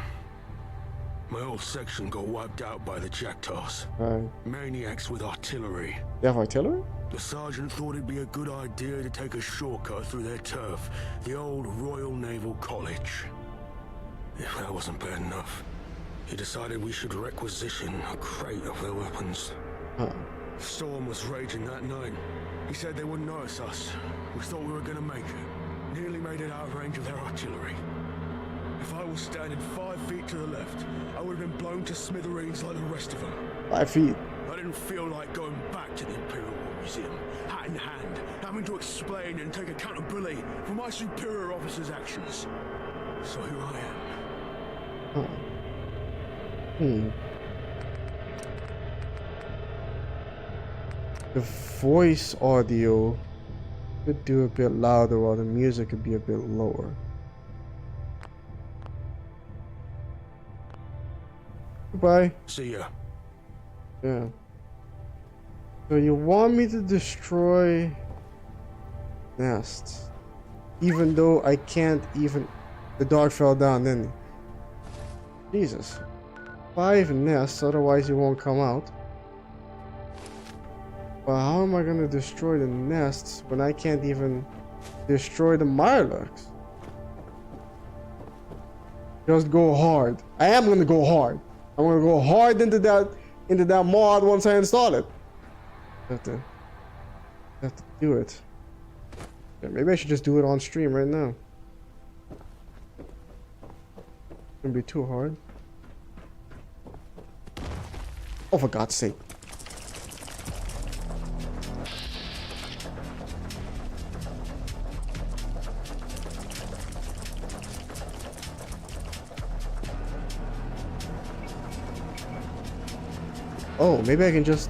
My whole section got wiped out by the Jackdaws. Right. Maniacs with artillery. They have artillery? The sergeant thought it'd be a good idea to take a shortcut through their turf, the old Royal Naval College. If that wasn't bad enough, he decided we should requisition a crate of their weapons. Storm was raging that night. He said they wouldn't notice us. We thought we were gonna make it. Nearly made it out of range of their artillery. If I was standing 5 feet to the left, I would have been blown to smithereens like the rest of them. 5 feet. I didn't feel like going back to the Imperial War Museum, hat in hand, having to explain and take accountability for my superior officer's actions. So here I am. The voice audio could do a bit louder while the music could be a bit lower. Goodbye. See ya. Yeah. So you want me to destroy nests, even though I can't even. The dog fell down, didn't he? Jesus. 5 nests, otherwise he won't come out. But how am I gonna destroy the nests when I can't even destroy the Mirelurks? Just go hard. I am gonna go hard. I'm gonna go hard into that mod once I install it. Have to do it. Yeah, maybe I should just do it on stream right now. Gonna be too hard. Oh, for God's sake. Oh, maybe I can just...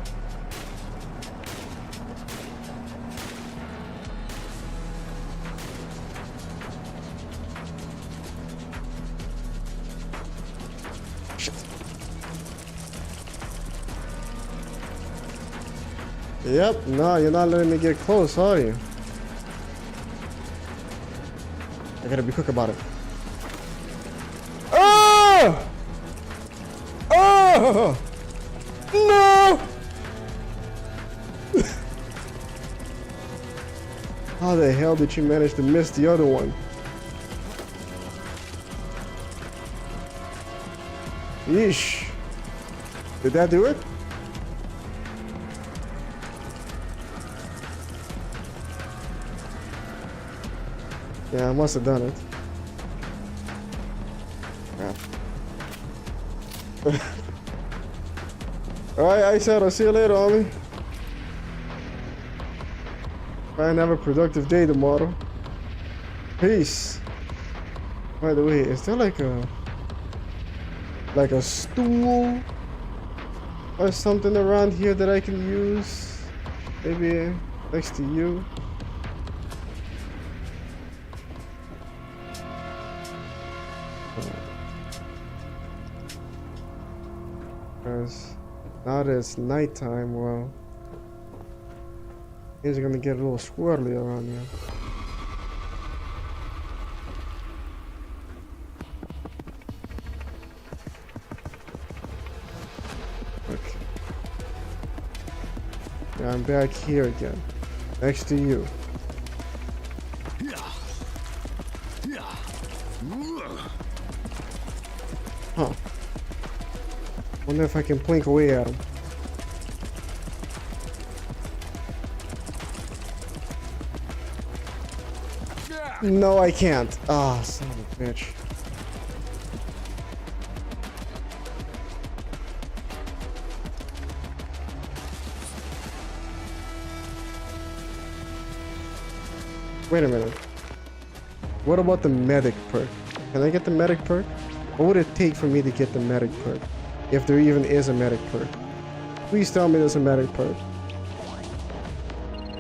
Shit. Yep, no, you're not letting me get close, are you? I gotta be quick about it. Oh! Oh! No! How the hell did you manage to miss the other one? Yeesh. Did that do it? Yeah, I must have done it. Crap. Alright, I said I'll see you later, homie. Try and have a productive day tomorrow. Peace. By the way, is there like a stool or something around here that I can use? Maybe next to you. Because now that it's nighttime, well, things are gonna get a little squirrely around here. Okay. Yeah, I'm back here again, next to you. Huh. Wonder if I can blink away at him. No, I can't. Ah, oh, son of a bitch. Wait a minute. What about the medic perk? Can I get the medic perk? What would it take for me to get the medic perk? If there even is a medic perk. Please tell me there's a medic perk.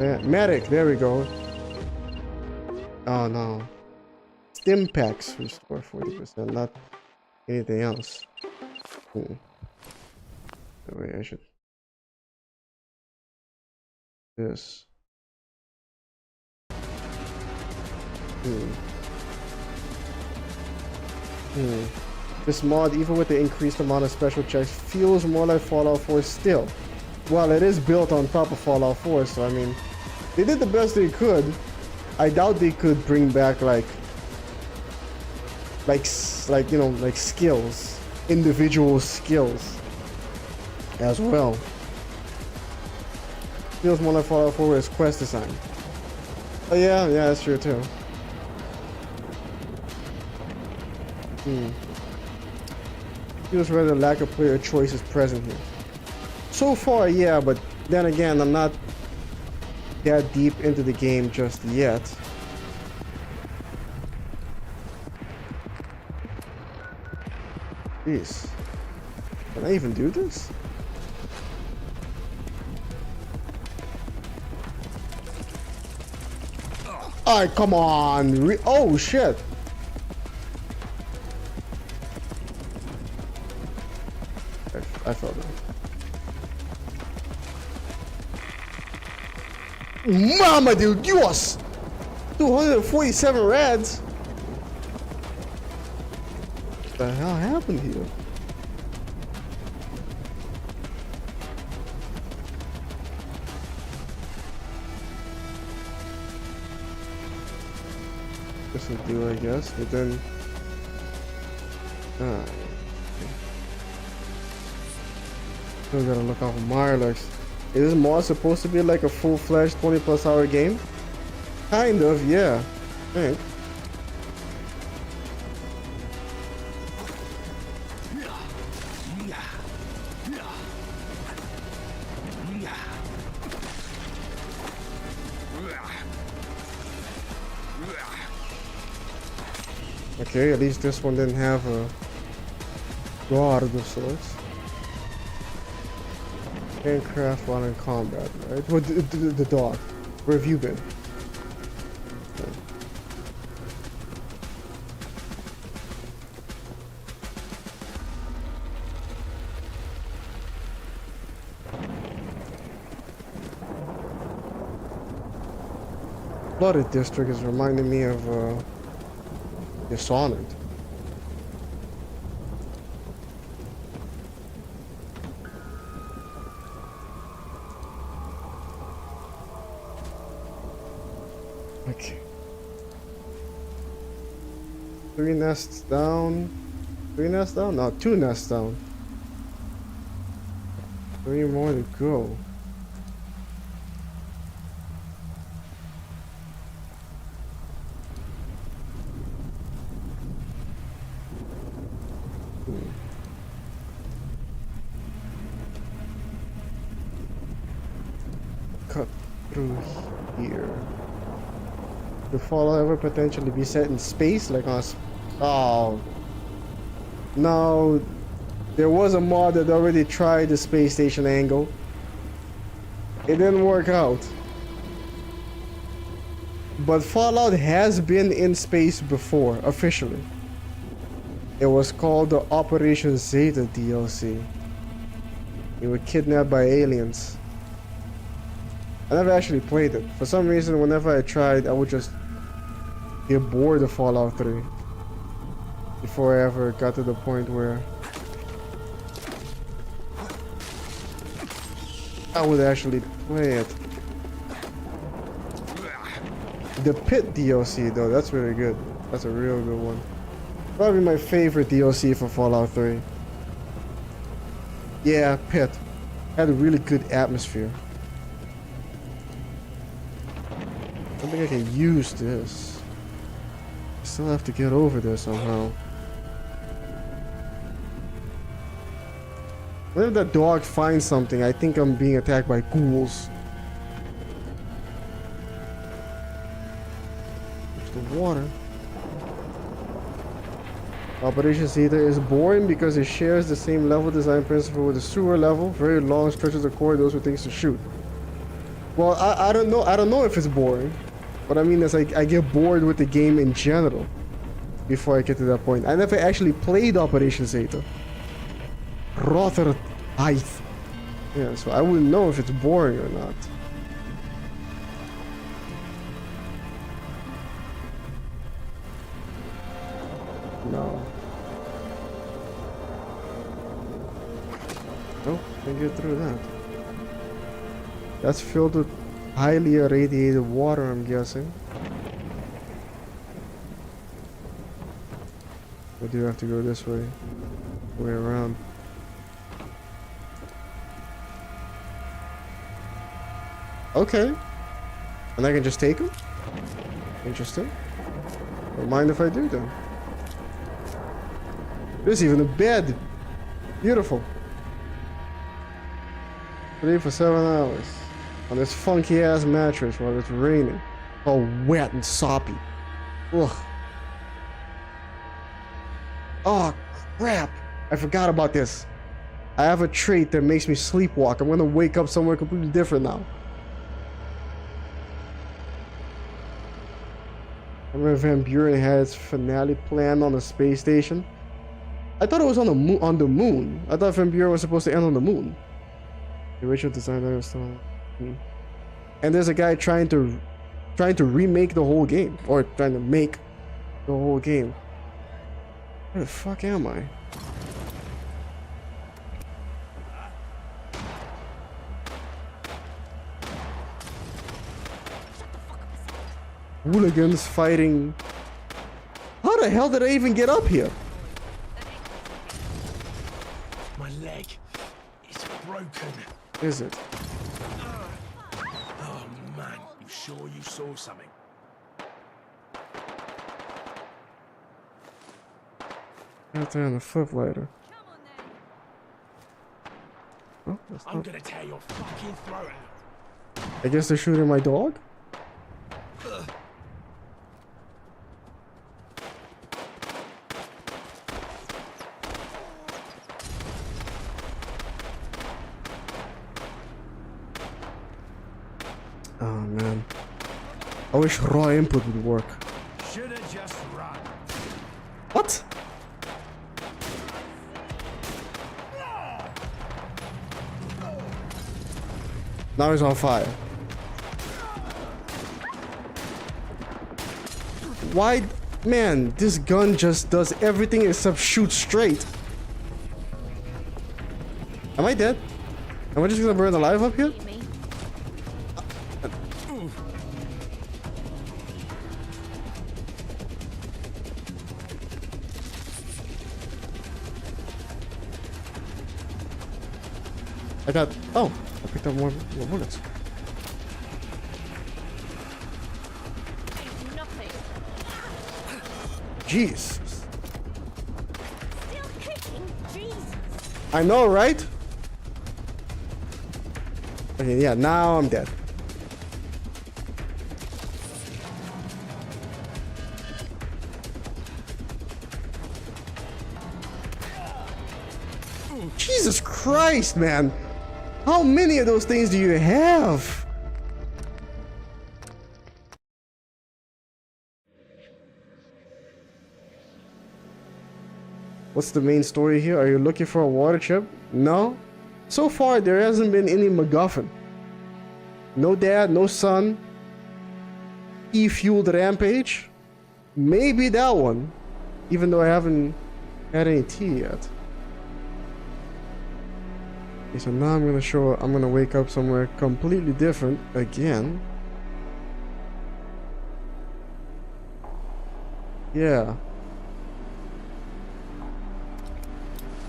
Yeah, medic, there we go. Oh no. Stim packs restore 40%, not anything else. Wait, I should... This. This mod, even with the increased amount of special checks, feels more like Fallout 4 still. Well, it is built on top of Fallout 4, so I mean, they did the best they could. I doubt they could bring back like you know, like skills, individual skills as well. Feels more like Fallout 4 with its quest design. Oh yeah, that's true too. Feels rather lack of player choices present here. So far, yeah, but then again, I'm not that deep into the game just yet. Jeez. Can I even do this? Alright, come on. Oh, shit. I felt it. Mama de Dios! 247 reds? What the hell happened here? This will do, I guess, but then... Still gotta look out for Mirelex. Is this mod supposed to be like a full-fledged 20+ hour game? Kind of, yeah. I think. Okay, at least this one didn't have a guard of sorts. Handcraft while in combat, right? Well, the dog. Where have you been? Flooded district is reminding me of Dishonored. Okay. 3 nests down. 3 nests down? No, 2 nests down. 3 more to go. Cut through here. Could Fallout ever potentially be set in space like us? Oh no, there was a mod that already tried the space station angle. It didn't work out. But Fallout has been in space before, officially. It was called the Operation Zeta DLC. You were kidnapped by aliens. I never actually played it. For some reason, whenever I tried, I would just get bored of Fallout 3. Before I ever got to the point where I would actually play it. The Pit DLC though, that's really good. That's a real good one. Probably my favorite DLC for Fallout 3. Yeah, Pit. Had a really good atmosphere. I don't think I can use this. I still have to get over there somehow. Whenever that dog finds something, I think I'm being attacked by ghouls. There's the water. Operation Zeta is boring because it shares the same level design principle with the sewer level. Very long stretches of corridors with things to shoot. Well, I don't know. I don't know if it's boring. What I mean is I get bored with the game in general before I get to that point. I never actually played Operation Zeta. Rother Heist. Yeah, so I wouldn't know if it's boring or not. No. Nope, can't get through that. That's filled with highly irradiated water, I'm guessing. We do have to go this way. Way around. Okay. And I can just take them? Interesting. Don't mind if I do then. There's even a bed. Beautiful. 3 for 7 hours. On this funky ass mattress while it's raining. All wet and soppy. Ugh. Oh crap. I forgot about this. I have a trait that makes me sleepwalk. I'm gonna wake up somewhere completely different now. Remember Van Buren had its finale planned on the space station? I thought it was on the moon. I thought Van Buren was supposed to end on the moon. The original design was still. And there's a guy trying to remake the whole game, or trying to make the whole game. Where the fuck am I? Hooligans fighting. How the hell did I even get up here? My leg. It's broken. Is it? Oh man, you sure you saw something? Out there on the flip later. Oh, I'm gonna tear your fucking throat out. I guess they're shooting my dog? I wish raw input would work. Should have just run. What? Now he's on fire. Why? Man, this gun just does everything except shoot straight. Am I dead? Am I just gonna burn alive up here? I got... Oh, I picked up more bullets. Jesus. I know, right? Okay, yeah, now I'm dead. Jesus Christ, man. How many of those things do you have? What's the main story here? Are you looking for a water chip? No. So far, there hasn't been any MacGuffin. No dad, no son. E-fueled rampage. Maybe that one. Even though I haven't had any tea yet. Okay, so now I'm gonna wake up somewhere completely different again. Yeah.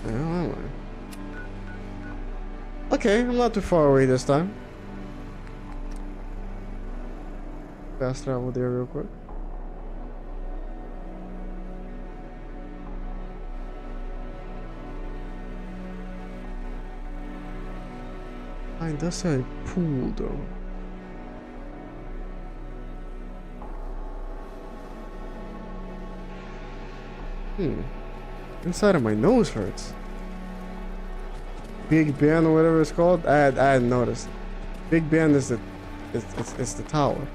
Where am I? Okay, I'm not too far away this time. Fast travel there real quick. It does say a pool though. Inside of my nose hurts. Big Ben or whatever it's called. I hadn't noticed. Big Ben is it's the tower.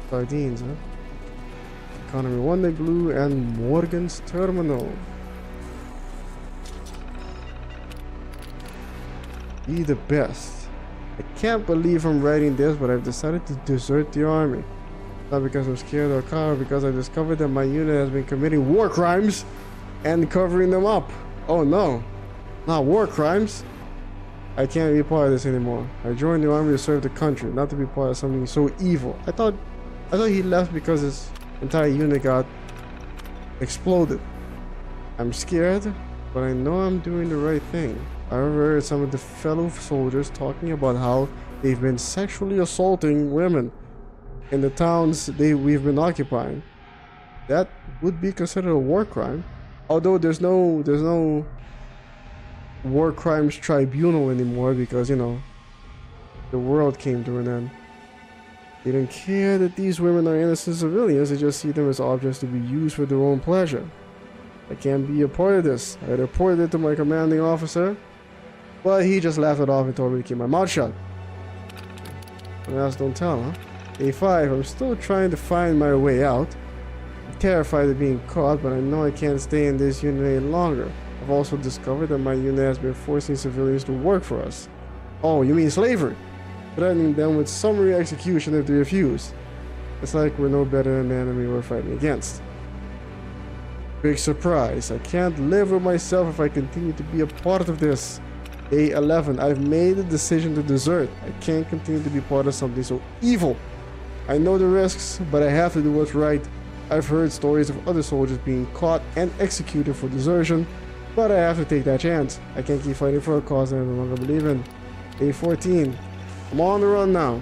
Sardines, huh? Economy 1 day blue and Morgan's Terminal. Be the best. I can't believe I'm writing this, but I've decided to desert the army. Not because I'm scared or coward, because I discovered that my unit has been committing war crimes and covering them up. Oh no, not war crimes. I can't be part of this anymore. I joined the army to serve the country, not to be part of something so evil. I thought he left because his entire unit got exploded. I'm scared, but I know I'm doing the right thing. I overheard some of the fellow soldiers talking about how they've been sexually assaulting women in the towns we've been occupying. That would be considered a war crime. Although there's no war crimes tribunal anymore because, you know, the world came to an end. They don't care that these women are innocent civilians, they just see them as objects to be used for their own pleasure. I can't be a part of this. I reported it to my commanding officer, but he just laughed it off and told me to keep my mouth shut. And else don't tell, huh? A5, I'm still trying to find my way out. I'm terrified of being caught, but I know I can't stay in this unit any longer. I've also discovered that my unit has been forcing civilians to work for us. Oh, you mean slavery? Threatening them with summary execution if they refuse. It's like we're no better than the enemy we're fighting against. Big surprise. I can't live with myself if I continue to be a part of this. Day 11. I've made the decision to desert. I can't continue to be part of something so evil. I know the risks, but I have to do what's right. I've heard stories of other soldiers being caught and executed for desertion, but I have to take that chance. I can't keep fighting for a cause I no longer believe in. Day 14. I'm on the run now.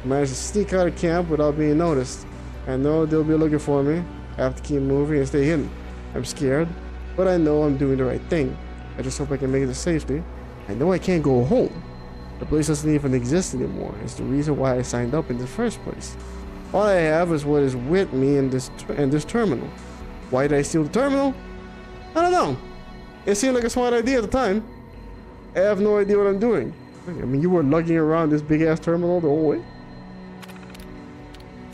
I managed to sneak out of camp without being noticed. I know they'll be looking for me. I have to keep moving and stay hidden. I'm scared, but I know I'm doing the right thing. I just hope I can make it to safety. I know I can't go home. The place doesn't even exist anymore. It's the reason why I signed up in the first place. All I have is what is with me in this terminal. Why did I steal the terminal? I don't know. It seemed like a smart idea at the time. I have no idea what I'm doing. I mean, you were lugging around this big ass terminal the whole way?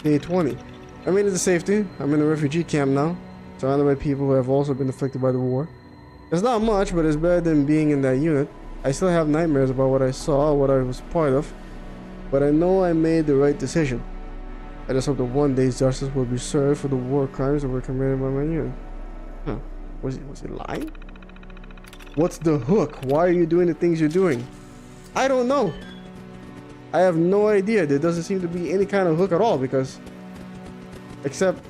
Day 20. I made it to safety. I'm in a refugee camp now, surrounded by people who have also been afflicted by the war. It's not much, but it's better than being in that unit. I still have nightmares about what I saw, what I was part of, but I know I made the right decision. I just hope that one day justice will be served for the war crimes that were committed by my unit. Huh. Was he lying? What's the hook? Why are you doing the things you're doing? I don't know. I have no idea. There doesn't seem to be any kind of hook at all, because except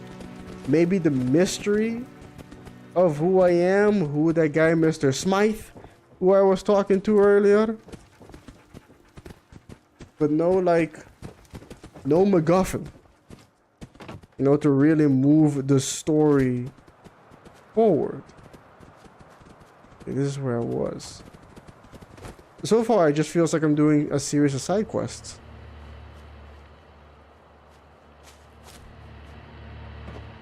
maybe the mystery of who I am, who that guy Mr. Smythe, who I was talking to earlier. But no, like, no MacGuffin. You know, to really move the story forward. Okay, this is where I was. So far, it just feels like I'm doing a series of side quests.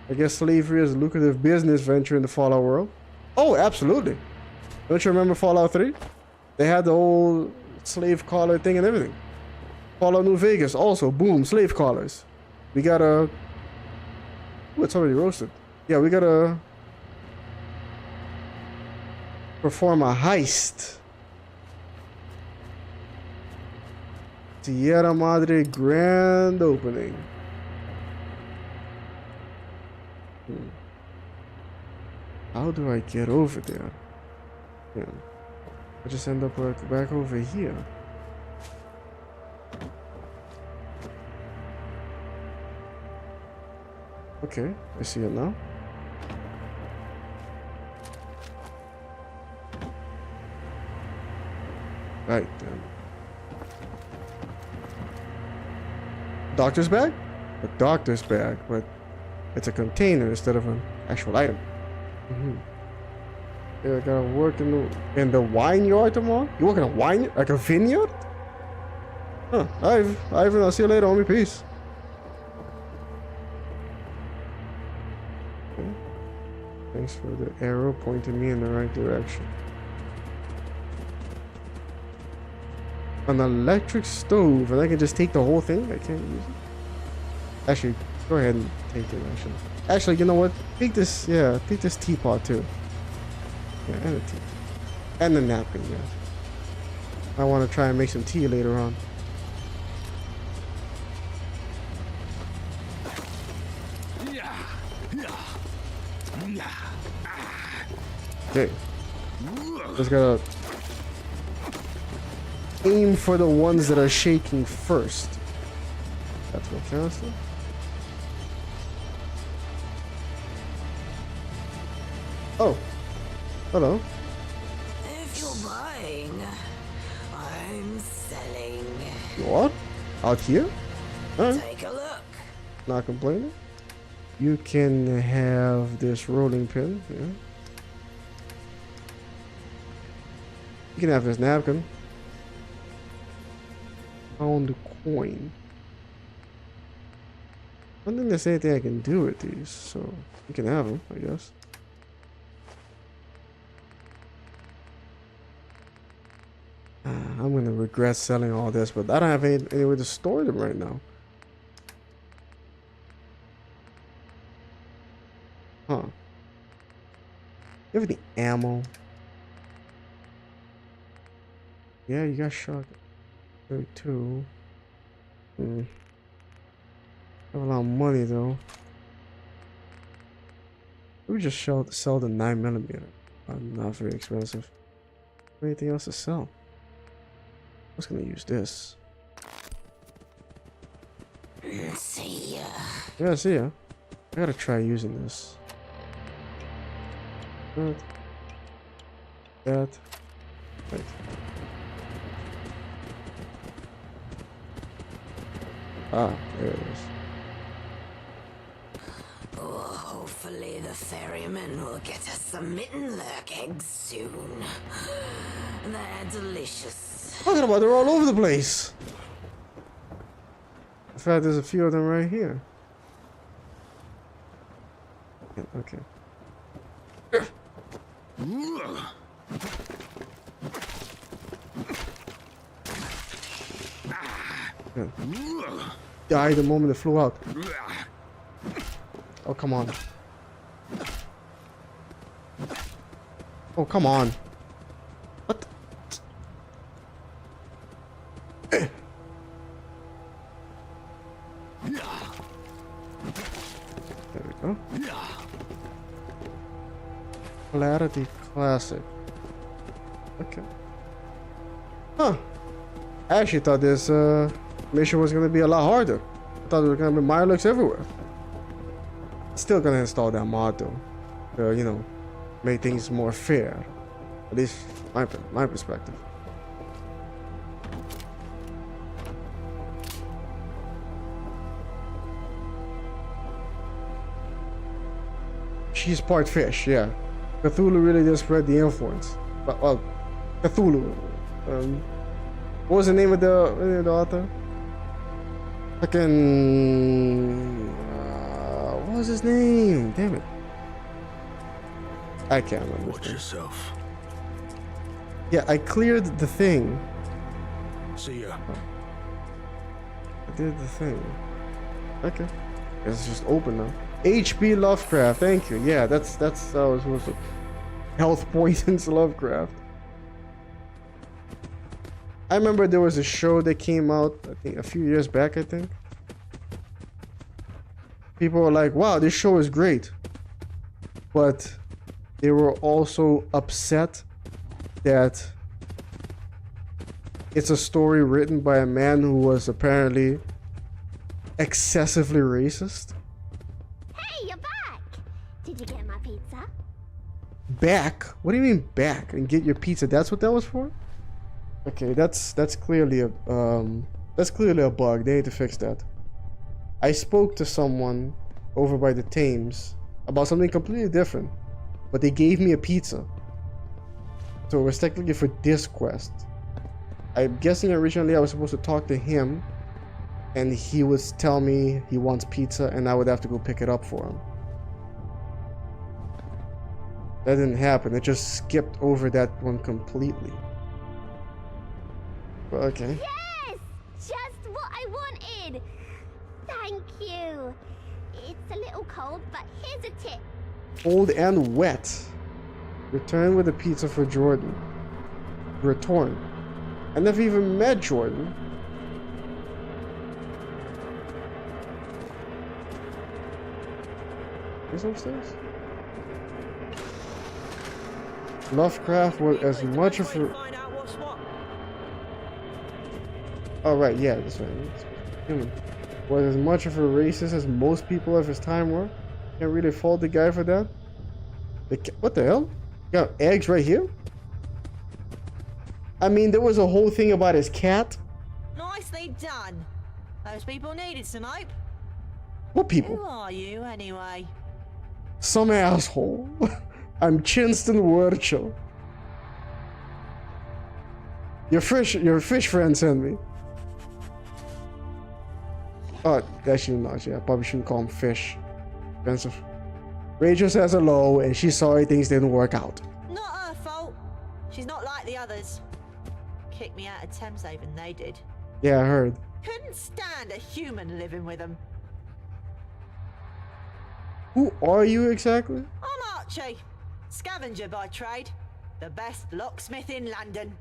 I guess slavery is a lucrative business venture in the Fallout world. Oh, absolutely. Don't you remember Fallout 3? They had the whole slave collar thing and everything. Fallout New Vegas also, boom, slave collars. We gotta... Ooh, it's already roasted. Yeah, we gotta perform a heist. Sierra Madre grand opening. How do I get over there? Yeah. I just end up back over here. Okay, I see it now. Right then. Doctor's bag? A doctor's bag, but it's a container instead of an actual item. Yeah, I gotta work in the wine yard tomorrow? You work in a wine, like a vineyard? Huh, Ivan, I'll see you later, homie, peace. Okay. Thanks for the arrow pointing me in the right direction. An electric stove, and I can just take the whole thing? I can't use it. Actually, go ahead and take it, actually. Actually, you know what? Take this, yeah, take this teapot too. Yeah, and a tea. And the napkin, yeah. I want to try and make some tea later on. Okay. Just gotta aim for the ones that are shaking first. That's what counts. Oh, hello. If you're buying, I'm selling. What? Out here? Right. Take a look. Not complaining. You can have this rolling pin. Yeah. You can have this napkin. Pound coin. I don't think there's anything I can do with these, so you can have them, I guess. I'm gonna regret selling all this, but I don't have anywhere to store them right now. Huh. You have any ammo? Yeah, you got shot. 32. I have a lot of money though. We just sell the 9mm. Not very expensive. Anything else to sell? I was gonna use this. See ya. Yeah, see ya. I gotta try using this. That. Right. Ah, there it is. Oh, hopefully the ferryman will get us some mitten lurk eggs soon. They're delicious. Talking about, they're all over the place. In fact, there's a few of them right here. Yeah, okay. Good. died the moment it flew out. Oh, come on. Oh, come on. What? There we go. Clarity Classic. Okay. Huh. I actually thought this mission was gonna be a lot harder. I thought there were gonna be Mirelocks everywhere. Still gonna install that mod though. You know, make things more fair. At least my perspective. She's part fish, yeah. Cthulhu really did spread the influence. But, well, Cthulhu. What was the name of the author? Fucking... what was his name? Damn it. I can't remember. Watch yourself. Yeah, I cleared the thing. See ya. I did the thing. Okay. It's just open now. H.P. Lovecraft, thank you. Yeah, that's how it's supposed to. Health poisons Lovecraft. I remember there was a show that came out, I think, a few years back, I think. People were like, wow, this show is great. But they were also upset that it's a story written by a man who was apparently excessively racist. Hey, you're back! Did you get my pizza? Back? What do you mean back? And get your pizza? That's what that was for? Okay, that's clearly a bug. They need to fix that. I spoke to someone over by the Thames about something completely different, but they gave me a pizza. So it was technically for this quest. I'm guessing originally I was supposed to talk to him, and he would tell me he wants pizza, and I would have to go pick it up for him. That didn't happen. It just skipped over that one completely. Okay. Yes! Just what I wanted! Thank you. It's a little cold, but here's a tip. Cold and wet. Return with a pizza for Jordan. Return. I never even met Jordan. He's upstairs? Lovecraft was as much of a... Oh right, yeah, that's right. Human. Was as much of a racist as most people of his time were. Can't really fault the guy for that. What the hell? Got eggs right here? I mean, there was a whole thing about his cat. Nicely done. Those people needed some hope. What people? Who are you, anyway? Some asshole. I'm Chinston Wurchel. Your fish friend sent me. Oh, actually not. Yeah, probably shouldn't call him fish. Offensive. Rachel says hello, and she's sorry things didn't work out. Not her fault. She's not like the others. Kicked me out of Thames Haven, they did. Yeah, I heard. Couldn't stand a human living with them. Who are you exactly? I'm Archie. Scavenger by trade. The best locksmith in London.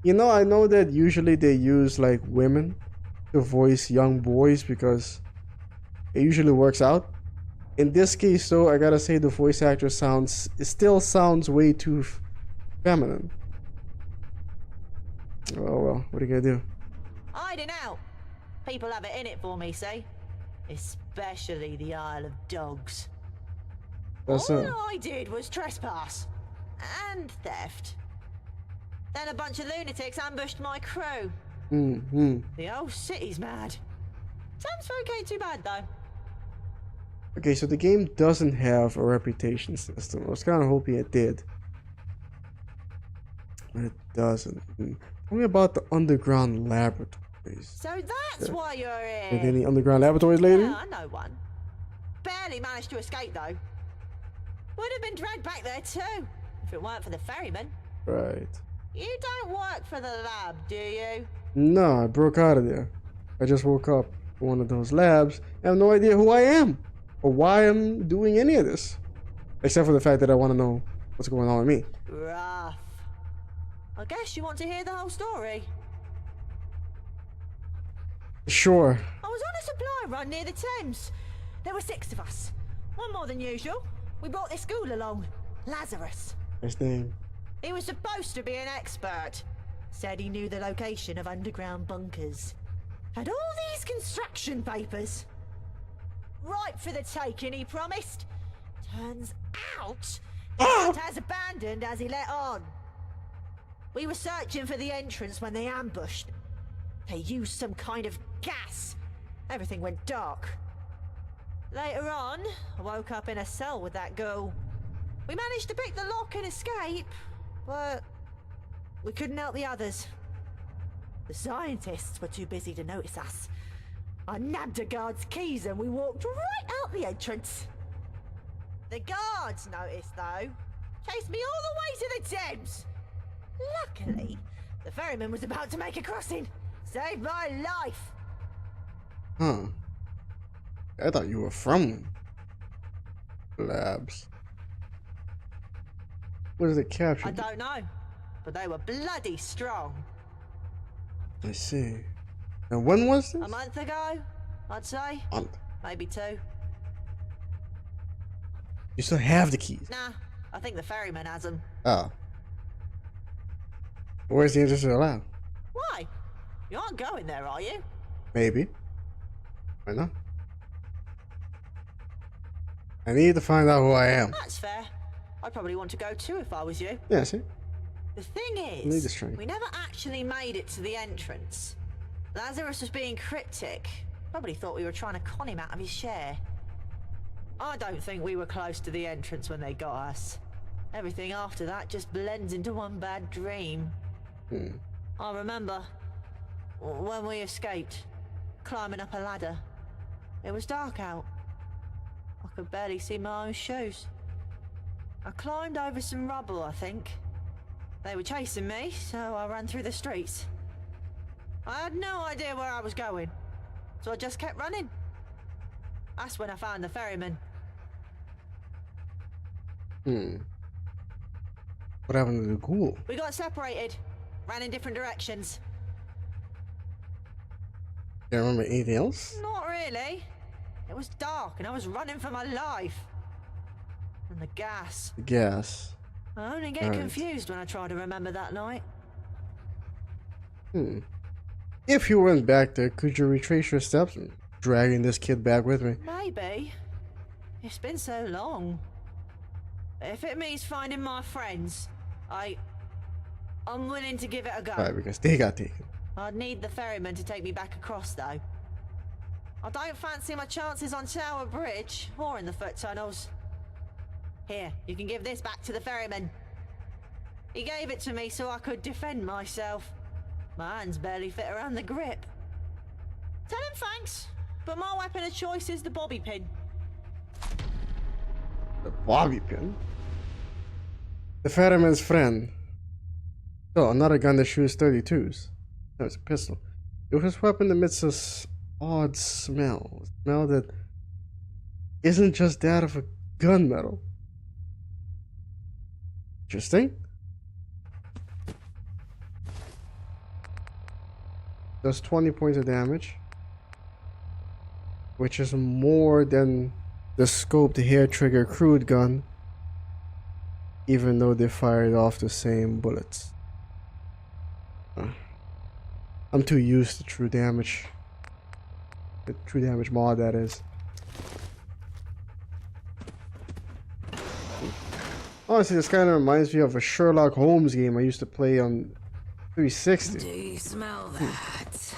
You know, I know that usually they use like women to voice young boys because it usually works out. In this case though, I gotta say the voice actor still sounds way too feminine. Oh well, what are you gonna do? Hiding out. People have it in it for me, see? Especially the Isle of Dogs. That's All I did was trespass. And theft. Then a bunch of lunatics ambushed my crew. The whole city's mad. Thames folk ain't too bad though. Okay, so the game doesn't have a reputation system. I was kind of hoping it did. But it doesn't. Tell me about the underground laboratories. So that's why you're here. Are there any underground laboratories lately? Yeah, I know one. Barely managed to escape though. Would have been dragged back there too, if it weren't for the ferryman. Right. You don't work for the lab, do you? No, I broke out of there. I just woke up in one of those labs. I have no idea who I am or why I'm doing any of this. Except for the fact that I want to know what's going on with me. Rough. I guess you want to hear the whole story. Sure. I was on a supply run near the Thames. There were 6 of us. One more than usual. We brought this ghoul along. Lazarus. His name. He was supposed to be an expert. Said he knew the location of underground bunkers. Had all these construction papers. Ripe for the taking, he promised. Turns out, it's not as abandoned as he let on. We were searching for the entrance when they ambushed. They used some kind of gas. Everything went dark. Later on, I woke up in a cell with that girl. We managed to pick the lock and escape, but we couldn't help the others. The scientists were too busy to notice us. I nabbed a guard's keys and we walked right out the entrance. The guards noticed, though. Chased me all the way to the Thames. Luckily, the ferryman was about to make a crossing. Saved my life. Huh. I thought you were from labs. What is it captured? I don't know, but they were bloody strong. I see. And when was this? A month ago, I'd say. Month. Maybe 2. You still have the keys? Nah, I think the ferryman has them. Oh. Where's the entrance to the lab? Why? You aren't going there, are you? Maybe. Why not? I need to find out who I am. That's fair. I'd probably want to go too if I was you. Yeah, see? The thing Need is, this train. we never actually made it to the entrance. Lazarus was being cryptic. Probably thought we were trying to con him out of his share. I don't think we were close to the entrance when they got us. Everything after that just blends into one bad dream. I remember when we escaped, climbing up a ladder. It was dark out. I could barely see my own shoes. I climbed over some rubble, I think. They were chasing me, so I ran through the streets. I had no idea where I was going, so I just kept running. That's when I found the ferryman. What happened to the ghoul? We got separated, ran in different directions. Do you remember anything else? Not really. It was dark and I was running for my life. And the gas. The gas. I only get confused when I try to remember that night. If you went back there, could you retrace your steps? Dragging this kid back with me. Maybe. It's been so long. If it means finding my friends, I'm willing to give it a go. Alright, because they got taken. I'd need the ferryman to take me back across, though. I don't fancy my chances on Tower Bridge or in the foot tunnels. Here, you can give this back to the ferryman. He gave it to me so I could defend myself. My hands barely fit around the grip. Tell him thanks, but my weapon of choice is the bobby pin. The bobby pin? The ferryman's friend. Oh, another gun that shoots 32s. No, it's a pistol. It was his weapon amidst this odd smell. A smell that isn't just that of a gunmetal. Interesting. Does 20 points of damage, which is more than the scoped hair trigger crude gun, even though they fired off the same bullets. I'm too used to true damage. The true damage mod, that is. Honestly, this kind of reminds me of a Sherlock Holmes game I used to play on 360. Do you smell that?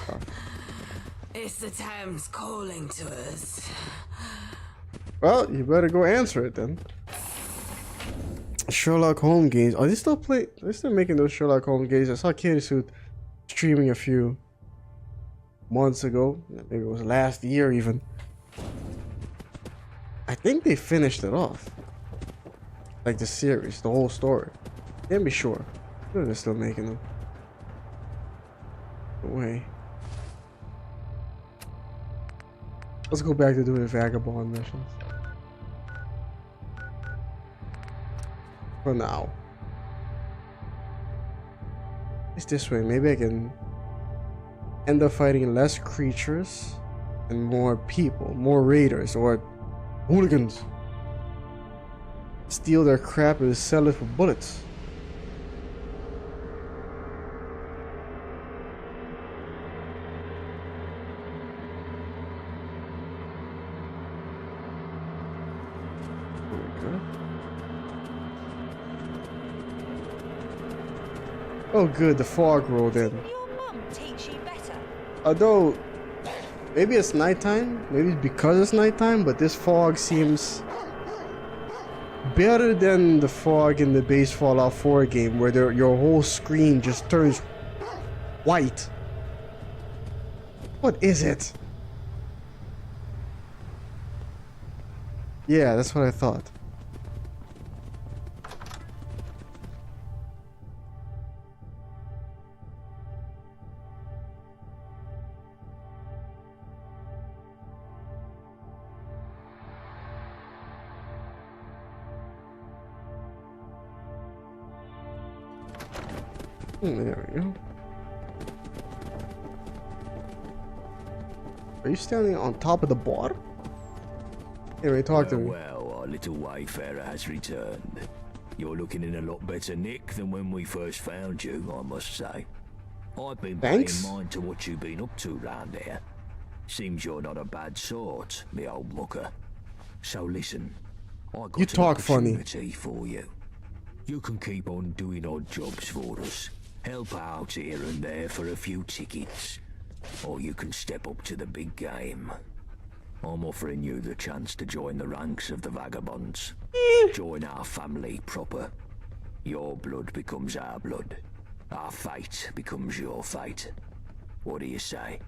It's the Thames calling to us. Well, you better go answer it then. Sherlock Holmes games. Are they still making those Sherlock Holmes games? I saw Katie Suit streaming a few months ago. Maybe it was last year even. I think they finished it off. Like the series, the whole story. Can't be sure. They're still making them. No way. Let's go back to doing the Vagabond missions. For now. It's this way. Maybe I can end up fighting less creatures and more people, more raiders or hooligans. Steal their crap and sell it for bullets. Oh good, the fog rolled in. Although, maybe it's nighttime, maybe it's because it's nighttime, but this fog seems better than the fog in the base Fallout 4 game where your whole screen just turns white. What is it? Yeah, that's what I thought. There we go. Are you standing on top of the bar? Anyway, talk to me. Well, our little wayfarer has returned. You're looking in a lot better nick than when we first found you, I must say. I've been paying mind to what you've been up to round here. Seems you're not a bad sort, me old mucker. So listen, I got an opportunity for you. You can keep on doing odd jobs for us. Help out here and there for a few tickets. Or you can step up to the big game. I'm offering you the chance to join the ranks of the Vagabonds. Join our family proper. Your blood becomes our blood. Our fate becomes your fate. What do you say?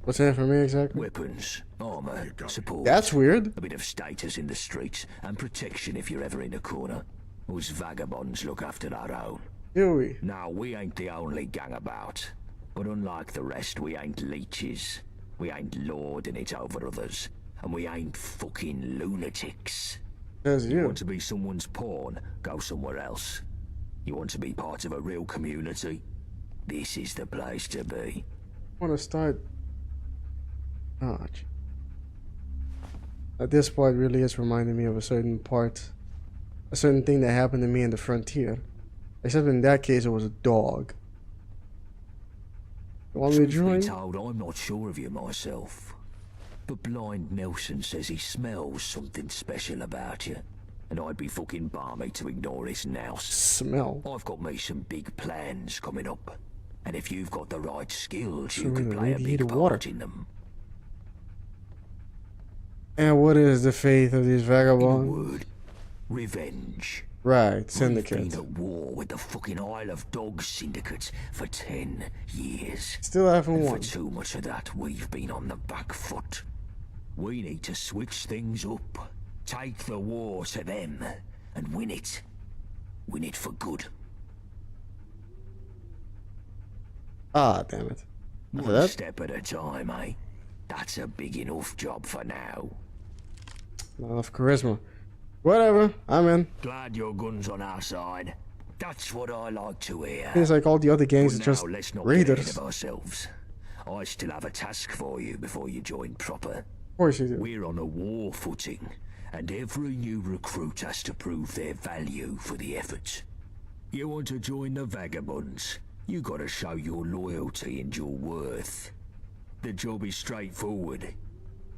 What's that for me exactly? Weapons, armor, support. That's weird. A bit of status in the streets and protection if you're ever in a corner. Us Vagabonds look after our own. Do we? Now, we ain't the only gang about. But unlike the rest, we ain't leeches. We ain't lording it over others. And we ain't fucking lunatics. You want to be someone's pawn, go somewhere else. You want to be part of a real community, this is the place to be. I want to start... Oh, this part really is reminding me of a certain thing that happened to me in the Frontier. Except in that case, it was a dog. You want me to join? Told, I'm not sure of you myself. But Blind Nelson says he smells something special about you. And I'd be fucking balmy to ignore his nous. Smell? I've got me some big plans coming up. And if you've got the right skills, you could play a big part in them. And what is the fate of these vagabonds? In a word, revenge. Right, Syndicate. We've been at war with the fucking Isle of Dogs Syndicate for 10 years. Still haven't won. For too much of that, we've been on the back foot. We need to switch things up. Take the war to them and win it. Win it for good. Ah, damn it. One step at a time, eh? That's a big enough job for now. Not enough charisma. Whatever, I'm in. Glad your gun's on our side. That's what I like to hear. It's like all the other gangs are just let's not raiders. Get ahead of ourselves. I still have a task for you before you join proper. Of course you do. We're on a war footing, and every new recruit has to prove their value for the effort. You want to join the Vagabonds? You gotta show your loyalty and your worth. The job is straightforward.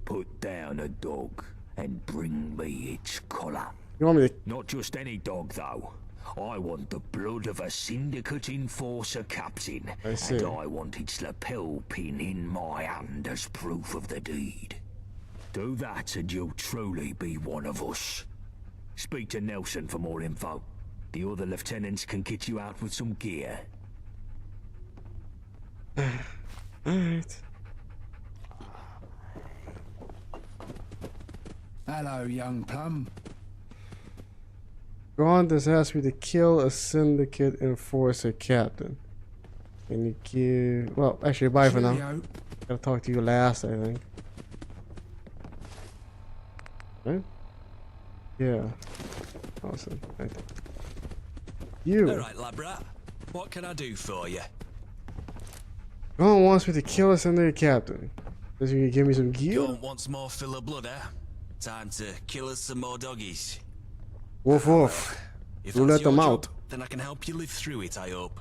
Put down a dog and bring me its collar. You want me to... Not just any dog, though. I want the blood of a Syndicate enforcer captain. I see. And I want its lapel pin in my hand as proof of the deed. Do that and you'll truly be one of us. Speak to Nelson for more info. The other lieutenants can get you out with some gear. Alright. Hello, young plum. Gaunt has asked me to kill a Syndicate enforcer captain. Can you give... Well, actually, bye for now. Gotta talk to you last, I think. Right? Yeah. Awesome. Right there. You. Alright, labrat. What can I do for you? Gon wants me to kill a Syndicate captain. Does he give me some gear? Gon wants more filler blood, eh? Time to kill us some more doggies. Woof woof. If You that's let them your out. job, then I can help you live through it, I hope.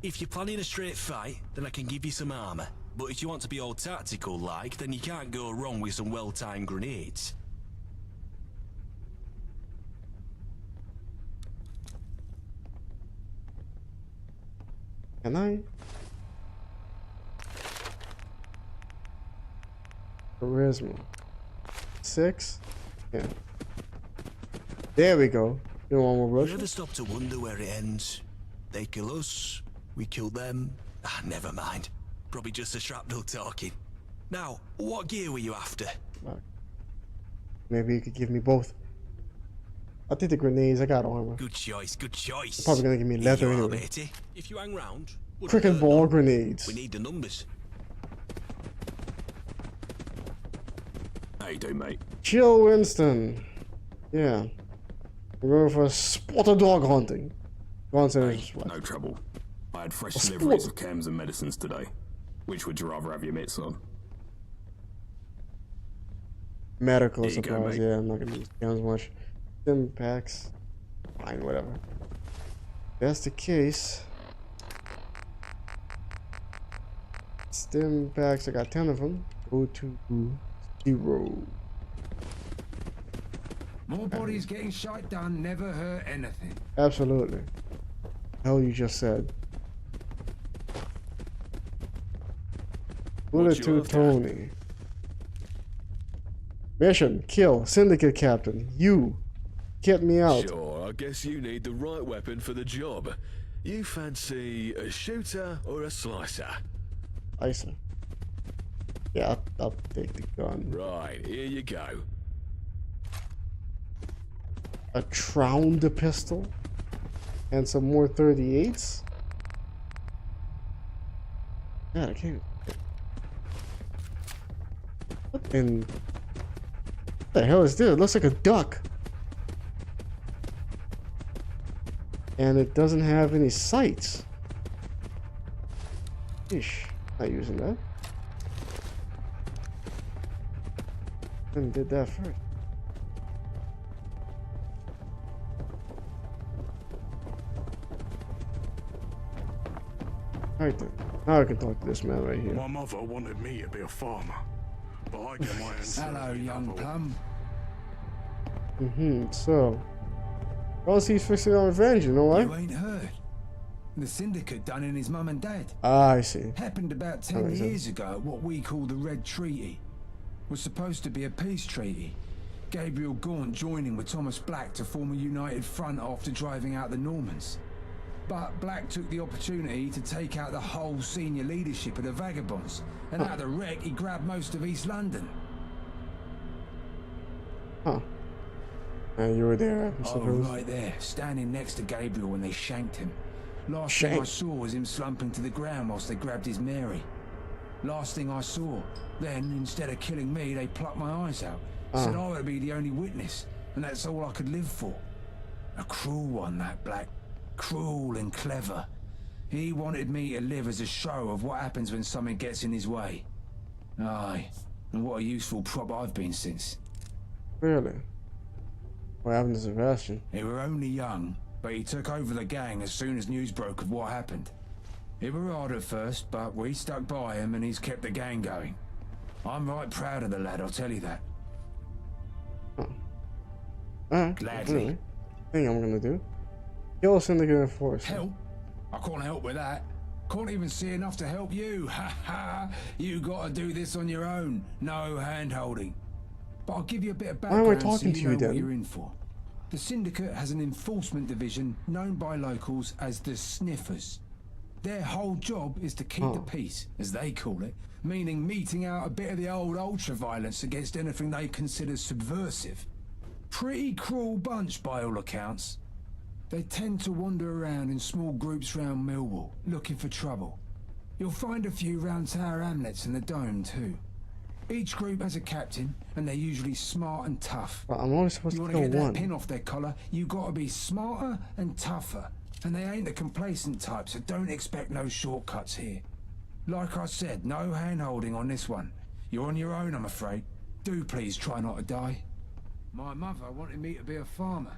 If you're planning a straight fight, then I can give you some armor. But if you want to be all tactical like, then you can't go wrong with some well-timed grenades. Can I? Charisma. 6? Yeah. There we go. You want more You Russian? ever stop to wonder where it ends? They kill us, we kill them. Ah, never mind. Probably just a shrapnel talking. Now, what gear were you after? Maybe you could give me both. I think the grenades, I got armor. Good choice, good choice. Probably gonna give me leather Here you are, anyway. matey. If you hang round, Cricket ball grenades. we need the numbers. How you doing, mate? Chill Winston. Yeah. We're going for spotted dog hunting. Go on, say No trouble. I had fresh A deliveries sport. of chems and medicines today. Which would you rather have your mitts on? medical There you go, supplies. mate. Yeah, I'm not gonna use guns much. Stim packs. Fine, whatever. That's the case. Stim packs, I got 10 of them. Go to 0. More bodies getting shite done never hurt anything. Absolutely. Hell, you just said. Bullet to Tony. Mission: kill Syndicate captain. You get me out. Sure, I guess you need the right weapon for the job. You fancy a shooter or a slicer? Slicer. Yeah, I'll take the gun. Right, here you go. A Tround pistol and some more 38s. God, I can't. What in the hell is this? It looks like a duck. And it doesn't have any sights. Ish. Not using that. And did that first. Alright then. Now I can talk to this man right here. My mother wanted me to be a farmer, but I get my hands. Hello, young plum. So. Well, he's fixing on revenge, you know why? You ain't heard. The Syndicate done in his mum and dad. Ah, I see. Happened about That 10 makes years sense. ago at what we call the Red Treaty. Was supposed to be a peace treaty. Gabriel Gaunt joining with Thomas Black to form a united front after driving out the Normans. But Black took the opportunity to take out the whole senior leadership of the Vagabonds, and out of the wreck he grabbed most of East London. Huh. And you were there, I I suppose. was right there, standing next to Gabriel when they shanked him. Last thing I saw was him slumping to the ground whilst they grabbed his Mary. Last thing I saw. Then, instead of killing me, they plucked my eyes out. Said I would be the only witness, and that's all I could live for. A cruel one, that Black. Cruel and clever. He wanted me to live as a show of what happens when something gets in his way. Aye, and what a useful prop I've been since. Really? What happened to Sebastian? He were only young, but he took over the gang as soon as news broke of what happened. It were hard at first, but we stuck by him and he's kept the gang going. I'm right proud of the lad, I'll tell you that. Alright. Gladly. Really? Thing I'm gonna do. Kill Syndicate enforcer. Help? I can't help with that. Can't even see enough to help you. Ha ha! You gotta do this on your own. No hand-holding. But I'll give you a bit of Why am I background so talking to you you know then? what you're in for. The Syndicate has an enforcement division known by locals as the Sniffers. Their whole job is to keep the peace, as they call it, meaning meting out a bit of the old ultra-violence against anything they consider subversive. Pretty cruel bunch by all accounts. They tend to wander around in small groups round Millwall, looking for trouble. You'll find a few round Tower Hamlets and the Dome too. Each group has a captain, and they're usually smart and tough. Well, I'm only supposed you to want kill to get one. that pin off their collar, you got to be smarter and tougher. And they ain't the complacent type, so don't expect no shortcuts here. Like I said, no hand-holding on this one. You're on your own, I'm afraid. Do please try not to die. My mother wanted me to be a farmer.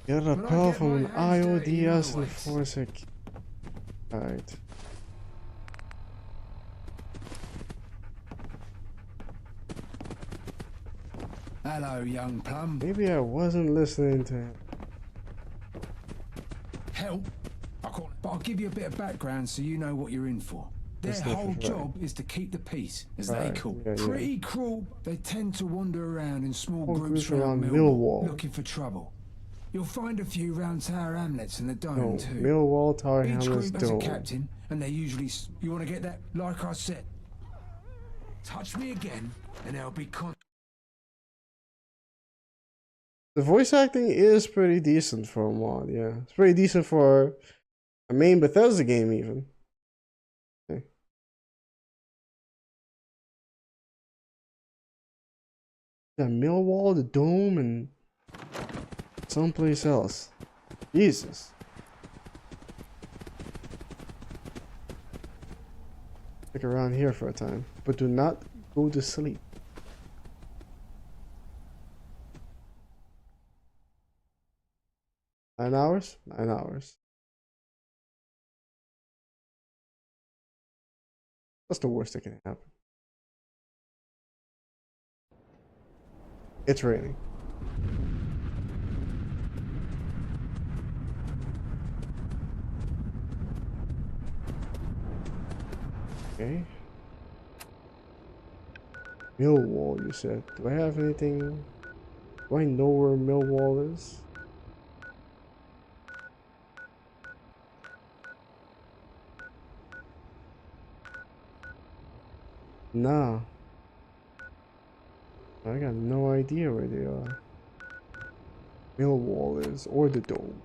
Get a pill from an IODS and force it. Alright. Hello, young plum. Maybe I wasn't listening to him. Help? But I'll give you a bit of background so you know what you're in for. Their whole job is to keep the peace, as they call it. Pretty cruel. They tend to wander around in small groups around Millwall, looking for trouble. You'll find a few round Tower Hamlets and the Dome too. Millwall, Tower Hamlets, Dome. Each group has a captain, and they're usually... You want to get that? Like I said. Touch me again, and there'll be The voice acting is pretty decent for a mod, yeah. It's pretty decent for a main Bethesda game even. Okay. The Millwall, the Dome, and someplace else. Jesus. Stick around here for a time, but do not go to sleep. 9 hours? 9 hours. That's the worst that can happen. It's raining. Okay. Millwall, you said. Do I have anything? Do I know where Millwall is? Nah. I got no idea where they are. Millwall is, or the Dome.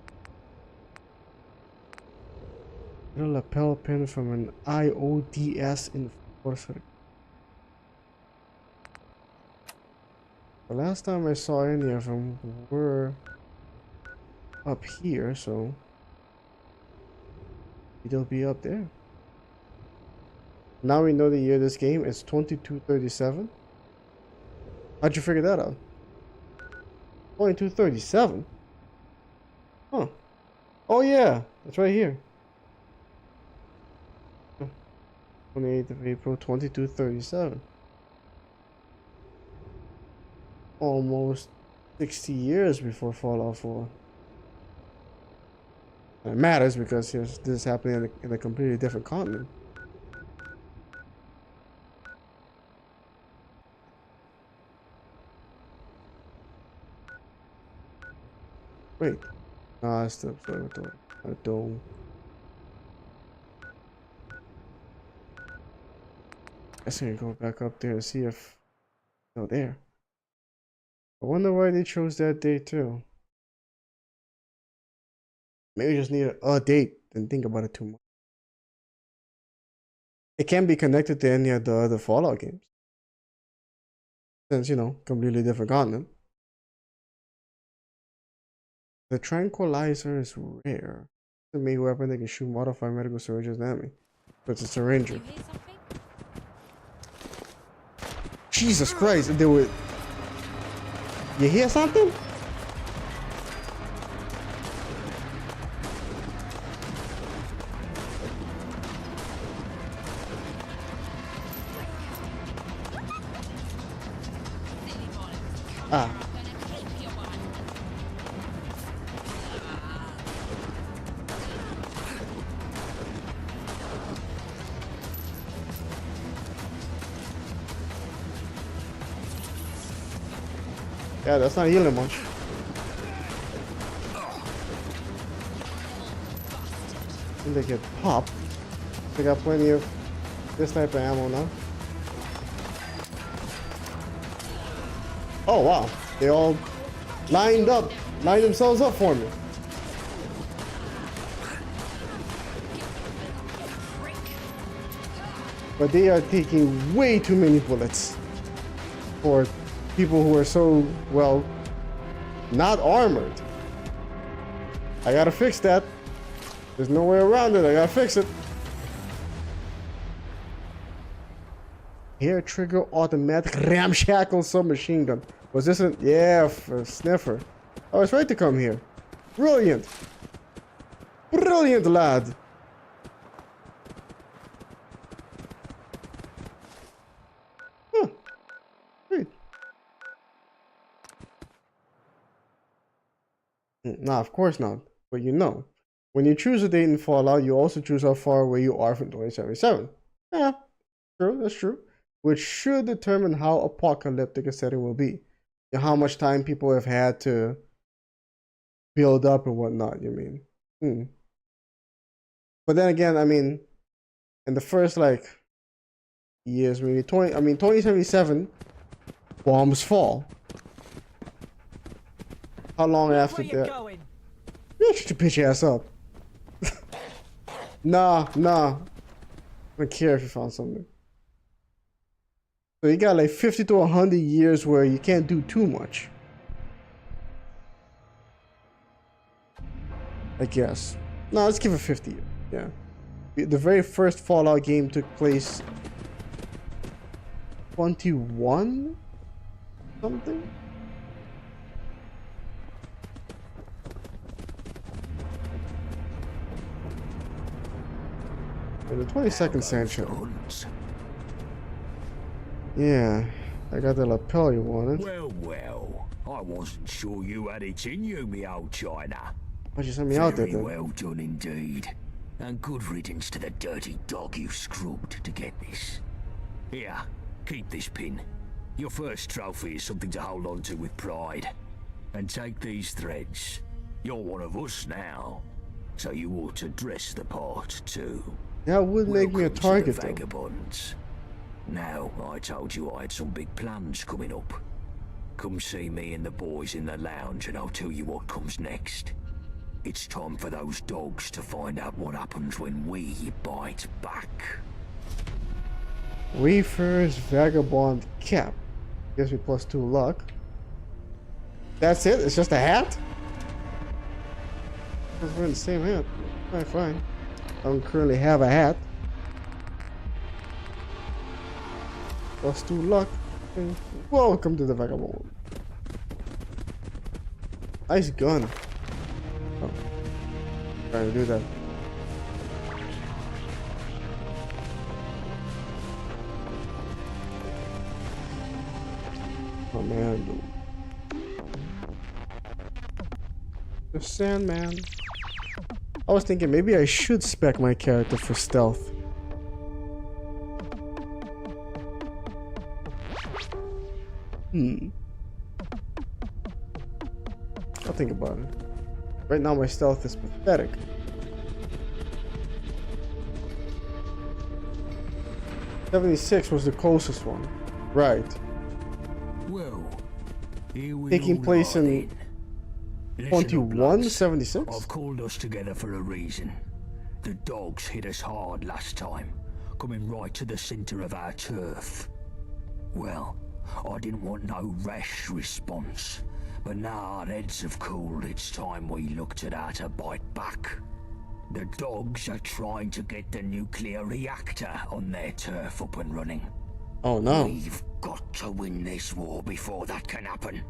Get a lapel pin from an IODS enforcer. The last time I saw any of them were up here, so they'll be up there. Now we know the year of this game is 2237. How'd you figure that out? 2237? Huh. Oh yeah, it's right here. 28th of April, 2237. Almost 60 years before Fallout 4. And it matters because this is happening in a completely different continent. Wait. Ah, it's the observatory. A dome. Guess I'm gonna go back up there and see if they're there. I wonder why they chose that date too. Maybe we just need a date and think about it too much. It can be connected to any of the other Fallout games. Since, you know, completely different continent. The tranquilizer is rare. It's a melee weapon that can shoot modified medical surgeons and enemy. But it's a syringer. Jesus Christ, they were... You hear something? Ah. Yeah, that's not healing much. And they get popped. They got plenty of this type of ammo now. Oh wow, they all lined themselves up for me. But they are taking way too many bullets. for people who are so, well, not armored. I gotta fix that. There's no way around it. I gotta fix it. Hair trigger automatic ramshackle submachine gun. Was this a... Yeah, for sniffer. I was right to come here. Brilliant. Brilliant, lad. Huh. Great. Nah, of course not. But you know, when you choose a date in Fallout, you also choose how far away you are from 2077. Yeah, true, that's true. Which should determine how apocalyptic a setting will be. And how much time people have had to build up and whatnot, you mean. But then again, I mean, in the first, like, years, maybe 2077, bombs fall. How long after that? Yeah, shut your bitch ass up. Nah. I don't care if you found something. So you got like 50 to 100 years where you can't do too much. I guess. No, let's give it 50 years. Yeah. The very first Fallout game took place 21 something? In the 22nd century. Yeah, I got the lapel you wanted. Well, I wasn't sure you had it in you, me old China. Why'd you send me out there then? Very well done indeed. And good riddance to the dirty dog you scrubbed to get this. Here, keep this pin. Your first trophy is something to hold on to with pride. And take these threads. You're one of us now, so you ought to dress the part too. That would make me a target, though. Vagabonds. Now, I told you I had some big plans coming up. Come see me and the boys in the lounge and I'll tell you what comes next. It's time for those dogs to find out what happens when we bite back. Reefers Vagabond cap. Gives me +2 luck. That's it? It's just a hat? We're wearing the same hat. Alright, fine. I don't currently have a hat. +2 luck. Welcome to the Vagabond. Nice gun. Oh. Trying to do that. Oh man, dude. The Sandman. I was thinking maybe I should spec my character for stealth. I'll think about it. Right now my stealth is pathetic. '76 was the closest one. Right. Well, here we taking place in 2176? I've called us together for a reason. The dogs hit us hard last time, coming right to the center of our turf. Well, I didn't want no rash response, but now our heads have cooled, it's time we looked at how to bite back. The dogs are trying to get the nuclear reactor on their turf up and running. Oh no. We've got to win this war before that can happen.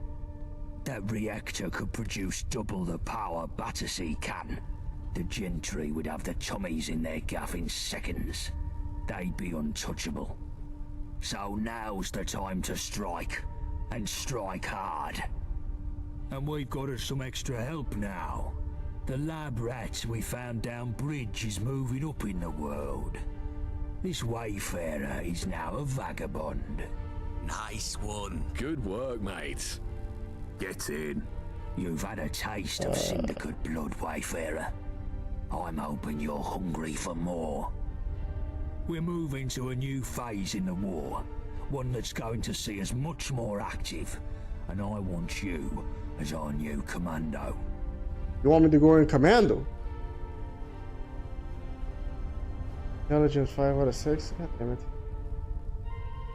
That reactor could produce double the power Battersea can. The gentry would have the tummies in their gaff in seconds. They'd be untouchable. So now's the time to strike, and strike hard. And we've got us some extra help now. The lab rat we found down bridge is moving up in the world. This wayfarer is now a vagabond. Nice one. Good work, mate. Get in. You've had a taste of Syndicate blood, wayfarer. I'm hoping you're hungry for more. We're moving to a new phase in the war, one that's going to see us much more active, and I want you as our new commando. You want me to go in commando? Intelligence 5 out of 6? God damn it.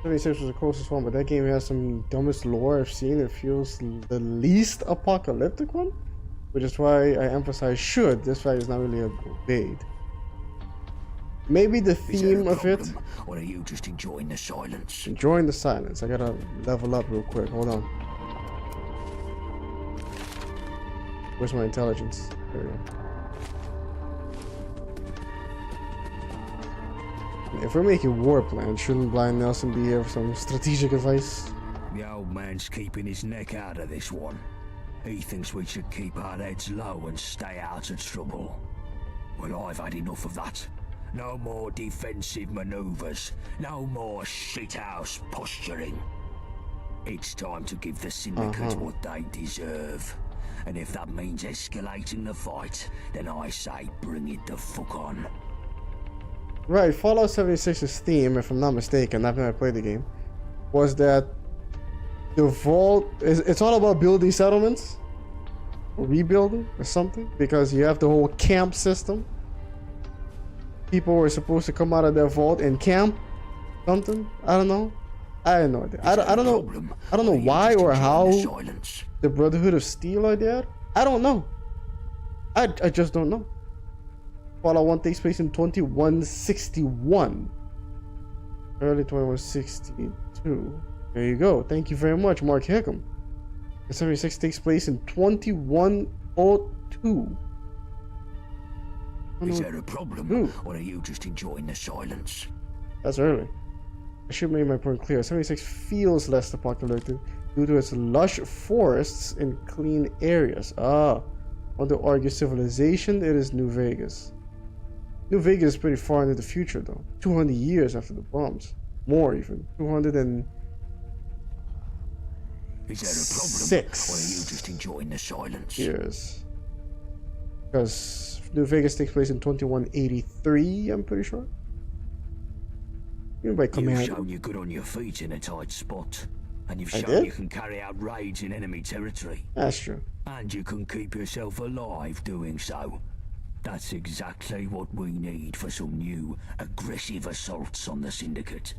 76 was the closest one, but that game has some dumbest lore I've seen. It feels the least apocalyptic one, which is why I emphasize should. This fact is not really obeyed. Maybe the theme of it. Or are you just enjoying the silence? Enjoying the silence. I gotta level up real quick. Hold on. Where's my intelligence? There we go. If we're making war plans, shouldn't Blind Nelson be here for some strategic advice? The old man's keeping his neck out of this one. He thinks we should keep our heads low and stay out of trouble. Well, I've had enough of that. No more defensive maneuvers. No more shithouse posturing. It's time to give the Syndicate what they deserve. And if that means escalating the fight, then I say bring it the fuck on. Right, Fallout 76's theme, if I'm not mistaken, I've never played the game, was that the vault it's all about building settlements, or rebuilding or something, because you have the whole camp system. People were supposed to come out of their vault and camp something. I don't know. I have no idea. I don't know why or how the Brotherhood of Steel are there. I don't know. I just don't know. Fallout 1 takes place in 2161. Early 2162. There you go. Thank you very much, Mark Hickam. 76 takes place in 2102. Is there a problem, or are you just enjoying the silence? That's early. I should make my point clear. 76 feels less apocalyptic due to its lush forests and clean areas. On the argue civilization, it is New Vegas. New Vegas is pretty far into the future, though. 200 years after the bombs. More, even. 206. Is there a problem, or are you just enjoying the silence? Years. Because New Vegas takes place in 2183, I'm pretty sure. By command. You've shown you're good on your feet in a tight spot. And you've shown you can carry out raids in enemy territory. That's true. And you can keep yourself alive doing so. That's exactly what we need for some new, aggressive assaults on the Syndicate.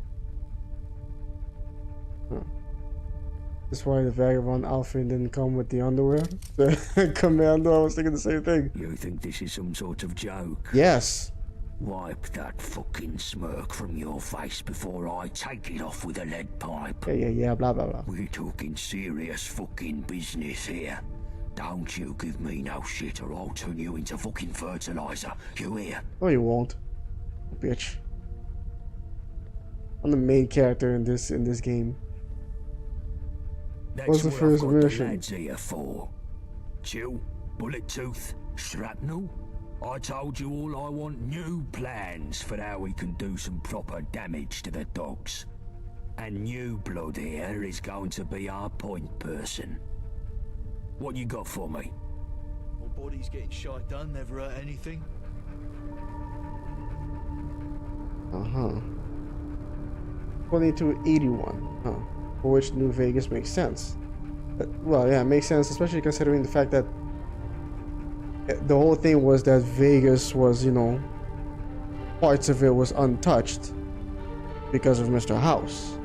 That's why the Vagabond outfit didn't come with the underwear. The commando, I was thinking the same thing. You think this is some sort of joke? Yes. Wipe that fucking smirk from your face before I take it off with a lead pipe. Yeah, blah, blah, blah. We're talking serious fucking business here. Don't you give me no shit or I'll turn you into fucking fertilizer. You hear? Oh, you won't. Bitch. I'm the main character in this game. That's What's the first mission? The lads here for. Chill, bullet tooth, shrapnel. I told you all I want new plans for how we can do some proper damage to the dogs. And new blood here is going to be our point person. What you got for me? My body's getting shite done, never hurt anything. 2281. For which New Vegas makes sense. Well, yeah, it makes sense, especially considering the fact that the whole thing was that Vegas was, you know, parts of it was untouched because of Mr. House.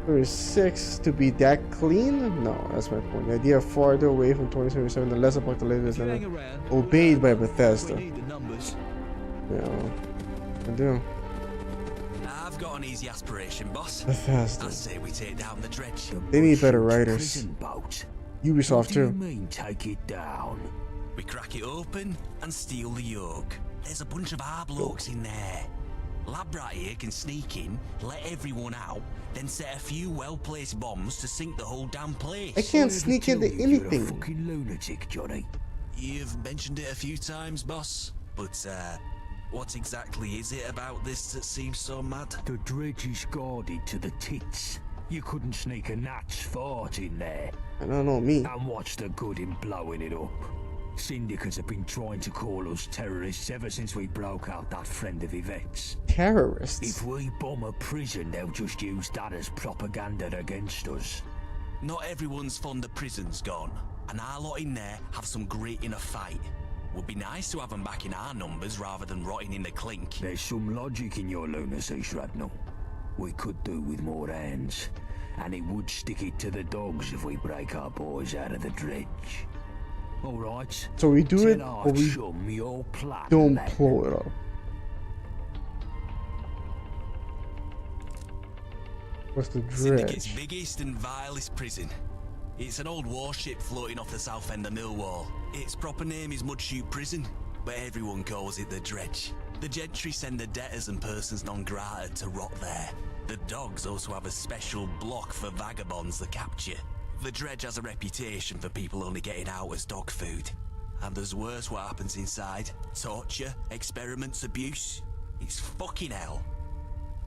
36 to be that clean? No, that's my point. The idea farther away from 2077, the less apocalyptic than obeyed by Bethesda. Yeah, I do. I've got an easy aspiration, boss. Bethesda. I say we take down the dredge. They need better writers. Ubisoft what do you too. mean take it down? We crack it open and steal the yoke. There's a bunch of our blokes in there. Lab rat here can sneak in, let everyone out, then set a few well-placed bombs to sink the whole damn place. I can't sneak into anything. You're a fucking lunatic, Johnny. You've mentioned it a few times, boss, but what exactly is it about this that seems so mad? The dredge is guarded to the tits. You couldn't sneak a gnat's fart in there. I don't know me. And what's the good in blowing it up? Syndicates have been trying to call us terrorists ever since we broke out that friend of Yvette's. Terrorists? If we bomb a prison, they'll just use that as propaganda against us. Not everyone's fond of prisons gone, and our lot in there have some grit in a fight. Would be nice to have them back in our numbers rather than rotting in the clink. There's some logic in your lunacy, Shrapnel. We could do with more hands, and it would stick it to the dogs if we break our boys out of the dredge. All right. So we do it, or we don't blow it up. What's the Syndicate's dredge? biggest and vilest prison. It's an old warship floating off the south end of Millwall. Its proper name is Mudchute Prison, but everyone calls it the Dredge. The gentry send the debtors and persons non grata to rot there. The dogs also have a special block for vagabonds they capture. The Dredge has a reputation for people only getting out as dog food. And there's worse what happens inside. Torture, experiments, abuse. It's fucking hell.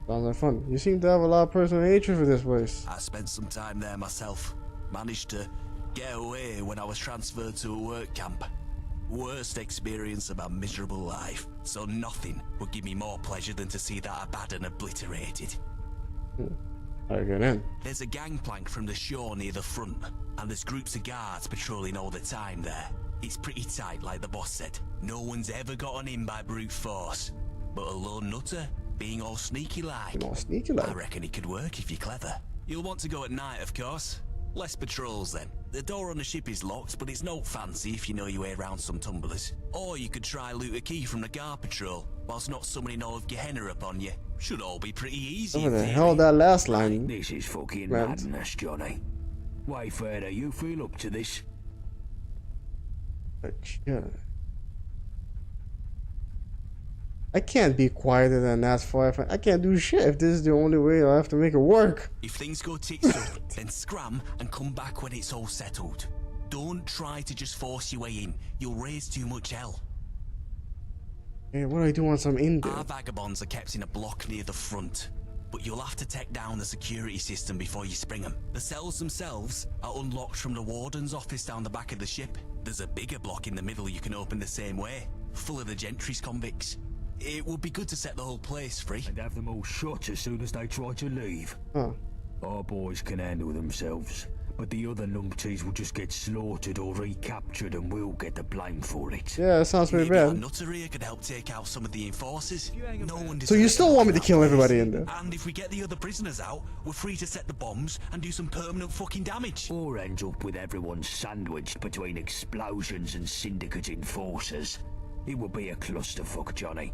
Sounds like fun. You seem to have a lot of personal hatred for this place. I spent some time there myself. Managed to get away when I was transferred to a work camp. Worst experience of my miserable life. So nothing would give me more pleasure than to see that Abaddon obliterated. How you get in? There's a gangplank from the shore near the front, and there's groups of guards patrolling all the time there. It's pretty tight, like the boss said. No one's ever gotten in by brute force. But a lone nutter, being all sneaky like. I reckon it could work if you're clever. You'll want to go at night, of course. Less patrols then. The door on the ship is locked, but it's no fancy if you know your way around some tumblers. Or you could try loot a key from the guard patrol, whilst not summoning all of Gehenna upon you. Should all be pretty easy. What the hell that last line? This is fucking madness, Johnny. Wayfarer, you feel up to this? Yeah. I can't be quieter than that for I can't do shit if this is the only way I have to make it work. If things go tits up, then scram and come back when it's all settled. Don't try to just force your way in. You'll raise too much hell. Hey, what do I do once I'm in there? Our vagabonds are kept in a block near the front, but you'll have to take down the security system before you spring them. The cells themselves are unlocked from the warden's office down the back of the ship. There's a bigger block in the middle you can open the same way, full of the gentry's convicts. It would be good to set the whole place free. And have them all shot as soon as they try to leave. Our boys can handle themselves, but the other numpties will just get slaughtered or recaptured and we'll get the blame for it. Yeah, that sounds pretty bad. Nutteria could help take out some of the enforcers. No one So you still want me to kill everybody in there? And if we get the other prisoners out, we're free to set the bombs and do some permanent fucking damage. Or end up with everyone sandwiched between explosions and Syndicate enforcers. It will be a clusterfuck, Johnny.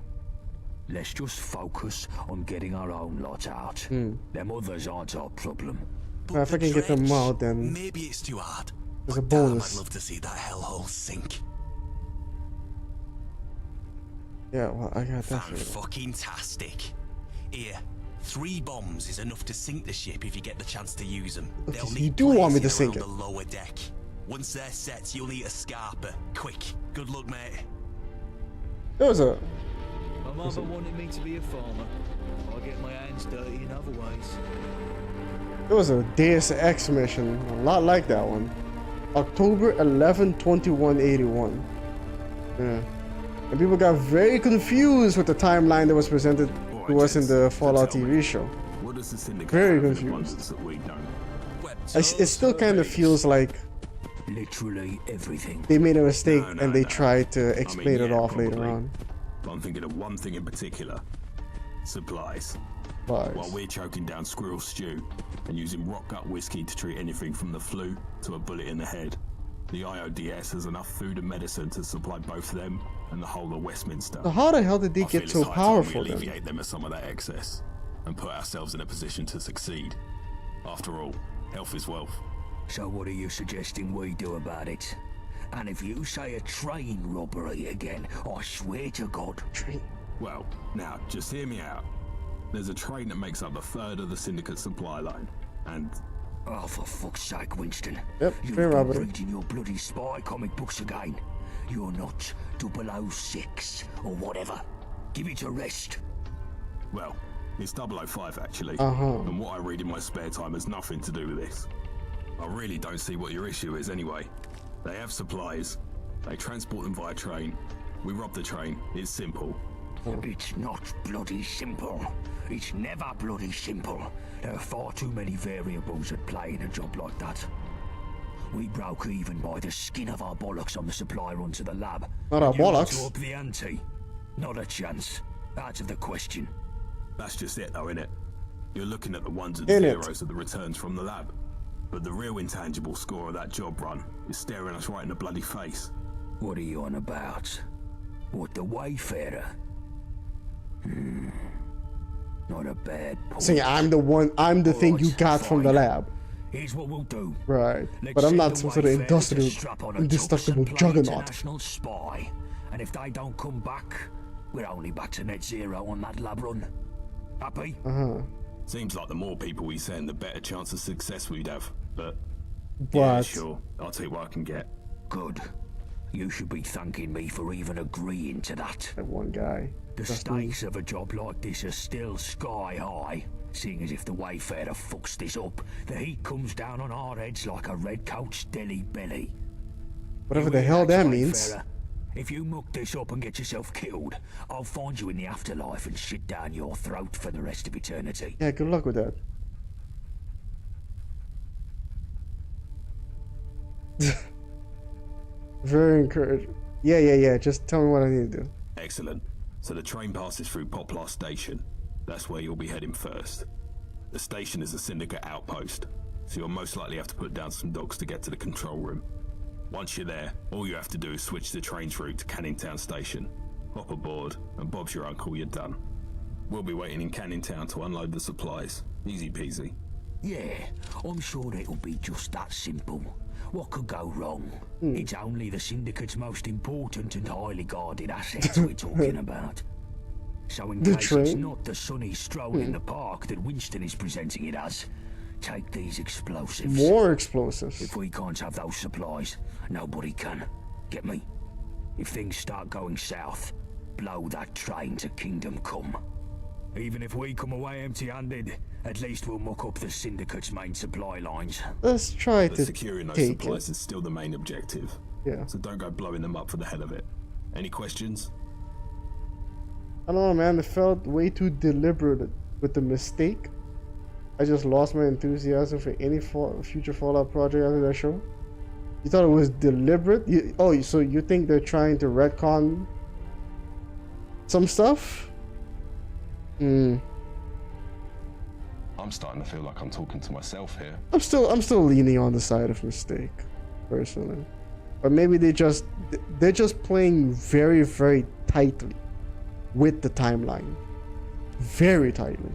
Let's just focus on getting our own lot out. Them others aren't our problem. If I can get them out, then maybe it's too hard. There's a bonus. I'd love to see that hellhole sink. Yeah, well, I got that. Fucking tastic. Here, 3 bombs is enough to sink the ship if you get the chance to use them. Okay, so you do want me to sink it. The lower deck. Once they're set, you'll need a scarper. Quick. Good luck, mate. There was a. My mother wanted me to be a farmer. I get my hands dirty in other ways. There was a Deus Ex mission, a lot like that one. October 11, 2181. Yeah. And people got very confused with the timeline that was presented to us in the Fallout TV show. What does the Syndicate very confused. That we don't? It still kind of feels like literally everything. They made a mistake and they tried to explain it off later on. But I'm thinking of one thing in particular. Supplies. While we're choking down squirrel stew and using rock gut whiskey to treat anything from the flu to a bullet in the head, the IODS has enough food and medicine to supply both them and the whole of Westminster. So how the hell did they get so powerful then? We then? alleviate them of some of that excess and put ourselves in a position to succeed. After all, health is wealth. So what are you suggesting we do about it? And if you say a train robbery again, I swear to God. Well, now, just hear me out. There's a train that makes up a third of the Syndicate supply line, and... Oh, for fuck's sake, Winston. Yep, You've train been robbery. reading your bloody spy comic books again. You're not 006 or whatever. Give it a rest. Well, it's 005 actually. Uh-huh. And what I read in my spare time has nothing to do with this. I really don't see what your issue is anyway. They have supplies. They transport them via train. We rob the train. It's simple. It's not bloody simple. It's never bloody simple. There are far too many variables at play in a job like that. We broke even by the skin of our bollocks on the supply run to the lab. Not our You want bollocks. to up the ante? Not a chance. Out of the question. That's just it though, innit? You're looking at the ones and In it. zeros of the returns from the lab. But the real intangible score of that job run is staring us right in the bloody face. What are you on about? What, the Wayfarer? Not a bad point. Saying I'm the thing you got from the lab. Here's what we'll do. Right. Let's But I'm send not the some sort of Wayfarer to industrial, strap on a indestructible tux and play juggernaut. international spy. And if they don't come back, we're only back to net zero on that lab run. Happy? Seems like the more people we send, the better chance of success we'd have. But But yeah, sure. I'll take what I can get. Good. You should be thanking me for even agreeing to that. That one guy. The stakes of a job like this are still sky high. Seeing as if the Wayfarer fucks this up, the heat comes down on our heads like a redcoat's deli belly. Whatever the hell that means. Wayfarer, if you muck this up and get yourself killed, I'll find you in the afterlife and shit down your throat for the rest of eternity. Yeah, good luck with that. Very encouraging. Yeah. Just tell me what I need to do. Excellent. So the train passes through Poplar Station. That's where you'll be heading first. The station is a Syndicate outpost, so you'll most likely have to put down some dogs to get to the control room. Once you're there, all you have to do is switch the train's route to Canning Town Station. Hop aboard, and Bob's your uncle, you're done. We'll be waiting in Canning Town to unload the supplies. Easy peasy. Yeah, I'm sure it'll be just that simple. What could go wrong? It's only the Syndicate's most important and highly guarded assets we're talking about. So in The case it's train? not the sunny stroll in the park that Winston is presenting it as, take these explosives. More explosives. If we can't have those supplies, nobody can. Get me? If things start going south, blow that train to Kingdom Come. Even if we come away empty-handed, at least we'll muck up the Syndicate's main supply lines. Let's try But to securing those take supplies it. is still the main objective. Yeah. So don't go blowing them up for the hell of it. Any questions? I don't know, man. It felt way too deliberate with the mistake. I just lost my enthusiasm for any future Fallout project after that show. You thought it was deliberate? So you think they're trying to retcon some stuff? I'm starting to feel like I'm talking to myself here. I'm still leaning on the side of mistake, personally. But maybe they're just playing very, very tightly with the timeline. Very tightly.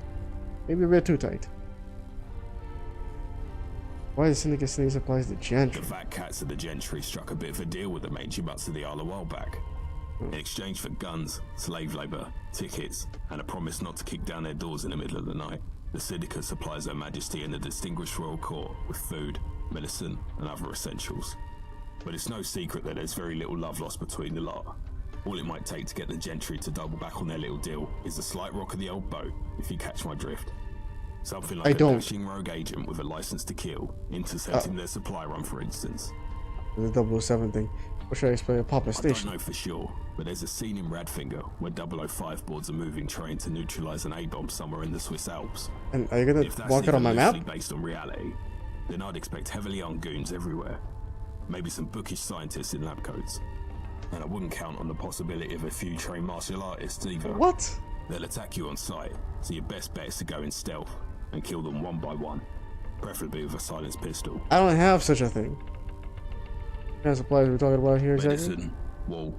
Maybe a bit too tight. Why the Syndicate sending supplies to Gentry? The fat cats of the Gentry struck a bit of a deal with the mangy butts of the Isle a while back. In exchange for guns, slave labour, tickets, and a promise not to kick down their doors in the middle of the night, the Syndicate supplies Her Majesty and the distinguished royal court with food, medicine, and other essentials. But it's no secret that there's very little love lost between the lot. All it might take to get the Gentry to double back on their little deal is a slight rock of the old boat, if you catch my drift. Something like a dashing rogue agent with a license to kill, intercepting their supply run, for instance. The 007 thing. Or should I explain Papa Station? I don't know for sure, but there's a scene in Radfinger where 005 boards a moving train to neutralize an A-bomb somewhere in the Swiss Alps. And are you gonna walk it on my map? If that's based on reality, then I'd expect heavily armed goons everywhere. Maybe some bookish scientists in lab coats. And I wouldn't count on the possibility of a few trained martial artists either. What? They'll attack you on sight, so your best bet is to go in stealth and kill them one by one, preferably with a silenced pistol. I don't have such a thing. What kind of supplies are we talking about here exactly? Medicine, wool,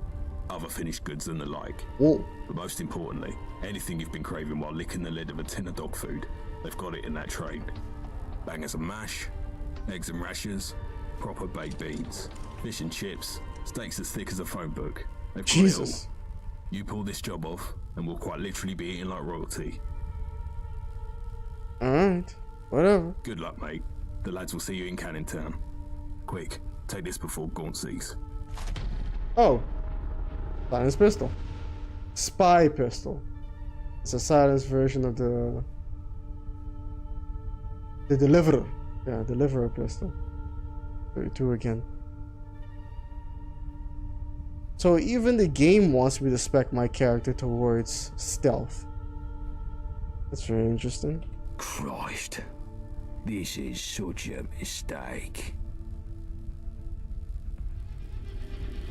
other finished goods and the like. Wool. But most importantly, anything you've been craving while licking the lid of a tin of dog food, they've got it in that train. Bangers and mash, eggs and rashers, proper baked beans, fish and chips, steaks as thick as a phone book. They've got it all. You pull this job off, and we'll quite literally be eating like royalty. Alright, whatever. Good luck, mate. The lads will see you in Canning Town. Quick, take this before Gaunt sees. Oh. Silenced pistol. Spy pistol. It's a silenced version of the deliverer. Yeah, deliverer pistol. 32 again. So even the game wants me to spec my character towards stealth. That's very interesting. Christ. This is such a mistake.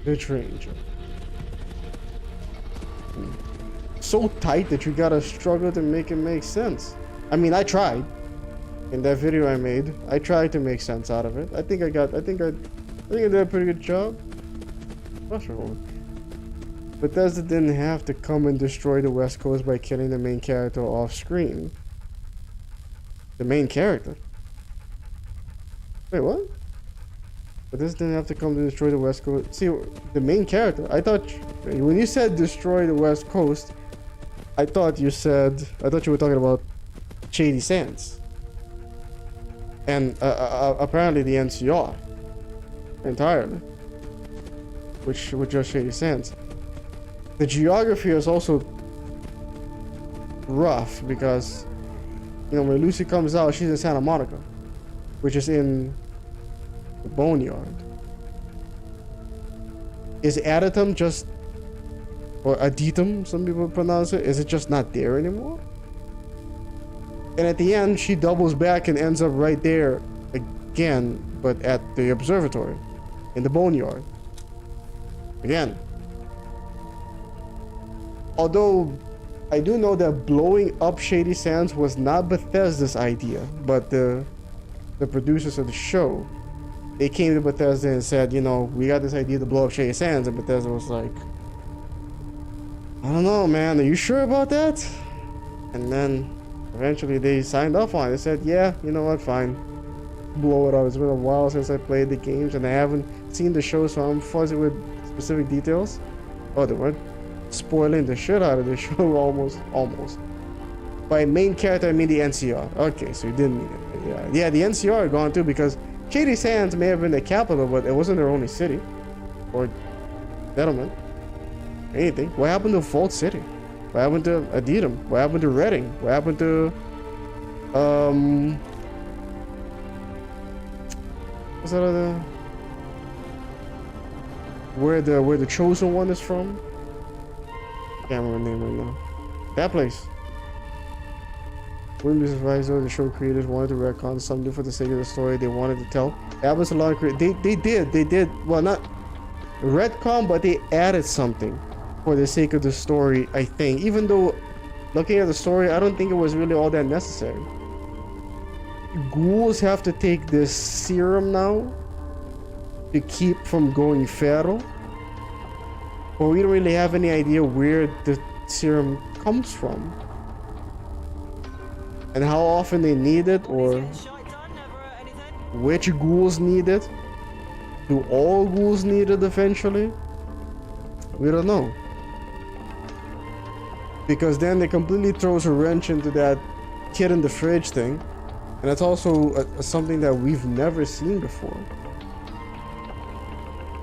Good ranger. So tight that you gotta struggle to make it make sense. I mean, I tried. In that video I made, I tried to make sense out of it. I think I did a pretty good job. Bethesda didn't have to come and destroy the West Coast by killing the main character off screen. The main character? Wait, what? Bethesda didn't have to come to destroy the West Coast. See, the main character. I thought when you said destroy the West Coast, I thought you were talking about Shady Sands. And apparently the NCR entirely, which was just Shady Sands. The geography is also rough because, you know, when Lucy comes out, she's in Santa Monica, which is in the Boneyard. Is Aditum just, or Aditum, some people pronounce it, is it just not there anymore? And at the end, she doubles back and ends up right there again, but at the observatory, in the Boneyard. Again. Although, I do know that blowing up Shady Sands was not Bethesda's idea, but the producers of the show, they came to Bethesda and said, you know, we got this idea to blow up Shady Sands, and Bethesda was like, I don't know, man, are you sure about that? And then eventually they signed off on it. They said, yeah, you know what, fine. Blow it up. It's been a while since I played the games and I haven't seen the show, so I'm fuzzy with specific details. Oh, they weren't spoiling the shit out of the show almost. By main character, I mean the NCR. Okay, so you didn't mean it. Yeah, the NCR are gone too because Shady Sands may have been the capital, but it wasn't their only city or settlement. Anything. What happened to Vault City? What happened to Aditum? What happened to Reading? What happened to what's that other, where the Chosen One is from? Can't remember the name right now. That place. Wouldn't be surprised though the show creators wanted to retcon something for the sake of the story they wanted to tell. That was a lot of they did well, not retcon, but they added something for the sake of the story, I think. Even though looking at the story, I don't think it was really all that necessary. Ghouls have to take this serum now to keep from going feral, but we don't really have any idea where the serum comes from and how often they need it, or which ghouls need it. Do all ghouls need it eventually? We don't know, because then it completely throws a wrench into that kid in the fridge thing. And that's also something that we've never seen before.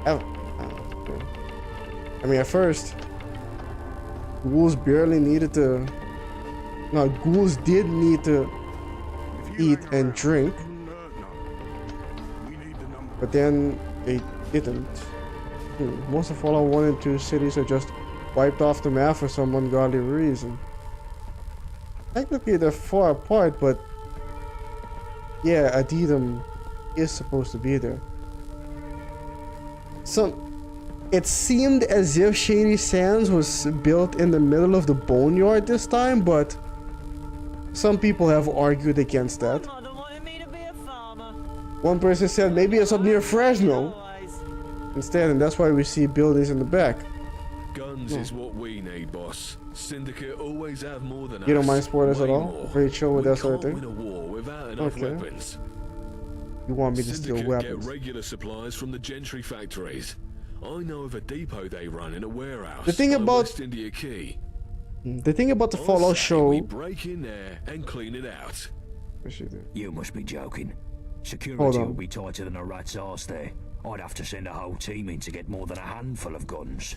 I mean, at first, ghouls barely needed to... No, ghouls did need to eat and drink. But then they didn't. Most of Fallout 1 and 2 cities are just wiped off the map for some ungodly reason. Technically, they're far apart, but... yeah, Aditum is supposed to be there. It seemed as if Shady Sands was built in the middle of the Boneyard this time, but some people have argued against that. One person said maybe it's up near Fresno instead, and that's why we see buildings in the back. Guns is what we need, boss. Syndicate always have more than us. You don't mind spoilers at all? Very chill with that sort of thing. Win a war without enough weapons. You want me to steal weapons? Get regular supplies from the Gentry factories. I know of a depot they run in a warehouse. The thing about West India Key. The thing about the Fallout show. We break in there and clean it out. You must be joking. Security will be tighter than a rat's arse there. I'd have to send a whole team in to get more than a handful of guns.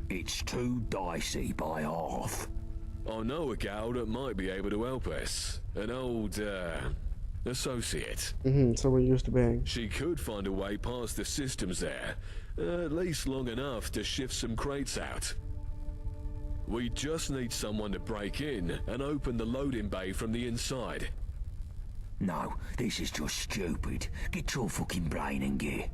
It's too dicey by half. I know a gal that might be able to help us. An old, associate. So we used to bang. She could find a way past the systems there. At least long enough to shift some crates out. We just need someone to break in and open the loading bay from the inside. No, this is just stupid. Get your fucking brain in gear.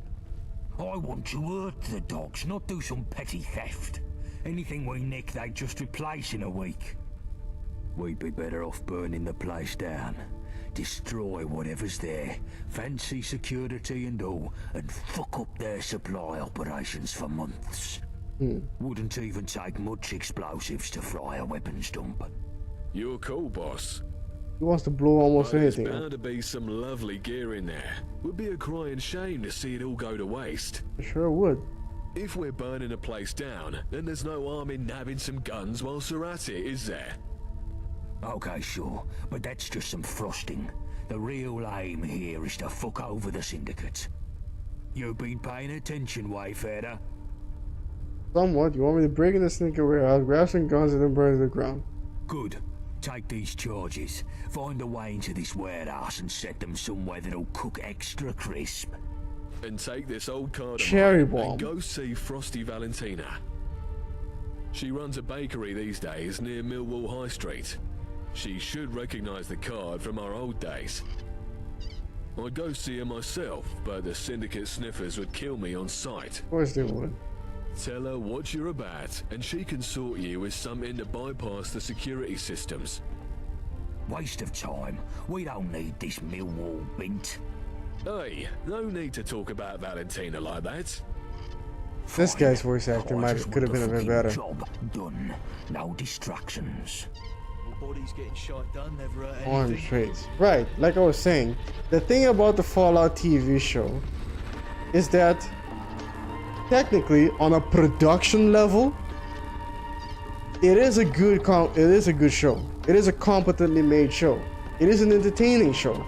I want to hurt the dogs, not do some petty theft. Anything we nick, they just replace in a week. We'd be better off burning the place down. Destroy whatever's there, fancy security and all, and fuck up their supply operations for months. Wouldn't even take much explosives to fry a weapons dump. You're cool, boss. He wants to blow almost There's anything. bound to be some lovely gear in there. Would be a crying shame to see it all go to waste. I sure would. If we're burning a place down, then there's no harm in nabbing some guns whilst we're at it, is there? Okay, sure, but that's just some frosting. The real aim here is to fuck over the Syndicate. You've been paying attention, Wayfarer? Somewhat. You want me to break in the Syndicate warehouse, grab some guns, and then burn to the ground? Good. Take these charges, find a way into this warehouse and set them somewhere that'll cook extra crisp. And take this old card of Cherry mine bomb. and go see Frosty Valentina. She runs a bakery these days near Millwall High Street. She should recognize the card from our old days. I'd go see her myself, but the Syndicate sniffers would kill me on sight. Of course they would. Tell her what you're about, and she can sort you with something to bypass the security systems. Waste of time. We don't need this Millwall bint. Hey, no need to talk about Valentina like that. This guy's voice acting could have been a bit better. Job done. No distractions. Bodies getting shot done, never hurt On anything. traits. Right, like I was saying, the thing about the Fallout TV show is that technically on a production level, it is a good show. It is a competently made show. It is an entertaining show.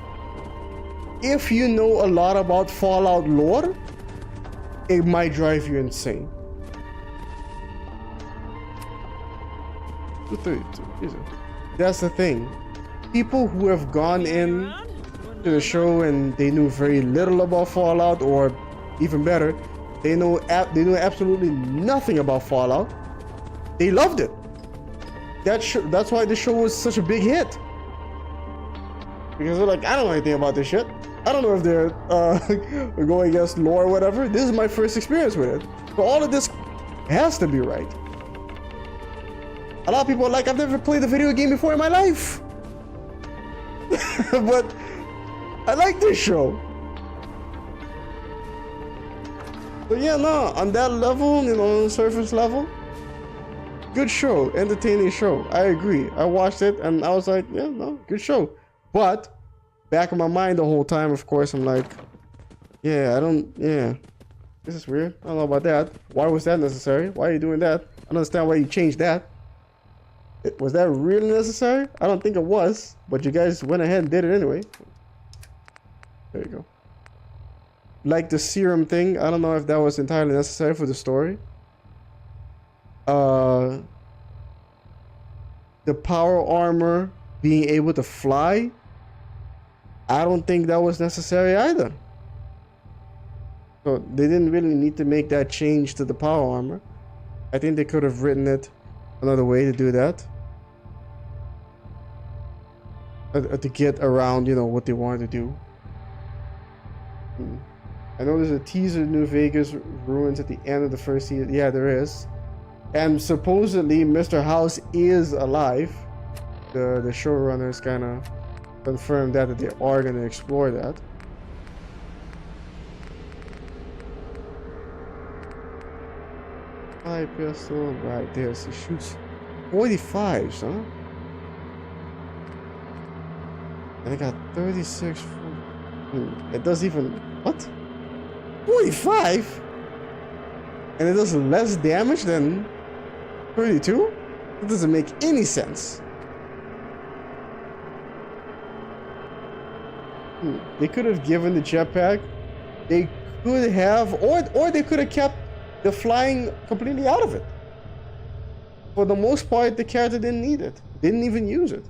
If you know a lot about Fallout lore, it might drive you insane. 232, Jesus. That's the thing. People who have gone in to the show and they knew very little about Fallout, or even better, they know absolutely nothing about Fallout. They loved it. That's why the show was such a big hit. Because they're like, I don't know anything about this shit. I don't know if they're going against lore or whatever. This is my first experience with it. So all of this has to be right. A lot of people are like, I've never played a video game before in my life. But I like this show. But yeah, no, on that level, you know, on the surface level, good show, entertaining show. I agree. I watched it and I was like, yeah, no, good show. But back in my mind the whole time, of course, I'm like, yeah, this is weird. I don't know about that. Why was that necessary? Why are you doing that? I don't understand why you changed that. Was that really necessary? I don't think it was, but you guys went ahead and did it anyway. There you go. Like the serum thing, I don't know if that was entirely necessary for the story. The power armor being able to fly, I don't think that was necessary either. So they didn't really need to make that change to the power armor. I think they could have written it another way to do that. To get around, you know, what they wanted to do. I know there's a teaser of New Vegas ruins at the end of the first season. Yeah, there is. And supposedly Mr. House is alive. The showrunners kind of confirmed that they are going to explore that. Pistol, right there. So he shoots 45s, huh? And I got 36. It does even, what? 45? And it does less damage than 32? That doesn't make any sense. They could have given the jetpack. They could have, or they could have kept the flying completely out of it. For the most part, the character didn't need it. Didn't even use it.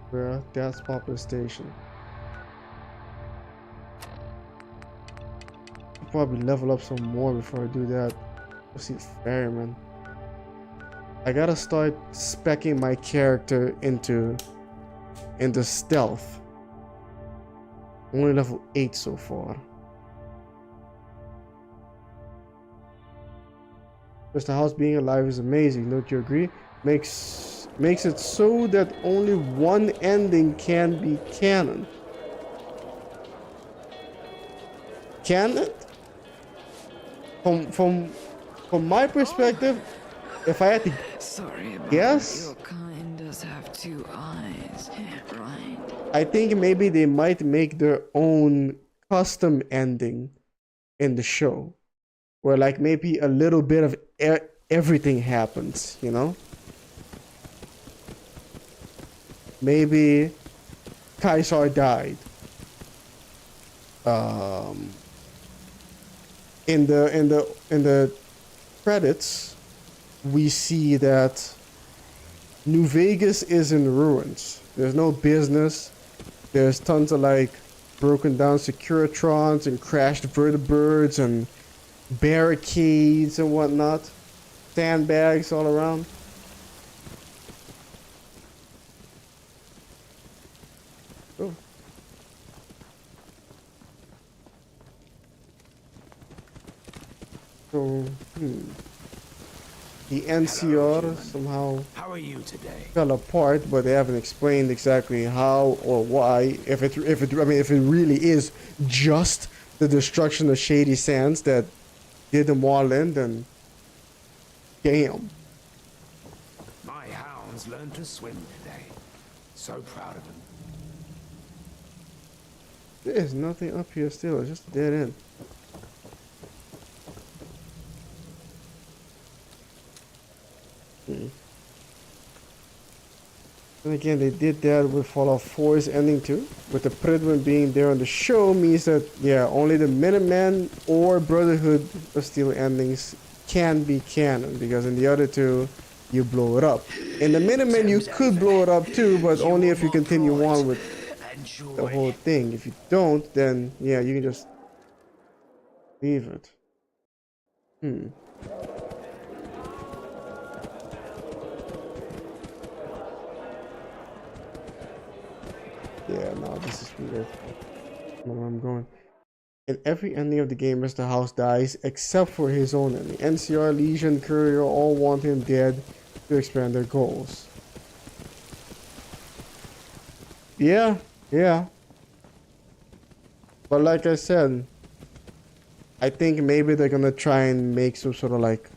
Where? That's Poplar Station. I'll probably level up some more before I do that. Let's see, Ferryman. I gotta start speccing my character into into stealth. Only level 8 so far. Mr. House being alive is amazing, don't you agree? Makes it so that only one ending can be canon. Can it? From my perspective, if I had to guess, your kind does have two eyes, right? I think maybe they might make their own custom ending in the show, where like maybe a little bit of everything happens, you know? Maybe Kaisar died. In the credits, we see that New Vegas is in ruins. There's no business. There's tons of like broken down Securitrons and crashed vertibirds and barricades and whatnot. Sandbags all around. Oh. So, the NCR somehow fell apart, but they haven't explained exactly how or why. If it really is just the destruction of Shady Sands that did them all in, then damn. My hounds learned to swim today. So proud of them. There's nothing up here still. It's just a dead end. And again, they did that with Fallout 4's ending too. With the Pridman being there on the show means that, yeah, only the Minutemen or Brotherhood of Steel endings can be canon, because in the other two, you blow it up. In the Minutemen, you could blow it up too, but only if you continue on with the whole thing. If you don't, then, yeah, you can just leave it. Yeah, no, this is weird. I don't know where I'm going. In every ending of the game, Mr. House dies except for his own ending. NCR, Legion, Courier all want him dead to expand their goals. Yeah. But like I said, I think maybe they're gonna try and make some sort of like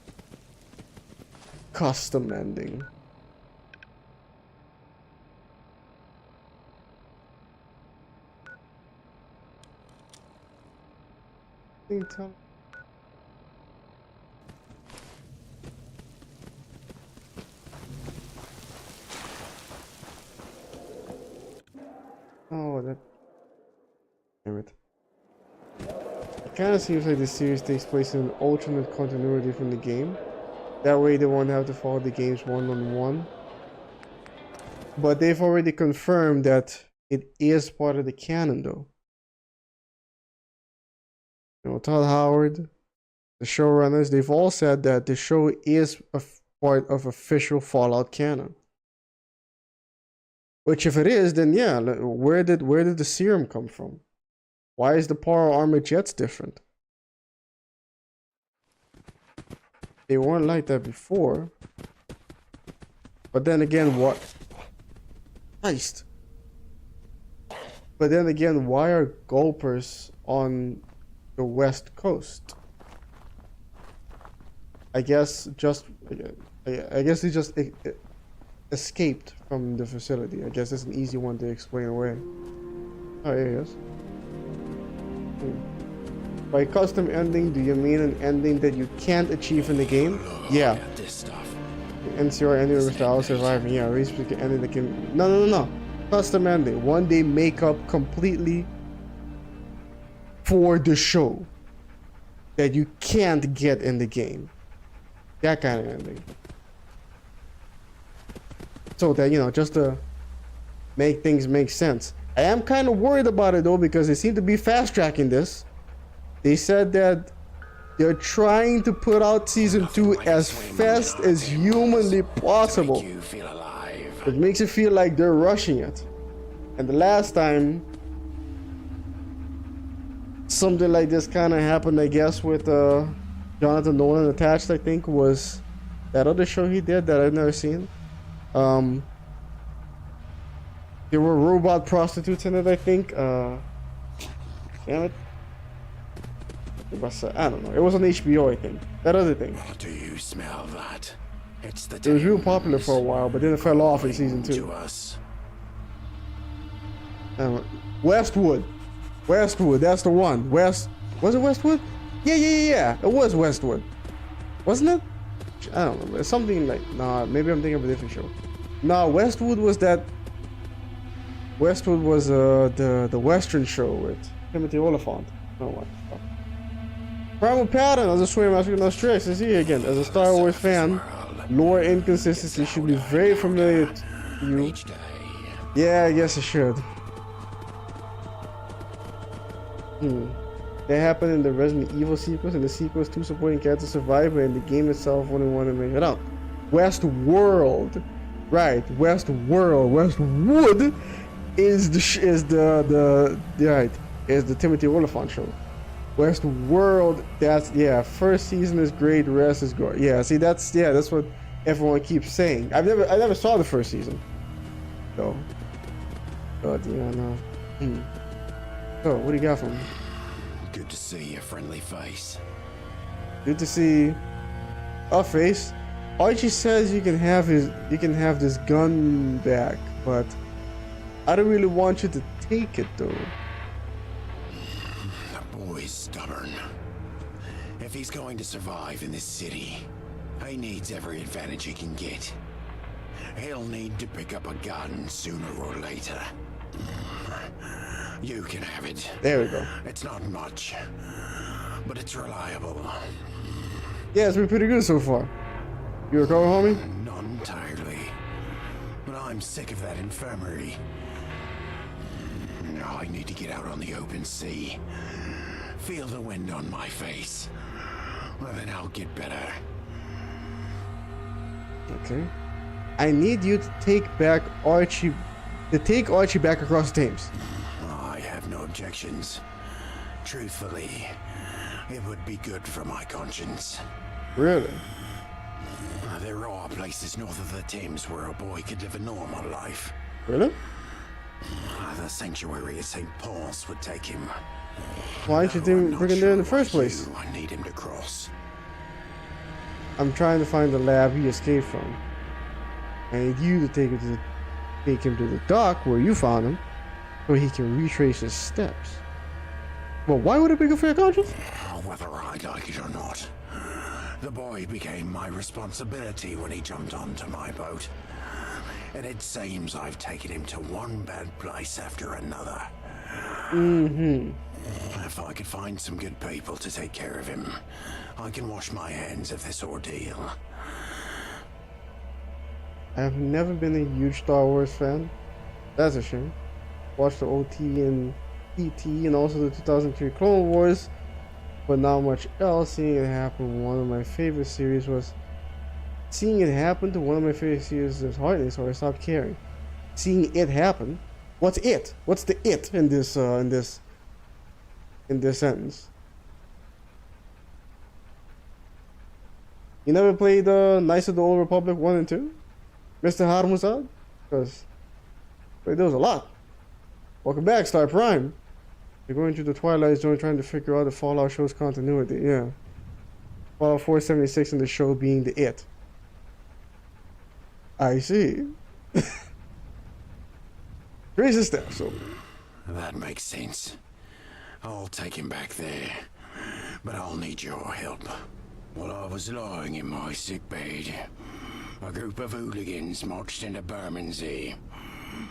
custom ending. Oh, that... Damn it. It kind of seems like this series takes place in an alternate continuity from the game. That way they won't have to follow the games one-on-one. But they've already confirmed that it is part of the canon though. You know, Todd Howard, the showrunners, they've all said that the show is a part of official Fallout canon. Which, if it is, then yeah, where did the serum come from? Why is the power armored jets different? They weren't like that before. But then again, what? Heist. But then again, why are gulpers on the West Coast? I guess they just escaped from the facility. I guess that's an easy one to explain away. Oh, yeah, yes. By custom ending, do you mean an ending that you can't achieve in the game? Yeah. NCR ending with Mr. House surviving. Yeah, Racepeak ending the game. No. Custom ending. One they make up completely for the show that you can't get in the game. That kind of ending. So that, you know, just to make things make sense. I am kind of worried about it though, because they seem to be fast tracking this. They said that they're trying to put out season 2 as fast as humanly possible. It makes it feel like they're rushing it. And the last time something like this kind of happened, I guess, with Jonathan Nolan attached, I think, was that other show he did that I've never seen. There were robot prostitutes in it, I think. Damn it. I don't know. It was on HBO, I think. That other thing. Do you smell that? It's the It was real popular for a while, but then it fell off in season 2. Westwood. Westwood, that's the one. Was it Westwood? Yeah. It was Westwood. Wasn't it? I don't know. It's something like, nah, maybe I'm thinking of a different show. Nah, Westwood was that. Westwood was the Western show with Timothy Oliphant. Oh, what the fuck. Primal Pattern, as a swear master no stress, is here again. As a Star Wars fan, lore inconsistency should be very familiar to you. Yeah, I guess it should. That happened in the Resident Evil sequels, and the sequels, 2 supporting characters survive, and the game itself wouldn't want to make it out. Westworld, right? Westworld, Westwood is the Timothy Oliphant show. Westworld, that's first season is great, rest is good. Yeah, see that's what everyone keeps saying. I never saw the first season. So, but yeah, no. So, what do you got for me? Good to see your friendly face. Good to see a face. Archie says you can have this gun back, but I don't really want you to take it though. The boy's stubborn. If he's going to survive in this city, he needs every advantage he can get. He'll need to pick up a gun sooner or later. You can have it. There we go. It's not much, but it's reliable. Yeah, it's been pretty good so far. You recover, homie? Not entirely, but I'm sick of that infirmary. I need to get out on the open sea. Feel the wind on my face. Well, then I'll get better. Okay. I need you to take Archie back across the Thames. I have no objections. Truthfully, it would be good for my conscience. Really? There are places north of the Thames where a boy could live a normal life. Really? The sanctuary at St. Paul's would take him. Why didn't you bring him there in the first place? I need him to cross. I'm trying to find the lab he escaped from. I need you to take him to the dock where you found him, so he can retrace his steps. Well, why would it be good for your conscience? Whether I like it or not, the boy became my responsibility when he jumped onto my boat. And it seems I've taken him to one bad place after another. If I could find some good people to take care of him, I can wash my hands of this ordeal. I've never been a huge Star Wars fan. That's a shame. Watched the OT and ET and also the 2003 Clone Wars, but not much else. Seeing it happen to one of my favorite series was hardly, so I stopped caring. Seeing it happen, what's it? What's the it in this sentence? You never played Knights of the Old Republic 1 and 2? Mr. Harmusad? Because there was a lot. Welcome back, Star Prime. You're going through the Twilight Zone trying to figure out the Fallout show's continuity. Yeah. Fallout 476 and the show being the it. I see. Crazy stuff, so. That makes sense. I'll take him back there, but I'll need your help. While I was lying in my sickbed, a group of hooligans marched into Bermondsey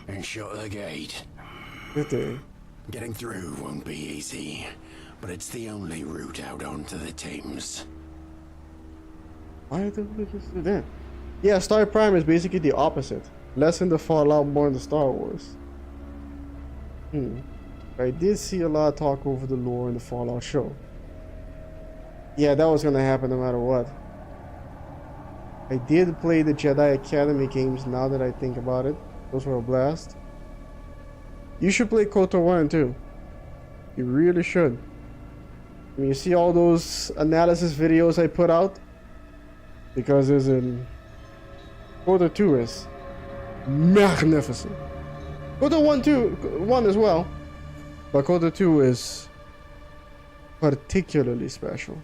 and shut the gate. Getting through won't be easy, but it's the only route out onto the Thames. Why did the hooligans do that? Yeah, Star Prime is basically the opposite. Less in the Fallout, more in the Star Wars. I did see a lot of talk over the lore in the Fallout show. Yeah, that was gonna happen no matter what. I did play the Jedi Academy games now that I think about it. Those were a blast. You should play KOTOR 1 and 2. You really should. I mean, you see all those analysis videos I put out? Because there's an... KOTOR 2 is magnificent. KOTOR 1 as well. But KOTOR 2 is particularly special.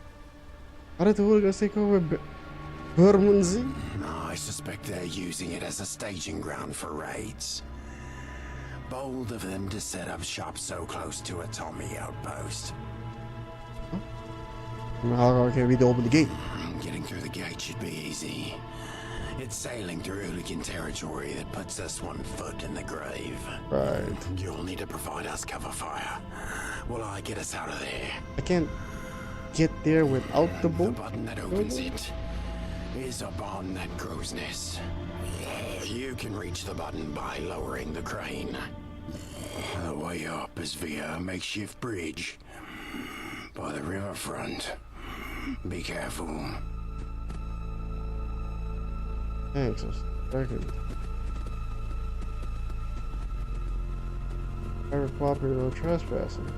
How did the hooligans take over Bermondsey? I suspect they're using it as a staging ground for raids. Bold of them to set up shop so close to a Tommy outpost. How can we open the gate? Getting through the gate should be easy. It's sailing through hooligan territory that puts us 1 foot in the grave. Right. You'll need to provide us cover fire while I get us out of there. I can't get there without the boat? The button that opens it is up on that crow's nest. You can reach the button by lowering the crane. The way up is via a makeshift bridge by the riverfront. Be careful. Thanks, a second. Private property or trespassing.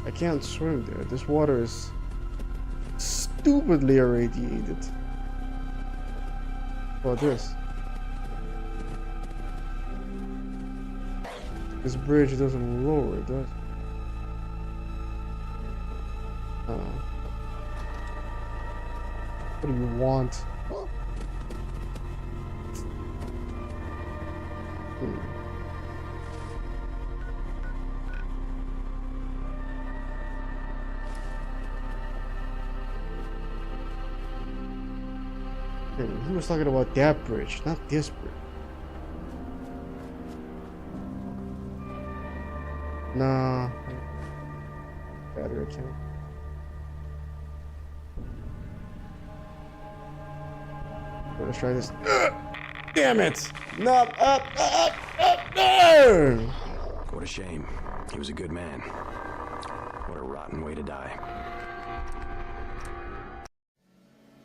I can't swim there. This water is stupidly irradiated. What about this? This bridge doesn't lower it, does it? What do you want? He was talking about that bridge, not this bridge. Nah. Battery account. Let's try this. Damn it! No, up! What a shame. He was a good man. What a rotten way to die.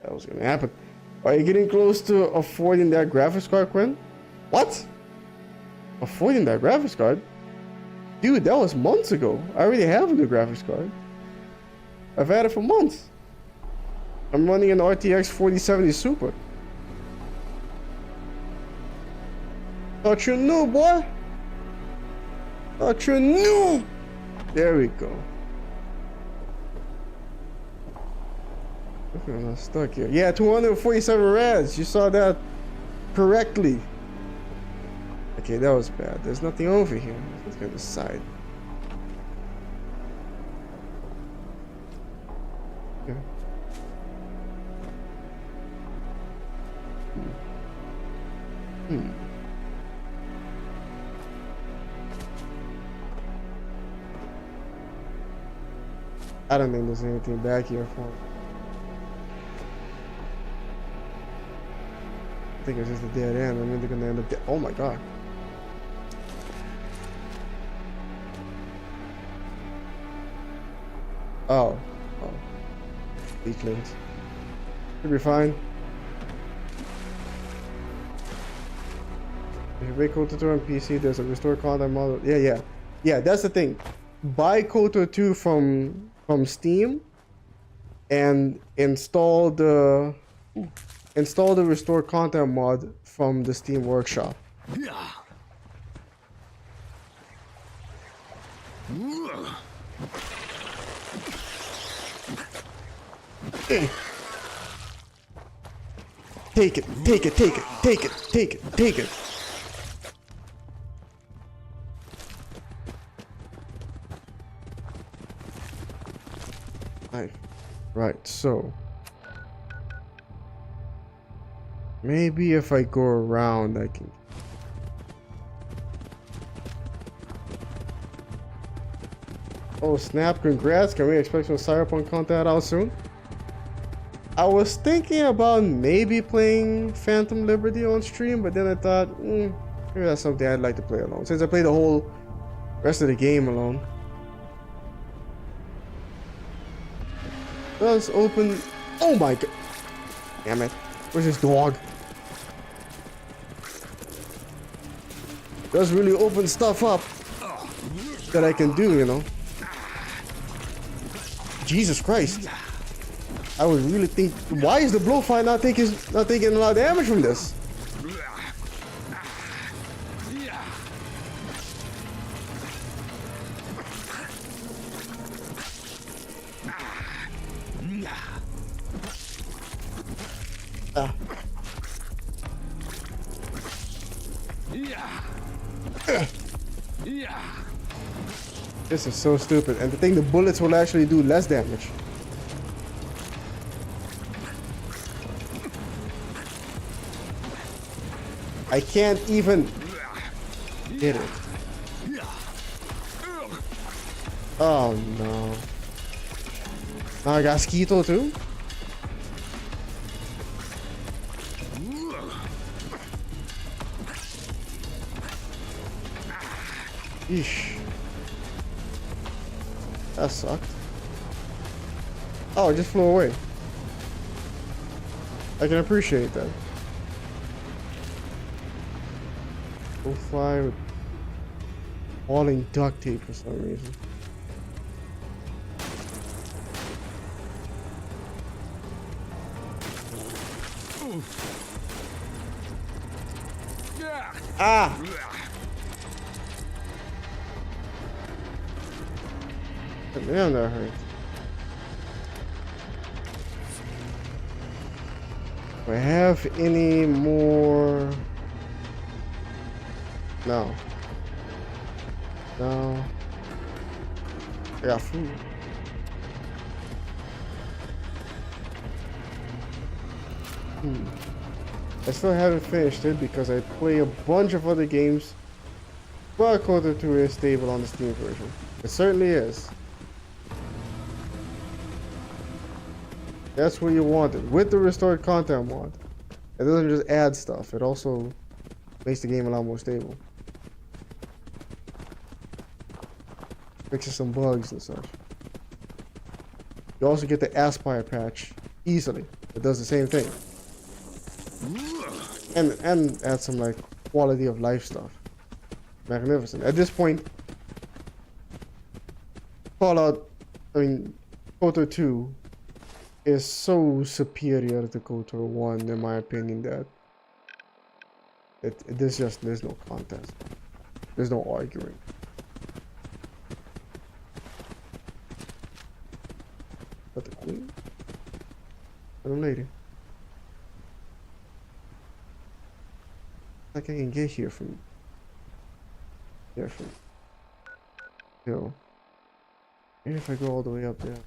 That was gonna happen. Are you getting close to avoiding that graphics card, Quinn? What? Avoiding that graphics card? Dude, that was months ago. I already have a new graphics card. I've had it for months. I'm running an RTX 4070 Super. Thought you knew, boy. Thought you knew. There we go. Okay, I'm stuck here. Yeah, 247 reds. You saw that correctly. Okay, that was bad. There's nothing over here. Let's go to the side. Okay. I don't think there's anything back here for me. I think it's just a dead end. I'm either gonna end up dead. Oh my god. Oh. Weaklings. Should be fine. If you buy KOTOR 2 on PC, there's a restore content model. Yeah, that's the thing. Buy KOTOR 2 from Steam and install the restore content mod from the Steam Workshop. Take it. Right, so maybe if I go around I can. Oh snap, congrats. Can we expect some Cyberpunk content out soon? I was thinking about maybe playing Phantom Liberty on stream, but then I thought, maybe that's something I'd like to play alone, since I played the whole rest of the game alone. Does open. Oh my god. Damn it. Where's this dog? Does really open stuff up. that I can do, you know. Jesus Christ. I would really think, why is the blowfly not taking a lot of damage from this? This is so stupid. And to think the bullets will actually do less damage. I can't even hit it. Oh no. Now I got Skeeto too? Yeesh. That sucked. Oh, it just flew away. I can appreciate that. Go fly with falling duct tape for some reason. Ah! Damn, that hurt. Do I have any more? No. No. I got food. I still haven't finished it because I play a bunch of other games. Well, KOTOR 2 is stable on the Steam version. It certainly is. That's what you wanted. With the restored content mod. It doesn't just add stuff, it also makes the game a lot more stable. Fixes some bugs and such. You also get the Aspire patch easily. It does the same thing. And add some like quality of life stuff. Magnificent. At this point, KOTOR 2 is so superior to KOTOR 1 in my opinion that there's no contest. There's no arguing. But the queen? Little lady. Like I can get here from here. Maybe if I go all the way up there.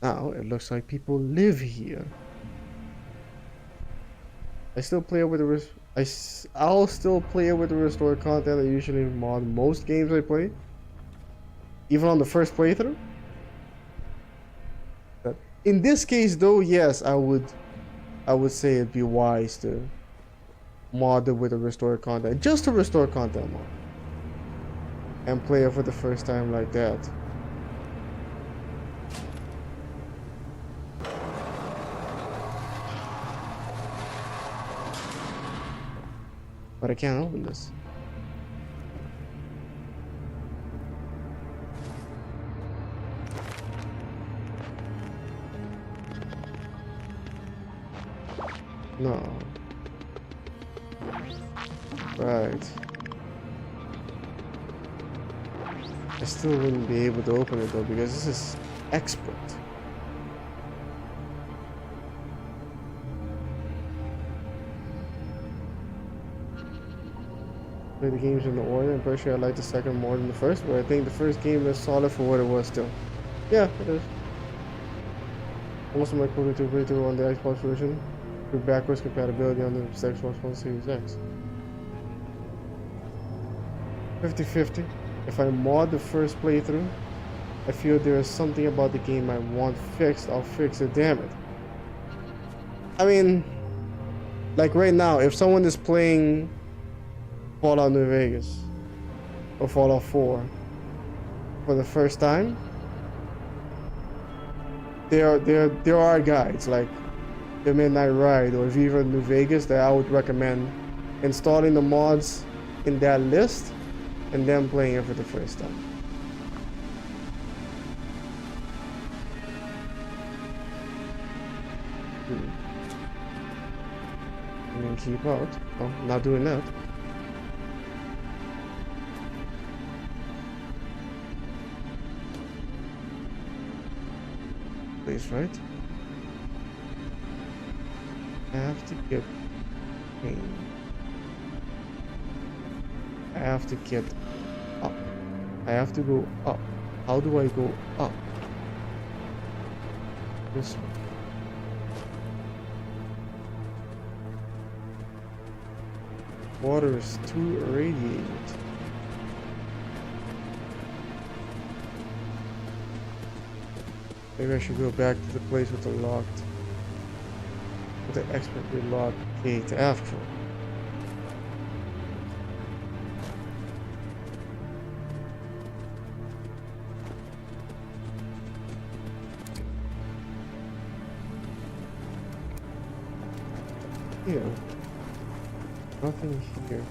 Now it looks like people live here. I still play it with the I'll still play it with the restored content. I usually mod most games I play, even on the first playthrough. But in this case, though, yes, I would say it'd be wise to mod it with the restored content, just to restore content mod, and play it for the first time like that. But I can't open this. No. Right. I still wouldn't be able to open it though because this is expert. Play the games in the order. I'm pretty sure I like the second more than the first, but I think the first game is solid for what it was still. Yeah, it is. Most of my KOTOR 2 playthrough on the Xbox version with backwards compatibility on the Xbox One Series X. 50-50. If I mod the first playthrough, I feel there is something about the game I want fixed, I'll fix it, damn it. I mean, like right now, if someone is playing Fallout New Vegas or Fallout 4 for the first time, there are guides like the Midnight Ride or Viva New Vegas, that I would recommend installing the mods in that list and then playing it for the first time. And then keep out. Oh, not doing that. Please, right? I have to get pain. I have to get up. I have to go up. How do I go up? This way. Water is too irradiated. Maybe I should go back to the place with the locked, with the expertly locked gate after. Here. Nothing here.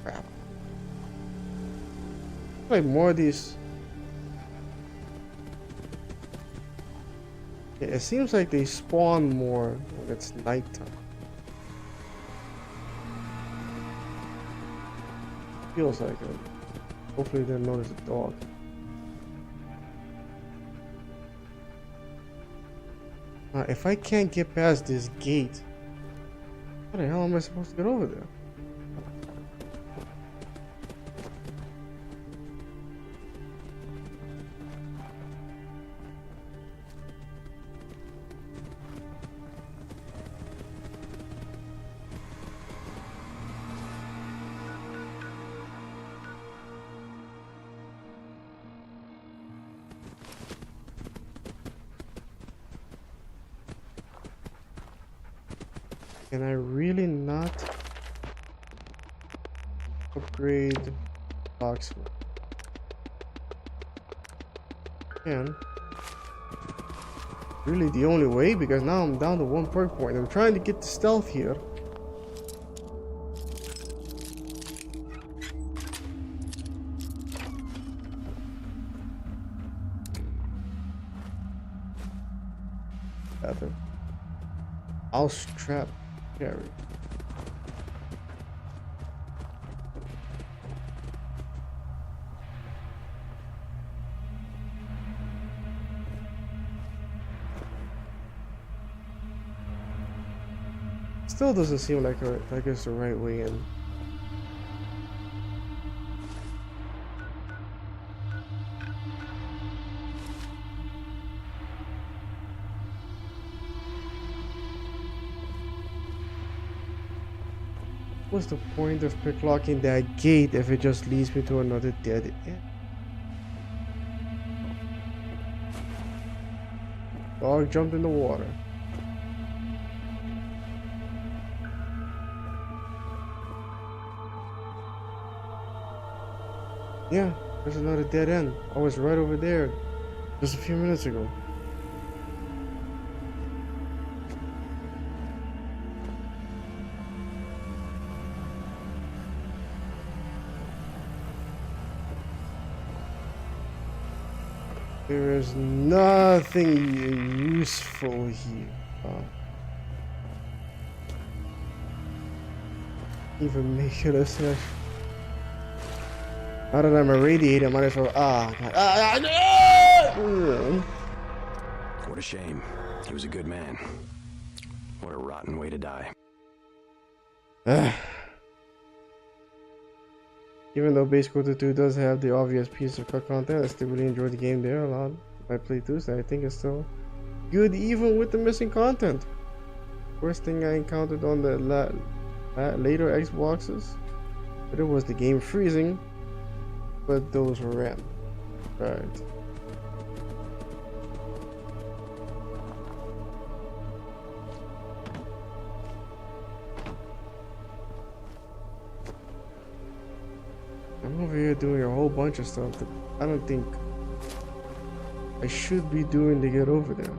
Crap. Like more of these. Yeah, it seems like they spawn more when it's nighttime. Feels like it. Hopefully they didn't notice a dog. If I can't get past this gate, how the hell am I supposed to get over there? Can I really not upgrade Oxford? Can. Really the only way, because now I'm down to 1 perk point. I'm trying to get the stealth here. Better. I'll strap carry. Still doesn't seem like it's the right way in. What's the point of picklocking that gate if it just leads me to another dead end? Dog jumped in the water. Yeah, there's another dead end. I was right over there just a few minutes ago. There is nothing useful here. Even make it a session. Now that I'm irradiated, I might as well. What a shame. He was a good man. What a rotten way to die. Even though Base Quarter 2 does have the obvious piece of cut content, I still really enjoy the game there a lot. My playthroughs, I think it's still good even with the missing content. Worst thing I encountered on the later Xboxes, but it was the game freezing, but those were random. Right. here doing a whole bunch of stuff that I don't think I should be doing to get over there.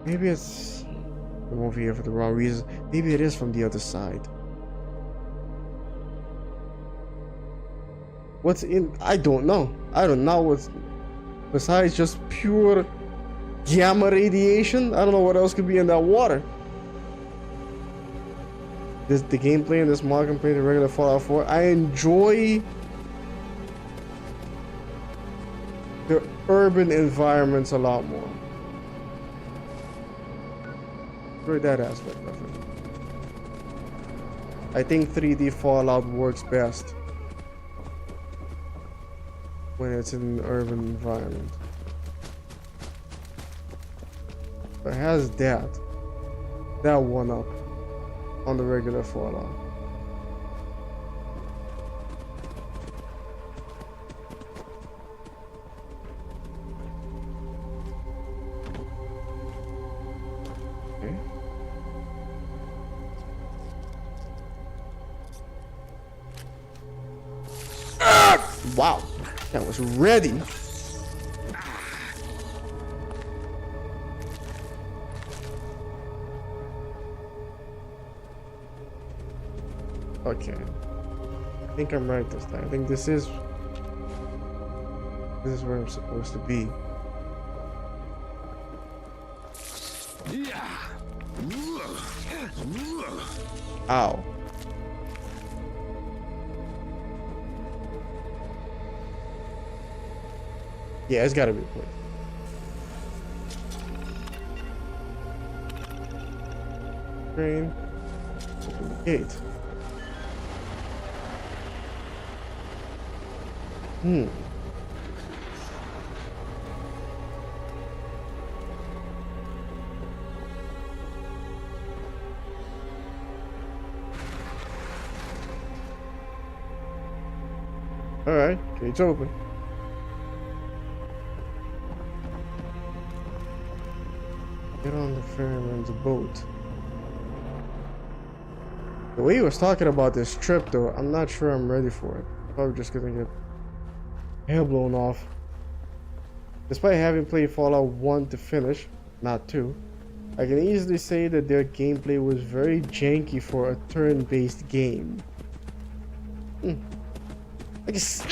Maybe it's I'm over here for the wrong reason. Maybe it is from the other side. What's in? I don't know. I don't know what's besides just pure gamma radiation. I don't know what else could be in that water. The gameplay in this mod compared to regular Fallout 4. I enjoy the urban environments a lot more. Enjoy that aspect of it. I think 3D Fallout works best when it's in an urban environment. But it has that one up on the regular Fallout. Okay. Wow, that was ready. Okay, I think I'm right this time. I think this is where I'm supposed to be. Ow. Yeah, it's gotta be a place. Train. Open the gate. Alright, gate's open. Get on the ferryman's boat. The way he was talking about this trip though, I'm not sure I'm ready for it. Probably just gonna get hair blown off. Despite having played Fallout 1 to finish, not 2, I can easily say that their gameplay was very janky for a turn-based game. I guess.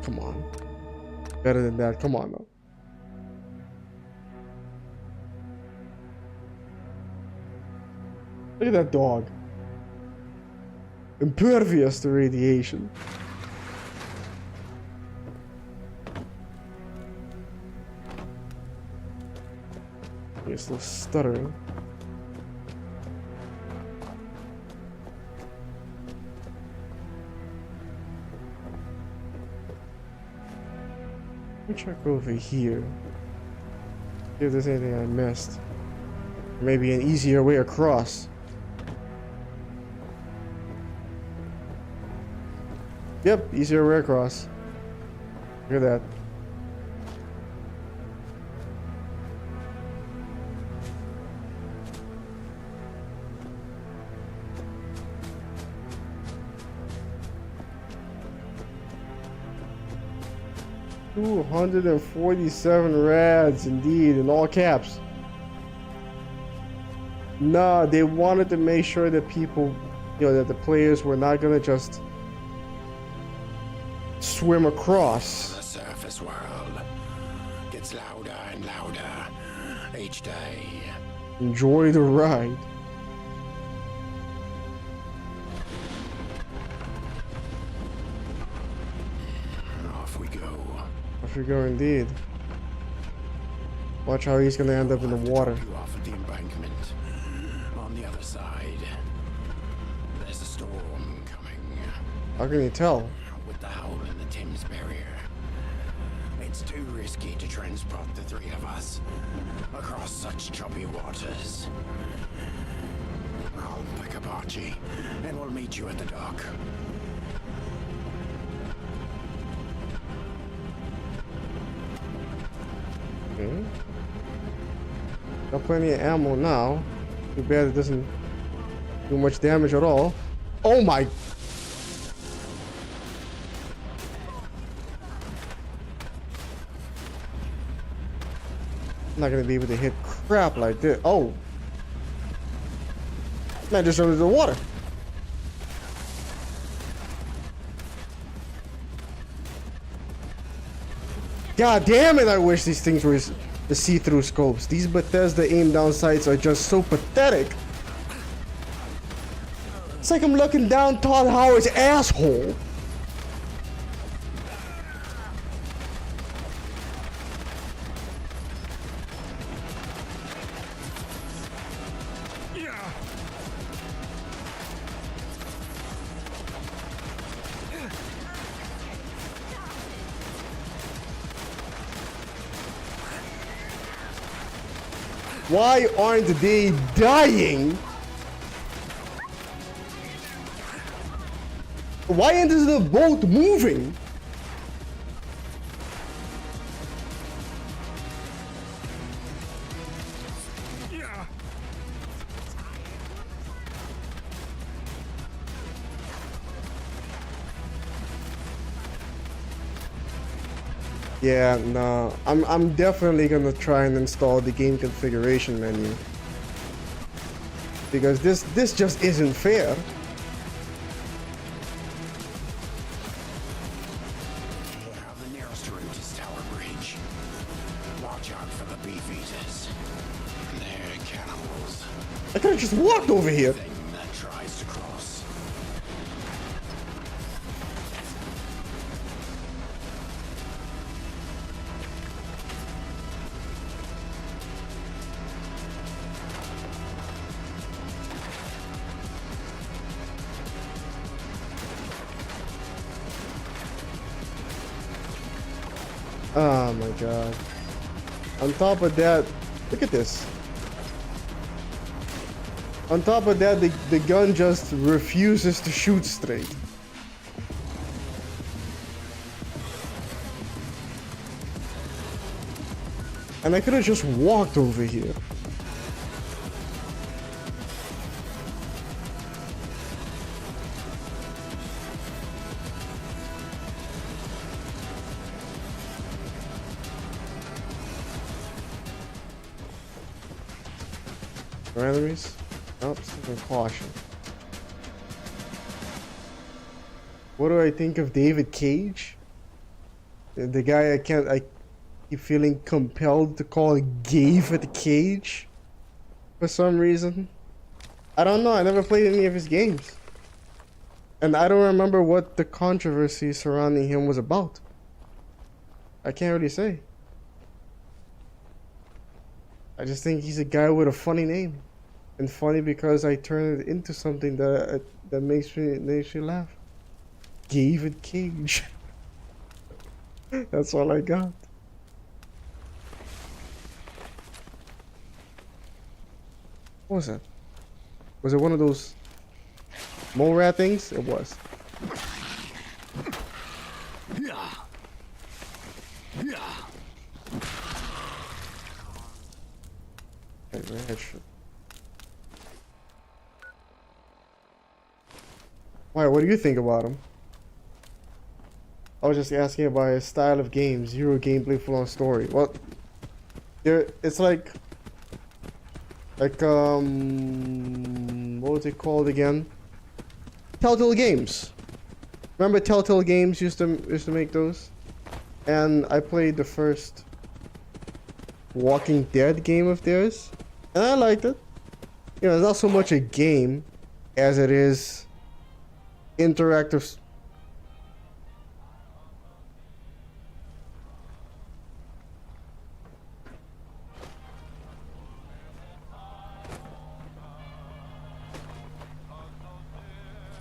Come on. Better than that. Come on, though. Look at that dog. Impervious to radiation. He's still stuttering. Let me check over here. See if there's anything I missed. Maybe an easier way across. Yep, easier way across. Look at that. $247 rads, indeed, in all caps. Nah, they wanted to make sure that people, that the players were not gonna just swim across. The surface world gets louder and louder each day. Enjoy the ride. Off we go. Off we go indeed. Watch how he's gonna end up in the water. Off at the embankment. On the other side, there's a storm coming. How can you tell? With the hole in the Thames barrier, it's too risky to transport the three of us across such choppy waters. I'll pick up Archie, and we'll meet you at the dock. Got plenty of ammo now. Too bad it doesn't do much damage at all. Oh my! I'm not gonna be able to hit crap like this. Oh! Man just jumped into the water. God damn it, I wish these things were the see-through scopes. These Bethesda aim-down sights are just so pathetic. It's like I'm looking down Todd Howard's asshole. Why aren't they dying? Why isn't the boat moving? Yeah, no, I'm definitely gonna try and install the game configuration menu because this just isn't fair. The nearest route is Tower Bridge. Watch out for the beef eaters. They're cannibals. I could have just walked over here. That tries to cross. Oh my god. On top of that, look at this. On top of that, the gun just refuses to shoot straight. And I could have just walked over here. For enemies? Oh, something caution. What do I think of David Cage? The guy I keep feeling compelled to call David Cage for some reason. I don't know, I never played any of his games. And I don't remember what the controversy surrounding him was about. I can't really say. I just think he's a guy with a funny name, and funny because I turn it into something that makes me laugh. David Cage. That's all I got. What was that? Was it one of those mole rat things? It was. Yeah. Yeah. Why? What do you think about him? I was just asking about his style of games. Zero gameplay, full-on story. Well, it's like what was it called again? Telltale Games. Remember Telltale Games used to make those? And I played the first Walking Dead game of theirs, and I liked it. You know, it's not so much a game as it is interactive.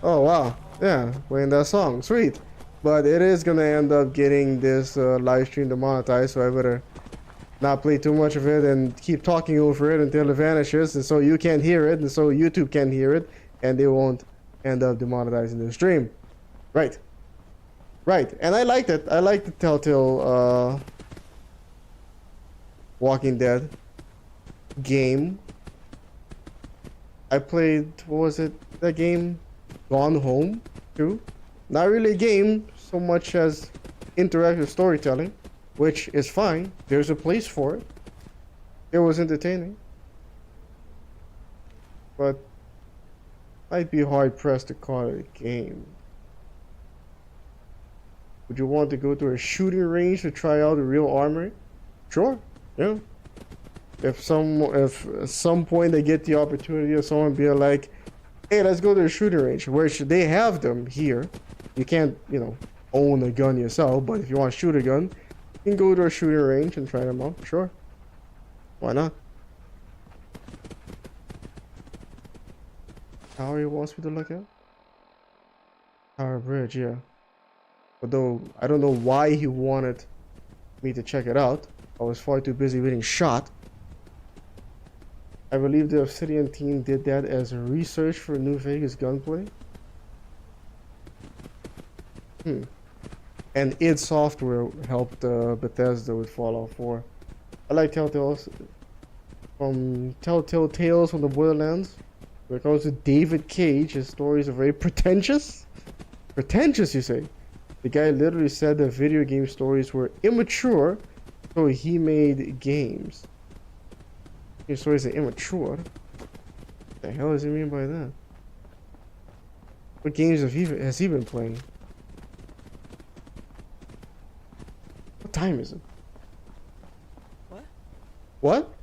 Oh wow, yeah, playing that song, sweet. But it is gonna end up getting this live stream demonetized, so I better not play too much of it and keep talking over it until it vanishes, and so you can't hear it, and so YouTube can't hear it, and they won't end up demonetizing the stream. Right. Right, and I liked it. I liked the Telltale Walking Dead. game. I played, what was it, that game? Gone Home, too. Not really a game so much as interactive storytelling, which is fine. There's a place for it. It was entertaining. But I'd be hard pressed to call it a game. Would you want to go to a shooting range to try out a real armory? Sure, yeah. If at some point they get the opportunity of someone being like, hey, let's go to a shooting range, which they have them here. You can't, you know, own a gun yourself, but if you want to shoot a gun, you can go to a shooting range and try them out. Sure. Why not? Tower he wants me to look at? Tower Bridge, yeah. Although, I don't know why he wanted me to check it out. I was far too busy getting shot. I believe the Obsidian team did that as research for New Vegas gunplay. And id Software helped Bethesda with Fallout 4. I like Telltale's from Telltale Tales from the Borderlands. When it comes to David Cage, his stories are very pretentious. Pretentious, you say? The guy literally said that video game stories were immature, so he made games. His stories are immature? What the hell does he mean by that? What games has he been playing? What time is it? What? What?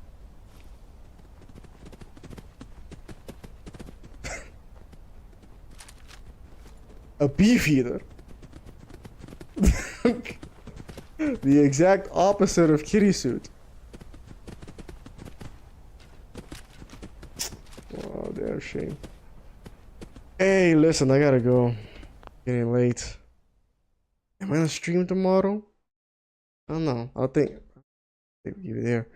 A beef eater. The exact opposite of kitty suit. Oh, damn shame. Hey, listen, I gotta go. Getting late. Am I gonna stream tomorrow? I don't know. I'll think. You there?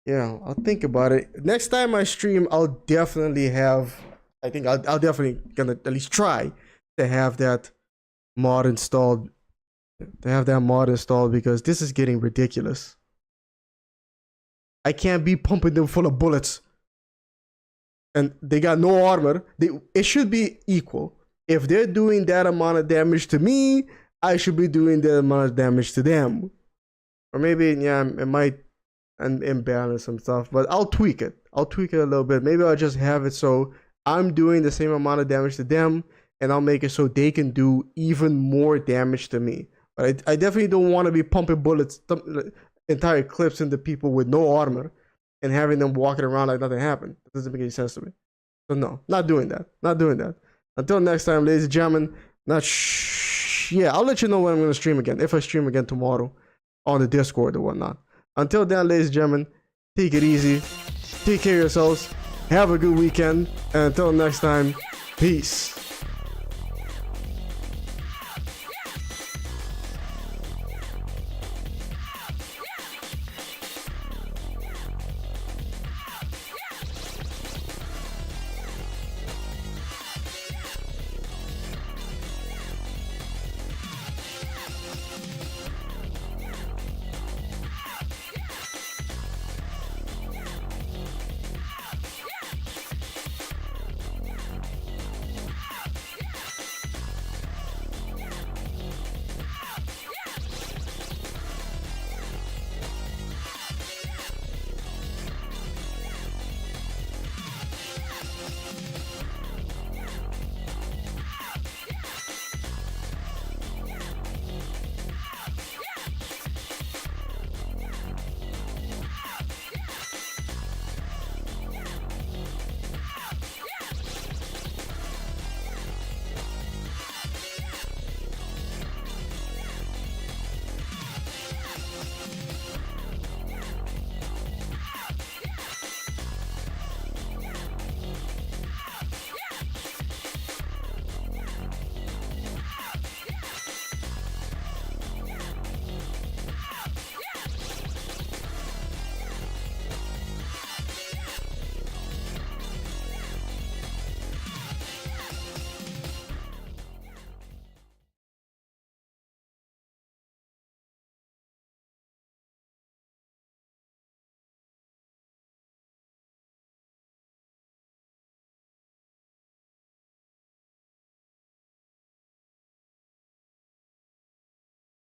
Yeah, I'll think about it. Next time I stream, I'll definitely have. I think I'll definitely gonna at least try to have that mod installed. Because this is getting ridiculous. I can't be pumping them full of bullets. And they got no armor. It should be equal. If they're doing that amount of damage to me, I should be doing that amount of damage to them. Or maybe, yeah, it might imbalance some stuff. But I'll tweak it. I'll tweak it a little bit. Maybe I'll just have it so I'm doing the same amount of damage to them. And I'll make it so they can do even more damage to me. But I definitely don't want to be pumping bullets, entire clips into people with no armor and having them walking around like nothing happened. That doesn't make any sense to me. So no, not doing that. Not doing that. Until next time, ladies and gentlemen, yeah, I'll let you know when I'm going to stream again. If I stream again tomorrow on the Discord or whatnot. Until then, ladies and gentlemen, take it easy. Take care of yourselves. Have a good weekend. And until next time, peace.